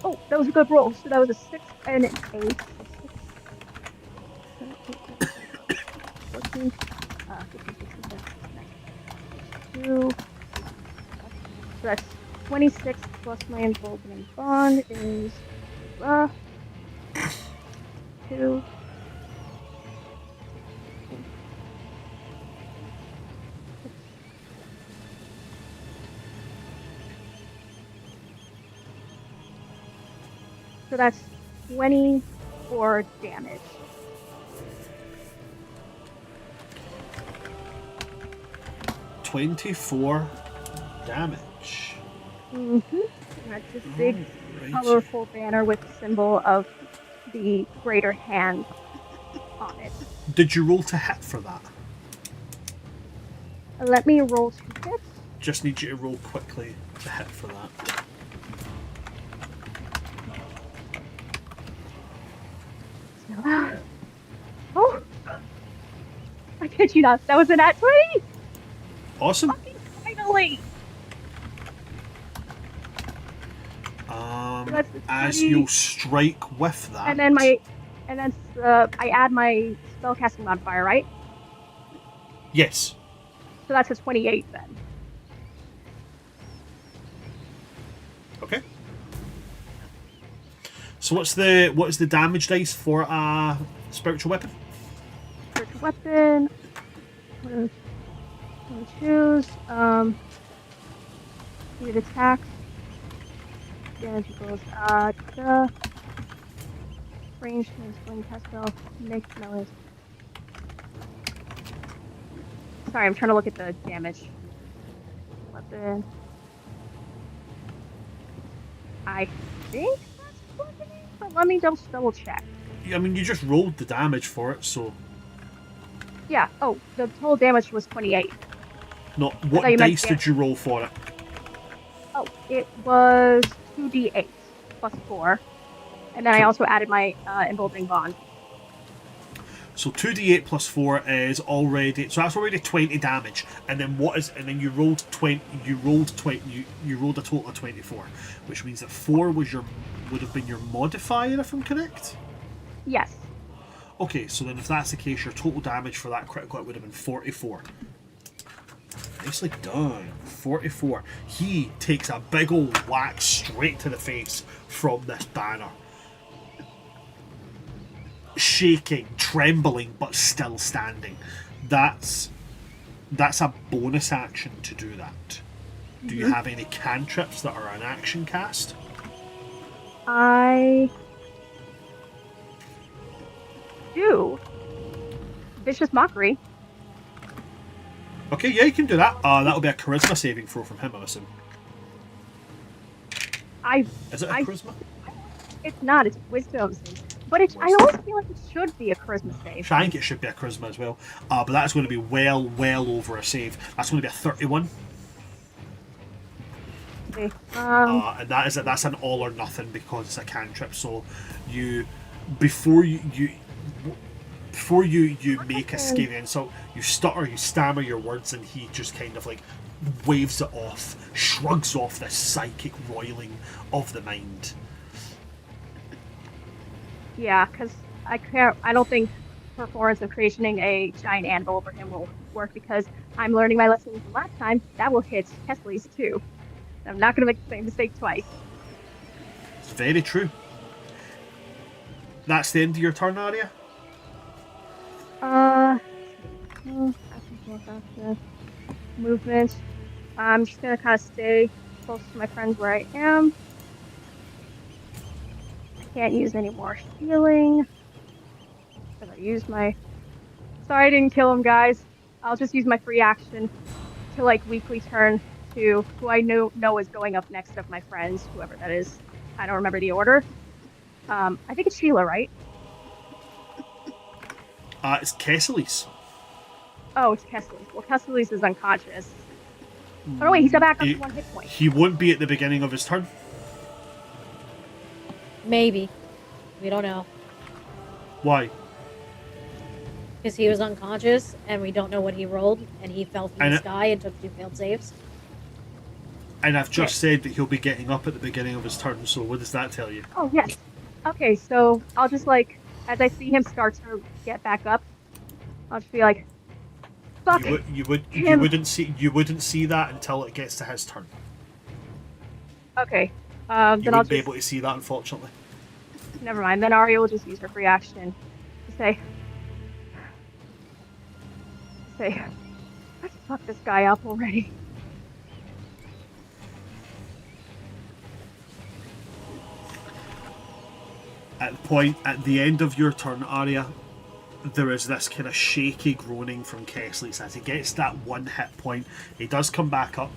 Oh, that was a good roll. So that was a 6 and an 8. 6, 7, 8, 14, 15, 16, 17, 2. So that's 26 plus my emboldening bond is 2. So that's 24 damage. $24 damage. Mm-hmm. That's this big, Right. colorful banner with the symbol of the greater hand on it. Did you roll to hit for that? Let me roll 2 hits. Just need you to roll quickly to hit for that. Oh! I kid you not. That was a nat 20! Awesome. Fucking finally! That's the As 20. you'll strike with that. And then I add my spellcasting modifier, right? Yes. So that's a 28 then. Okay. So what is the damage dice for a spiritual weapon? Spiritual weapon. What do I choose? It attacks. Damage equals the range and swing cast spell. Make noise. Sorry, I'm trying to look at the damage. Weapon. I think that's bludgeoning, but let me double check. I mean, you just rolled the damage for it, so Yeah. Oh, the total damage was 28. not thought what you meant dice did you roll for it? Oh, it was 2d8 plus 4, and then I also added my emboldening bond. So 2d8 plus 4 is already, so that's already 20 damage, and then you rolled 20, you rolled a total of 24, which means that 4 would have been your modifier, if I'm correct. Yes. Okay, so then if that's the case, your total damage for that critical hit would have been 44. Nicely done. 44. He takes a big old whack straight to the face from this banner. Shaking, trembling, but still standing. That's a bonus action to do that. Do you have any cantrips that are an action cast? I do. vicious mockery. Okay, yeah, you can do that. That'll be a charisma saving throw from him, I'm assuming. Is it a charisma? It's not. It's wisdom. But I Wisdom. always feel like it should be a charisma save. I think it should be a charisma as well. But that's going to be well over a save. That's going to be a 31. Okay. And that's an all or nothing because it's a cantrip. So before you make a scary insult, you stutter, you stammer your words, and he just kind of like waves it off, shrugs off this psychic roiling of the mind. Yeah, because I don't think performance of creating a giant anvil over him will work because I'm learning my lesson from last time. That will hit Kesales too. I'm not going to make the same mistake twice. It's very true. That's the end of your turn, Aria? Movement. I'm just going to kind of stay close to my friends where I am. Can't use any more healing. I used my... Sorry I didn't kill him, guys. I'll just use my free action to like weakly turn to who I know is going up next of my friends, whoever that is. I don't remember the order. I think it's Sheila, right? It's Kesales. Oh, it's Kesales. Well, Kesales is unconscious. Oh, no, wait, he's back up to 1 hit point. He won't be at the beginning of his turn. Maybe. We don't know. Why? Because he was unconscious, and we don't know what he rolled, and he fell from the sky and took 2 failed saves. And I've just said that he'll be getting up at the beginning of his turn, so what does that tell you? Oh, yes. Okay, so I'll just like, as I see him start to get back up, I'll just be like, fuck you wouldn't see that until it gets to his turn. Okay. You Then I'll wouldn't be just... able to see that, unfortunately. Never mind. Then Aria will just use her free action to say, let's fuck this guy up already. At the end of your turn, Aria, there is this kind of shaky groaning from Kesales as he gets that 1 hit point. He does come back up.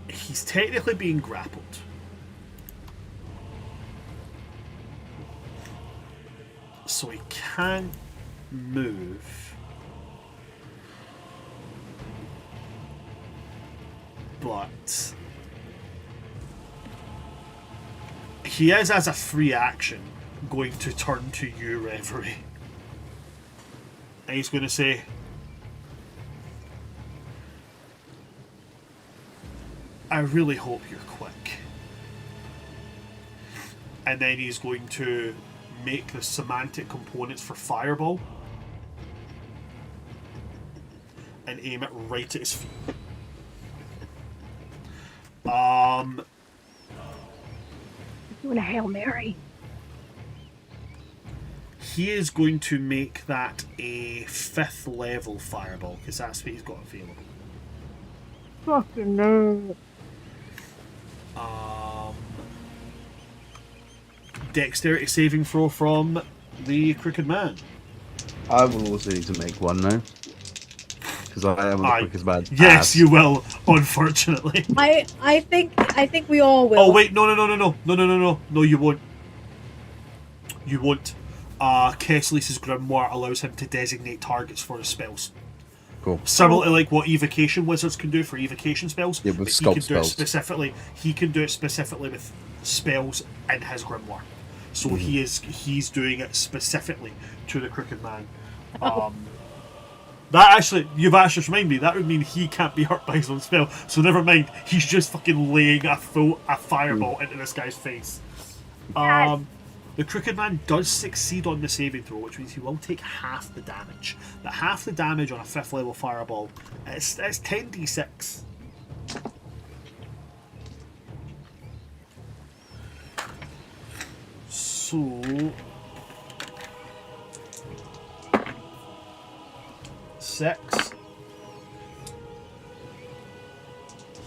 He's technically being grappled. So he can't move. But he is, as a free action, going to turn to you, Reverie. And he's going to say, I really hope you're quick. And then he's going to make the semantic components for Fireball and aim it right at his feet. Doing a Hail Mary. He is going to make that a 5th level Fireball because that's what he's got available. Fucking no. Dexterity saving throw from the Crooked Man. I will also need to make one now. Because I am the quickest man. Yes, you will, unfortunately. I think we all will. Oh wait, no, you won't. You won't. Kesales' Grimoire allows him to designate targets for his spells. Cool. Similar to like what evocation wizards can do for evocation spells. Yeah, with he sculpt can do it spells. He can do it specifically with spells in his Grimoire. So he's doing it specifically to the Crooked Man. That actually, you've actually reminded me, that would mean he can't be hurt by his own spell. So never mind, he's just fucking laying a fireball into this guy's face. Yes. The Crooked Man does succeed on the saving throw, which means he will take half the damage. But half the damage on a 5th level fireball, it's 10d6. So 6,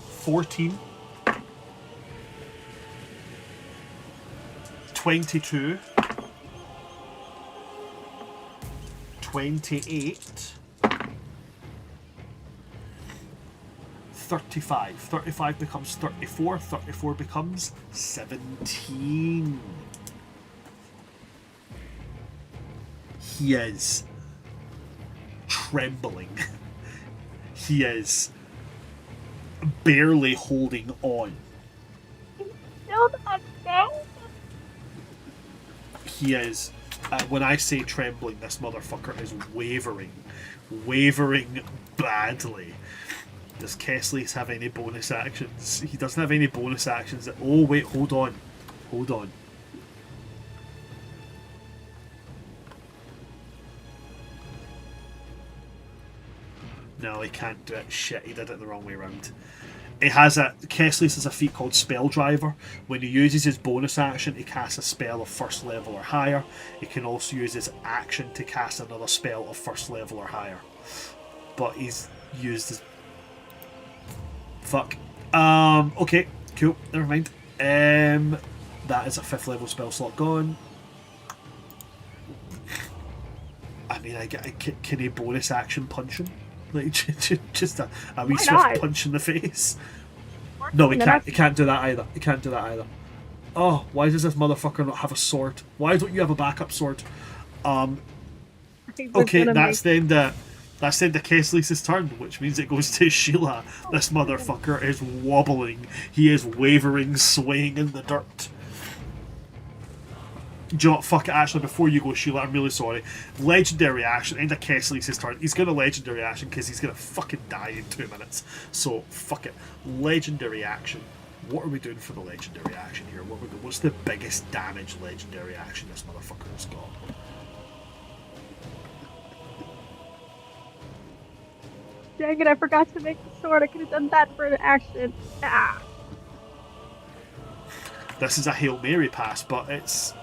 14, 22, 28. 35. 35 becomes 34. 34 becomes 17. He is trembling. He is barely holding on. Still not down. He is, when I say trembling, this motherfucker is wavering. Wavering badly. Does Kesales have any bonus actions? He doesn't have any bonus actions. Oh, wait, hold on. Hold on. No, he can't do it. Shit, he did it the wrong way around. Kesales has a feat called Spell Driver. When he uses his bonus action to cast a spell of first level or higher, he can also use his action to cast another spell of first level or higher. But he's used his... Fuck. Okay, cool, never mind. That is a 5th level spell slot gone. I mean, can he bonus action punch him? Like, just a wee swift punch in the face. No, he can't. He can't do that either. He can't do that either. Oh, why does this motherfucker not have a sword? Why don't you have a backup sword? Okay, that's then the Kesales' turn, which means it goes to Sheila. This motherfucker is wobbling. He is wavering, swaying in the dirt. Do you know what? Fuck it, actually, before you go, Sheila, I'm really sorry. Legendary action, end of Kesales' turn. He's got a legendary action because he's going to fucking die in 2 minutes. So, fuck it. Legendary action. What are we doing for the legendary action here? What's the biggest damage legendary action this motherfucker has got? Dang it, I forgot to make the sword. I could have done that for an action. Ah. This is a Hail Mary pass, but it's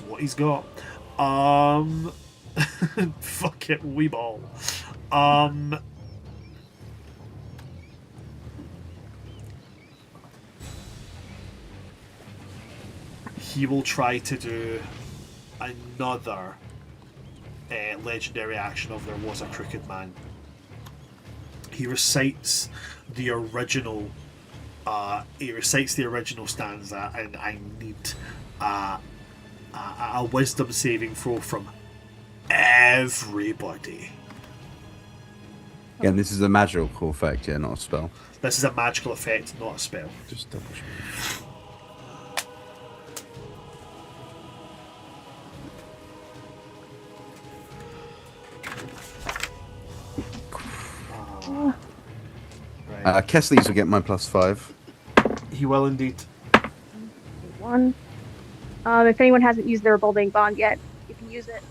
what he's got. Fuck it, wee ball. He will try to do another legendary action of There Was a Crooked Man. He recites the original stanza, and I need a wisdom saving throw from everybody. Again, this is a magical effect, yeah, not a spell. This is a magical effect, not a spell. Just double check. Right. Kesales will get my +5. He will indeed. 1. If anyone hasn't used their Revolving Bond yet, you can use it.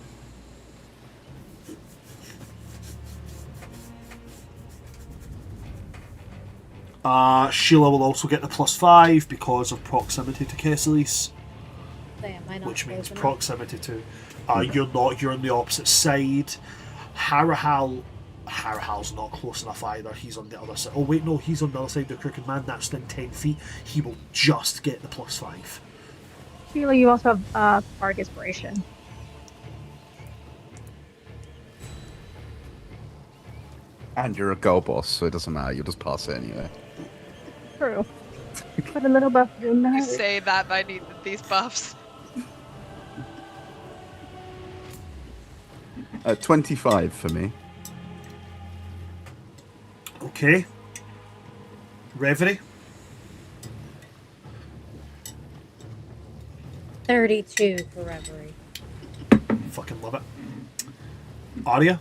Sheila will also get the +5 because of proximity to Kesales, Damn, I know. which means proximity to. You're on the opposite side. Harrahal's not close enough either. He's on the other side. Oh wait, no, he's on the other side of the Crooked Man. That's within 10 feet. He will just get the +5. Sheila, you also have Bardic Inspiration. And you're a goal boss, so it doesn't matter. You'll just pass it anyway. True. Put a little buff in You that. say that, but I need these buffs. 25 for me. Okay. Reverie. 32 for Reverie. Fucking love it. Aria.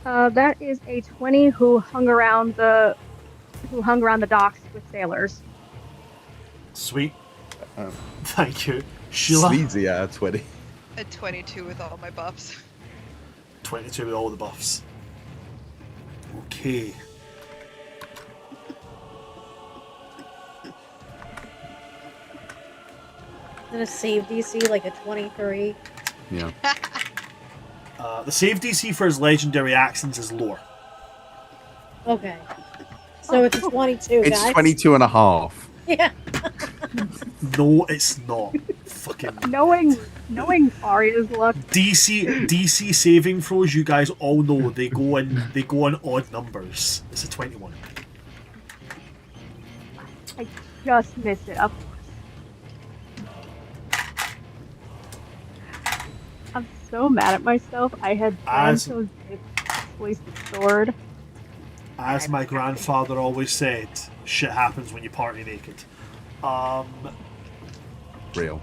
That is a 20 who hung around the docks with sailors. Sweet. Thank you. Sheila. Sleazy at 20. A 22 with all my buffs. 22 with all the buffs. Okay. Is it a save DC like a 23? Yeah. The save DC for his legendary actions is lower. Okay. So it's a 22, It's guys. 22 and a half. Yeah. No, it's not. fucking Knowing Aria's luck, DC saving throws. You guys all know they go on odd numbers. It's a 21. I just missed it. Of course. I'm so mad at myself. I had planned As- to place the sword. As my grandfather always said, shit happens when you party naked. Real.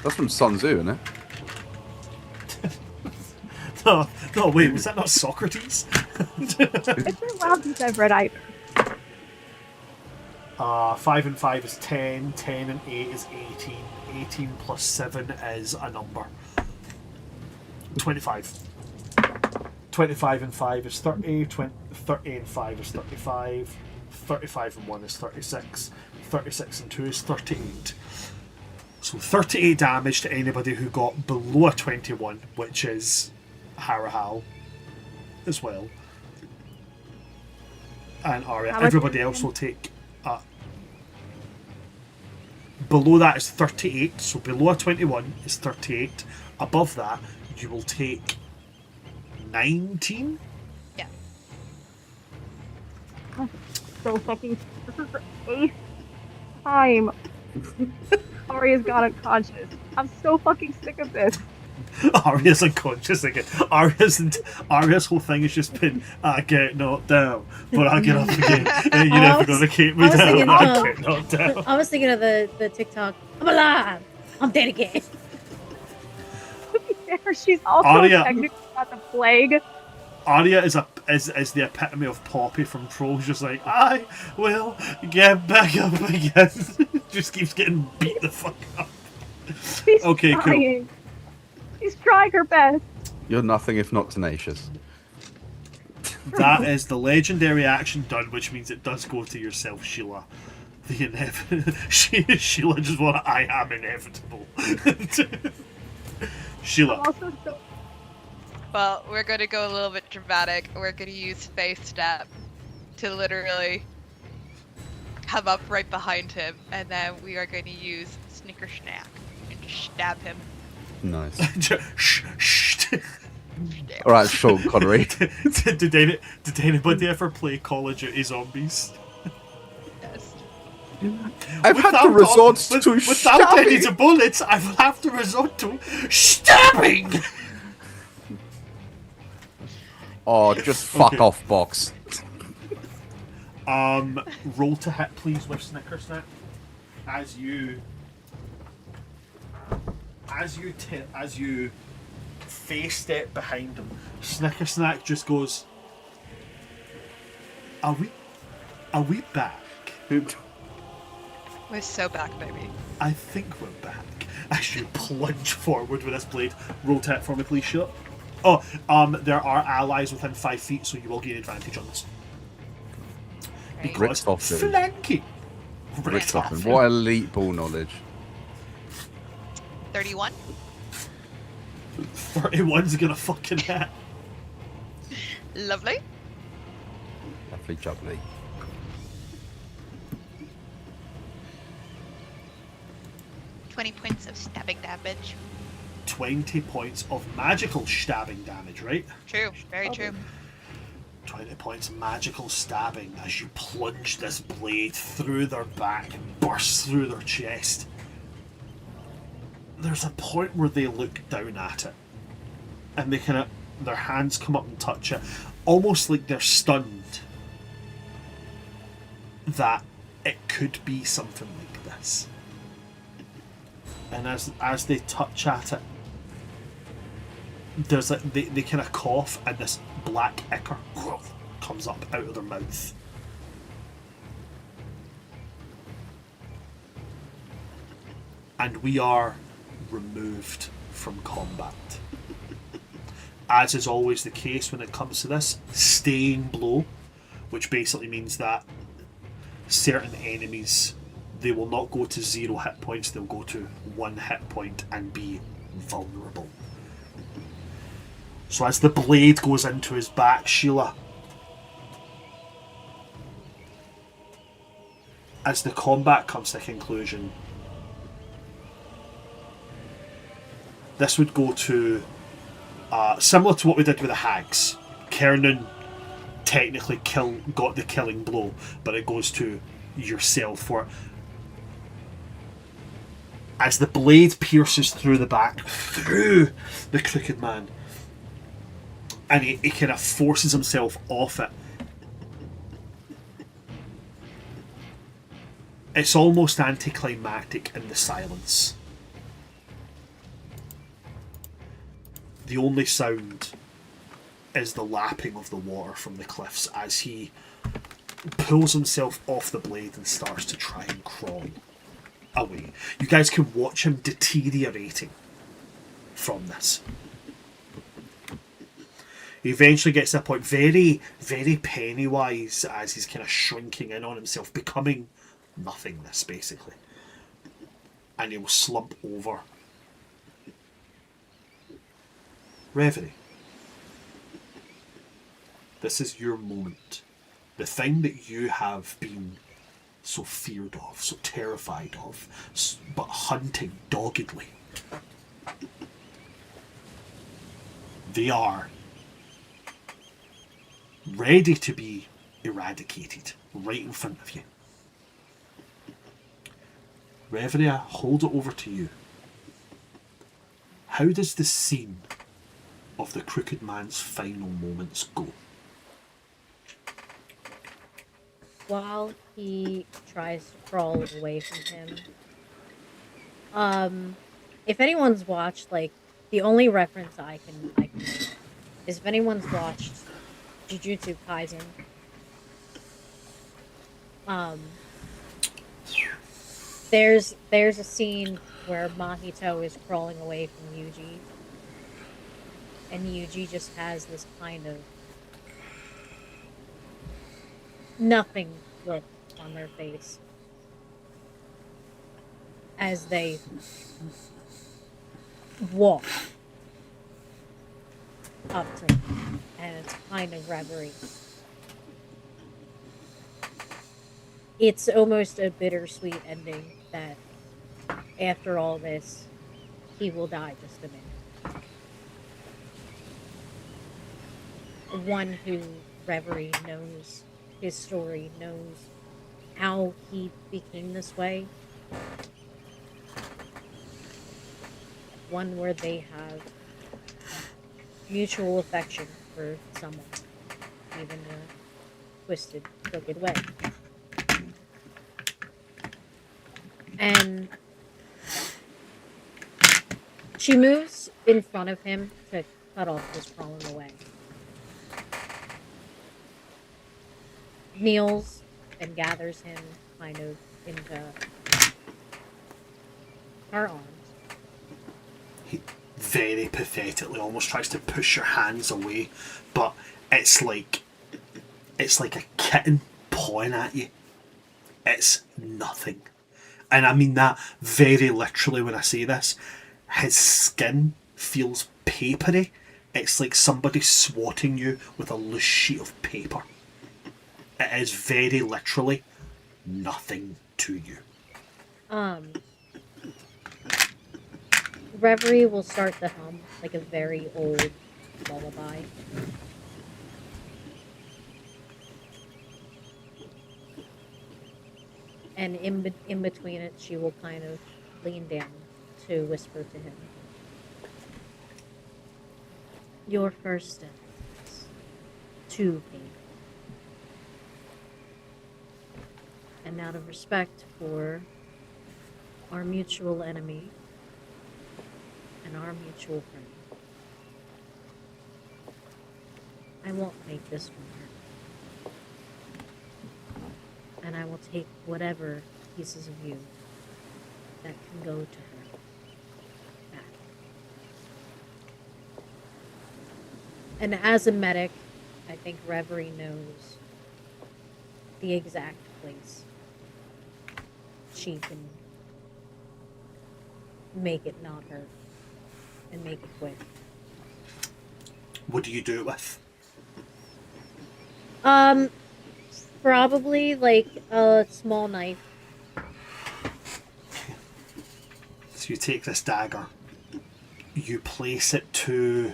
That's from Sun Tzu, isn't it? No, wait, was that not Socrates? It's been a while since I've read either. 5 and 5 is 10, 10 and 8 is 18, 18 plus 7 is a number. 25. 25 and 5 is 30, 30 and 5 is 35, 35 and 1 is 36, 36 and 2 is 38. So 38 damage to anybody who got below a 21, which is Harrahal as well. And Aria. How much Everybody is else it? will take... below that is 38, so below a 21 is 38. Above that, you will take 19? Yeah. So fucking. This is the 8th time Aria's gone unconscious. I'm so fucking sick of this. Aria's unconscious again. Aria's whole thing has just been, I get knocked down, but I get up again. And you're never going to keep me I was down. thinking, I get knocked down. I was thinking of the TikTok. I'm alive. I'm dead again. She's also Aria. technically got the plague. Aria is the epitome of Poppy from Trolls, just like, I will get back up again. Just keeps getting beat the fuck up. She's Okay, cool. trying. She's trying her best. You're nothing if not tenacious. That is the legendary action done, which means it does go to yourself, Sheila. The inevitable. Sheila just want I am inevitable. Sheila. I'm also so. Well, we're going to go a little bit dramatic. We're going to use Faith Step to literally come up right behind him, and then we are going to use Snicker Snack and just stab him. Nice. Shh, shh. All right, Sean Connery. did anybody ever play Call of Duty Zombies? Yes. I've had to resort to without any stabbing. bullets. I will have to resort to stabbing. Oh, just fuck Okay. off, box. Roll to hit, please, with Snicker Snack. As you face step behind him, Snicker Snack just goes, Are we back? We're so back, baby. I think we're back. As you plunge forward with this blade. Roll to hit for me, please, Sheila. Oh, there are allies within 5 feet, so you will gain advantage on this. Great. Because Richthofen. flanking. Richthofen. What elite ball knowledge. 31. 31's gonna fucking hit. Lovely. Lovely jubbly. $20 points of stabbing damage. 20 points of magical stabbing damage, right? True. Very true. 20 points of magical stabbing as you plunge this blade through their back and burst through their chest. There's a point where they look down at it and they their hands come up and touch it, almost like they're stunned that it could be something like this. And as they touch at it, there's they kind of cough and this black ichor comes up out of their mouth. And we are removed from combat. As is always the case when it comes to this, staying blow, which basically means that certain enemies, they will not go to 0 hit points, they'll go to 1 hit point and be vulnerable. So as the blade goes into his back, Sheila, as the combat comes to a conclusion, this would go to similar to what we did with the hags. Kernan technically got the killing blow, but it goes to yourself for it. As the blade pierces through the back, through the crooked man, and he kind of forces himself off it. It's almost anticlimactic in the silence. The only sound is the lapping of the water from the cliffs as he pulls himself off the blade and starts to try and crawl away. You guys can watch him deteriorating from this. He eventually gets to a point very, very Pennywise as he's kind of shrinking in on himself, becoming nothingness basically. And he'll slump over. Reverie. This is your moment. The thing that you have been so feared of, so terrified of, but hunting doggedly. They are ready to be eradicated right in front of you. Reverie, I hold it over to you. How does the scene of the Crooked Man's final moments go? While he tries to crawl away from him, if anyone's watched, like, the only reference I can make is if anyone's watched Jujutsu Kaisen, there's a scene where Mahito is crawling away from Yuji, and Yuji just has this kind of nothing look on their face as they walk up to him, and it's kind of reverie. It's almost a bittersweet ending that after all this, he will die just a minute. One who Reverie knows his story, knows how he became this way. One where they have mutual affection for someone, even in a twisted, crooked way. And she moves in front of him to cut off his crawling away. Kneels and gathers him kind of into her arms. He very pathetically almost tries to push your hands away, but it's like a kitten pawing at you. It's nothing. And I mean that very literally when I say this. His skin feels papery. It's like somebody swatting you with a loose sheet of paper. It is very literally nothing to you. Reverie will start to hum like a very old lullaby. And in between it, she will kind of lean down to whisper to him. Your first step is too painful. And out of respect for our mutual enemy and our mutual friend, I won't make this one hurt. And I will take whatever pieces of you that can go to her back. And as a medic, I think Reverie knows the exact place she can make it not hurt and make it quick. What do you do it with? Probably like a small knife you take this dagger, you place it to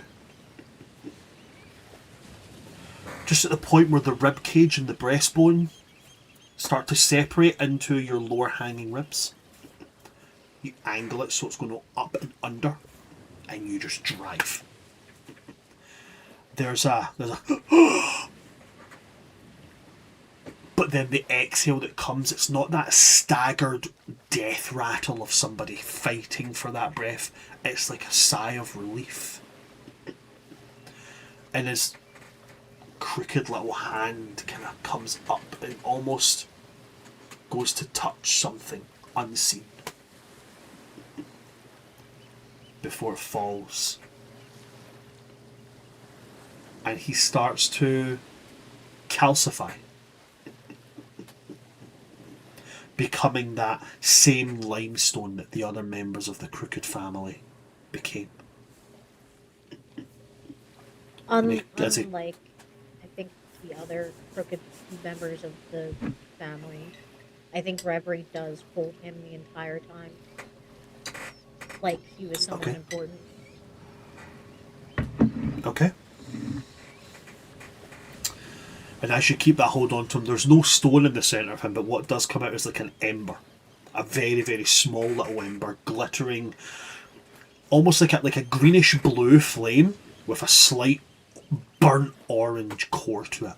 just at the point where the rib cage and the breastbone start to separate into your lower hanging ribs. You angle it so it's going up and under, and you just drive. There's a but then the exhale that comes, it's not that staggered death rattle of somebody fighting for that breath. It's like a sigh of relief. And his crooked little hand kind of comes up and almost goes to touch something unseen before it falls. And he starts to calcify, becoming that same limestone that the other members of the Crooked family became. Unlike, I think, the other Crooked members of the family, I think Reverie does hold him the entire time. Like he was someone important. Okay. And as you keep that hold on to him, there's no stone in the centre of him, but what does come out is like an ember. A very, very small little ember, glittering, almost like a greenish blue flame with a slight burnt orange core to it.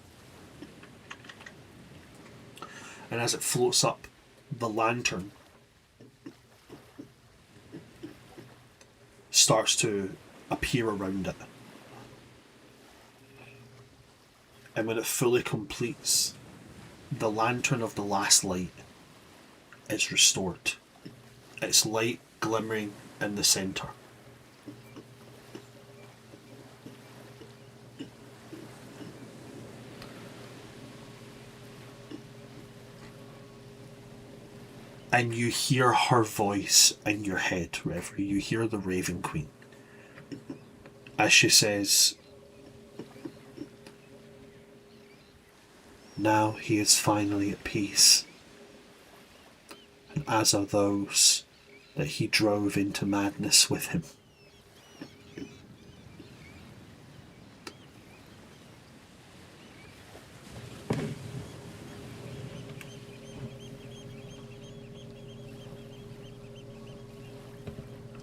And as it floats up, the lantern starts to appear around it. And when it fully completes, the lantern of the last light is restored. Its light glimmering in the centre. And you hear her voice in your head, Reverie. You hear the Raven Queen. As she says, "Now he is finally at peace. And as are those that he drove into madness with him."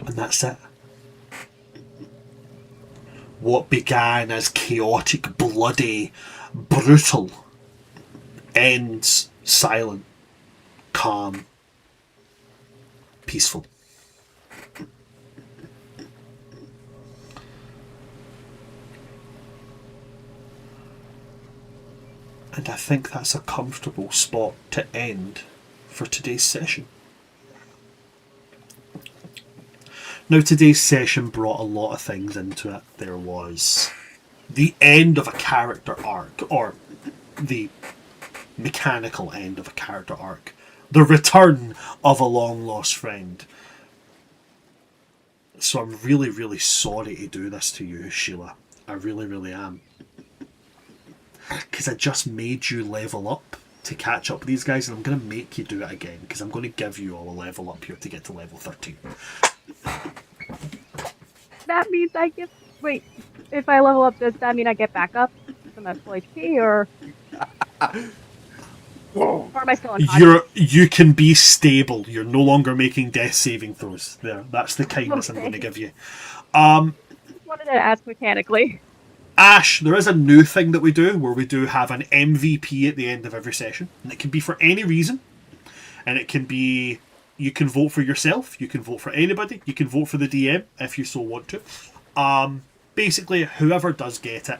And that's it. What began as chaotic, bloody, brutal ends silent, calm, peaceful. And I think that's a comfortable spot to end for today's session. Now, today's session brought a lot of things into it. There was the end of a character arc, or the mechanical end of a character arc. The return of a long-lost friend. So I'm really, really sorry to do this to you, Sheila. I really, really am. Because I just made you level up to catch up with these guys, and I'm going to make you do it again, because I'm going to give you all a level up here to get to level 13. That means I get... Wait, if I level up, does that mean I get back up from at full HP, or am I still unconscious? You can be stable. You're no longer making death saving throws. There, that's the kindness I'm going to give you. Just wanted to ask mechanically. Ash, there is a new thing that we do where we do have an MVP at the end of every session, and it can be for any reason, and it can be... You can vote for yourself, you can vote for anybody, you can vote for the DM if you so want to. Basically, whoever does get it,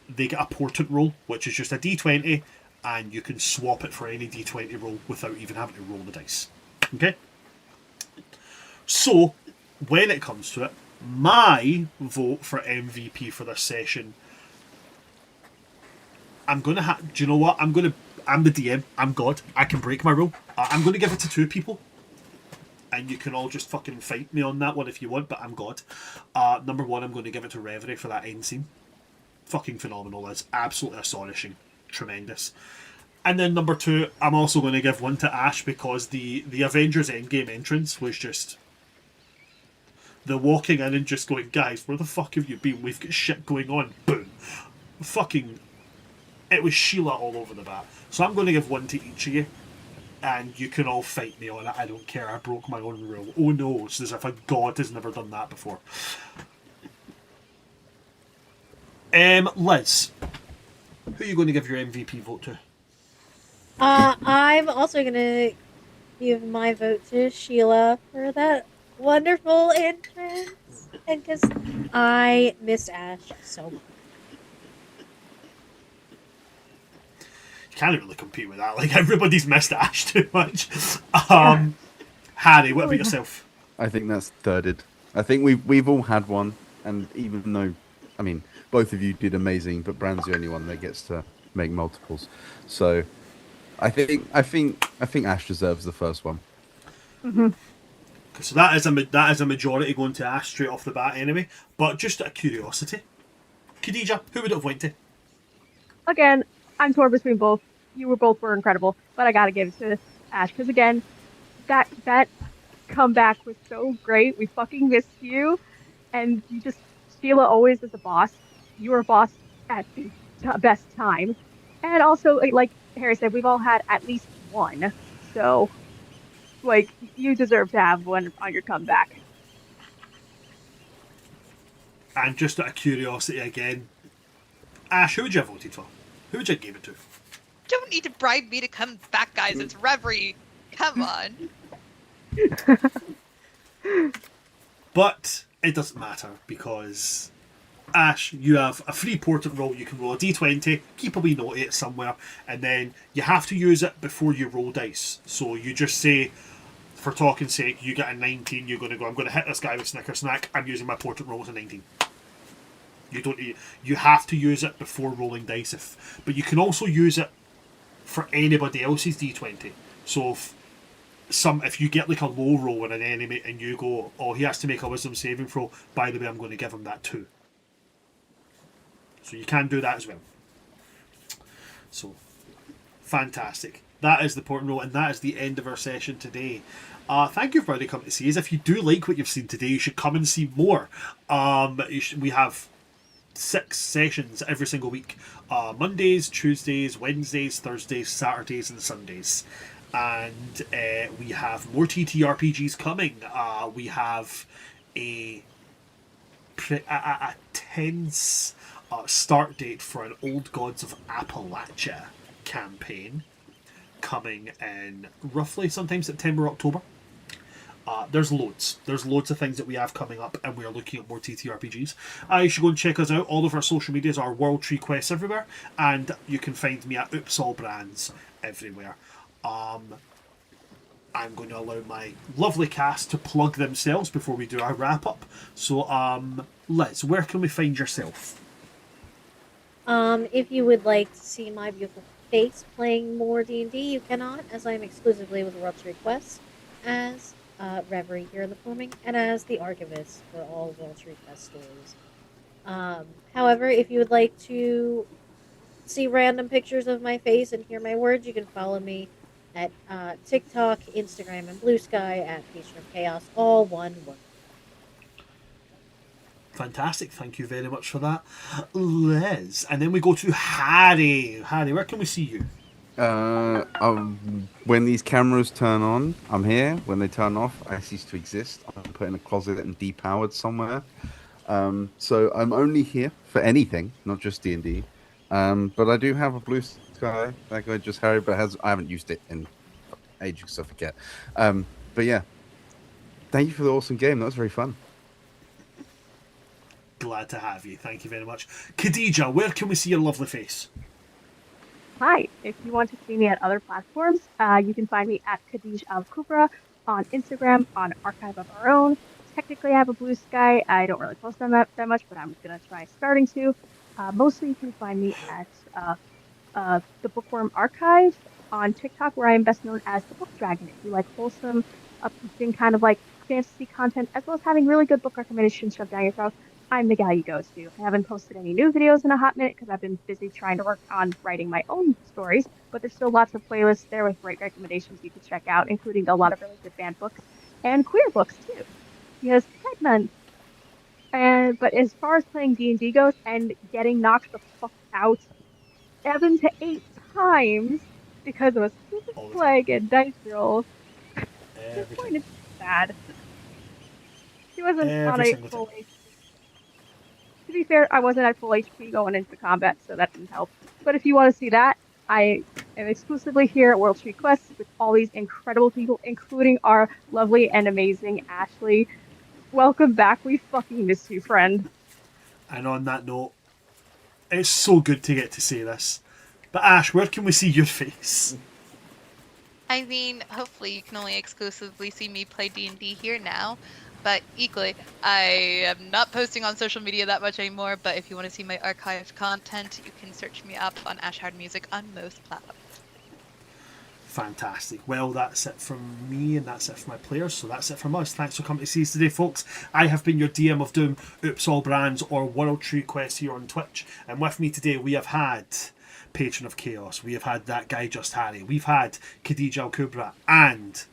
they get a portent roll, which is just a d20, and you can swap it for any d20 roll without even having to roll the dice. Okay? So, when it comes to it, my vote for MVP for this session, I'm going to do you know what? I'm the DM. I'm God. I can break my rule. I'm going to give it to 2 people. And you can all just fucking fight me on that one if you want, but I'm God. Number 1, I'm going to give it to Reverie for that end scene. Fucking phenomenal. That's absolutely astonishing. Tremendous. And then number 2, I'm also going to give one to Ash because the Avengers Endgame entrance was just the walking in and just going, guys, where the fuck have you been? We've got shit going on. Boom. Fucking, it was Sheila all over the bat. So I'm going to give one to each of you, and you can all fight me on it. I don't care. I broke my own rule. Oh no, it's as if a god has never done that before. Liz, who are you going to give your MVP vote to? I'm also gonna give my vote to Sheila for that wonderful entrance, and because I miss Ash so much. You can't really compete with that. Like, everybody's missed Ash too much. Harry, what about yourself? I think that's thirded. I think we've all had one, and even though, I mean, both of you did amazing, but Bran's the only one that gets to make multiples. So, I think Ash deserves the first one. Mm-hmm. So that is a majority going to Ash straight off the bat, anyway. But just out of curiosity, Khadija, who would it have went to? Again, I'm torn between both. You both were incredible, but I gotta give it to Ash because again, that comeback was so great. We fucking missed you, and you just Sheila always is a boss. You were a boss at the best time, and also like Harry said, we've all had at least one. So, like, you deserve to have one on your comeback. And just out of curiosity again, Ash, who would you have voted for? Who would you give it to? Don't need to bribe me to come back, guys. It's Reverie. Come on. But it doesn't matter because Ash, you have a free portent roll. You can roll a d20, keep a wee note of it somewhere, and then you have to use it before you roll dice. So you just say, for talking sake, you get a 19, you're going to go, I'm going to hit this guy with Snicker Snack, I'm using my portent roll as a 19. You have to use it before rolling dice, but you can also use it for anybody else's d20. So if you get like a low roll with an enemy and you go, oh, he has to make a wisdom saving throw, by the way, I'm going to give him that too. So you can do that as well. So, fantastic. That is the portent roll, and that is the end of our session today. Thank you for everybody coming to see us. If you do like what you've seen today, you should come and see more. We have 6 sessions every single week. Mondays, Tuesdays, Wednesdays, Thursdays, Saturdays, and Sundays. And we have more TTRPGs coming. We have a tense start date for an Old Gods of Appalachia campaign coming in roughly sometime September, October. There's loads of things that we have coming up, and we are looking at more TTRPGs. You should go and check us out. All of our social medias are World Tree Quests everywhere, and you can find me at Oops All Brands everywhere. I'm going to allow my lovely cast to plug themselves before we do our wrap up. So, Liz, where can we find yourself? If you would like to see my beautiful face playing more D&D, you cannot, as I am exclusively with World Tree Quests as Reverie here in the Forming, and as the Archivist for all World Tree Quest stories. However, if you would like to see random pictures of my face and hear my words, you can follow me at TikTok, Instagram, and Blue Sky at Patron of Chaos, all one word. Fantastic, thank you very much for that, Liz. And then we go to Harry. Harry, where can we see you? When these cameras turn on, I'm here. When they turn off, I cease to exist. I'm put in a closet and depowered somewhere. So I'm only here for anything, not just D&D. But I do have a Blue Sky, like I just Harry, but I haven't used it in ages, so I forget. But yeah, thank you for the awesome game. That was very fun. Glad to have you. Thank you very much. Khadija, where can we see your lovely face? Hi, if you want to see me at other platforms, you can find me at Khadij Al Kubra on Instagram, on Archive of Our Own. Technically, I have a Blue Sky. I don't really post on that much, but I'm going to try starting to. Mostly, you can find me at the Bookworm Archive on TikTok, where I am best known as the Book Dragon. If you like wholesome, uplifting kind of like fantasy content, as well as having really good book recommendations shoved down your throat, I'm the guy you go to. I haven't posted any new videos in a hot minute because I've been busy trying to work on writing my own stories, but there's still lots of playlists there with great recommendations you can check out, including a lot of really good fan books and queer books too. Because Pride Month. And but as far as playing D&D goes and getting knocked the fuck out 7 to 8 times because of a stupid All the time. plague and dice rolls, at this Every point time. it's sad. She wasn't on Every a single time. full To be fair, I wasn't at full HP going into the combat, so that didn't help. But if you want to see that, I am exclusively here at World Tree Quests with all these incredible people, including our lovely and amazing Ashley. Welcome back. We fucking miss you, friend. And on that note, it's so good to get to say this. But Ash, where can we see your face? I mean, hopefully you can only exclusively see me play D&D here now, but equally, I am not posting on social media that much anymore, but if you want to see my archived content, you can search me up on Ashhard Music on most platforms. Fantastic. Well, that's it from me and that's it from my players, so that's it from us. Thanks for coming to see us today, folks. I have been your DM of Doom, Oops All Brands, or World Tree Quest here on Twitch, and with me today we have had Patron of Chaos, we have had that guy Just Harry, we've had Khadija Al Kubra, and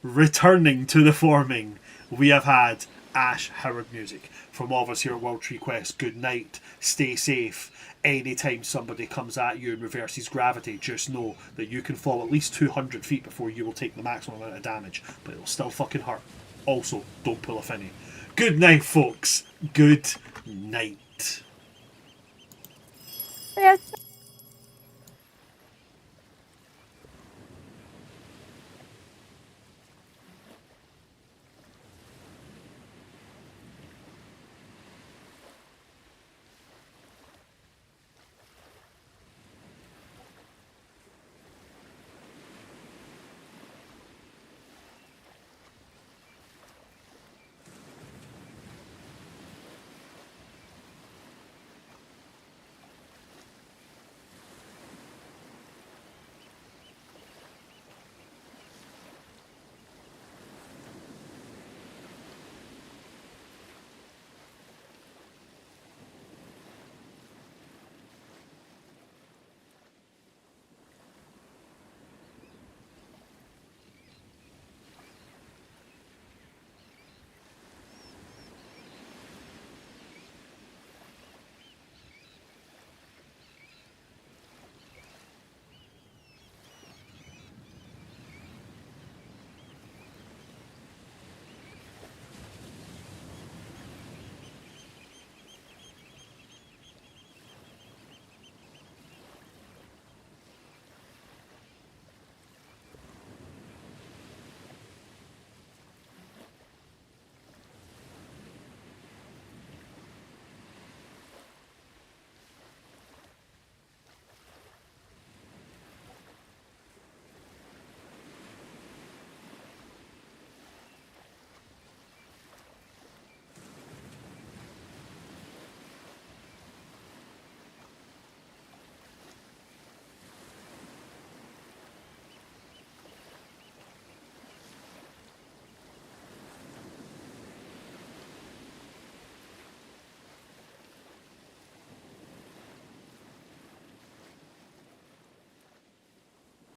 returning to the forming, we have had Ash Howard Music. From all of us here at World Tree Quest, good night, stay safe. Anytime somebody comes at you and reverses gravity, just know that you can fall at least 200 feet before you will take the maximum amount of damage, but it'll still fucking hurt. Also, don't pull a finny. Good night, folks. Good night. Yes.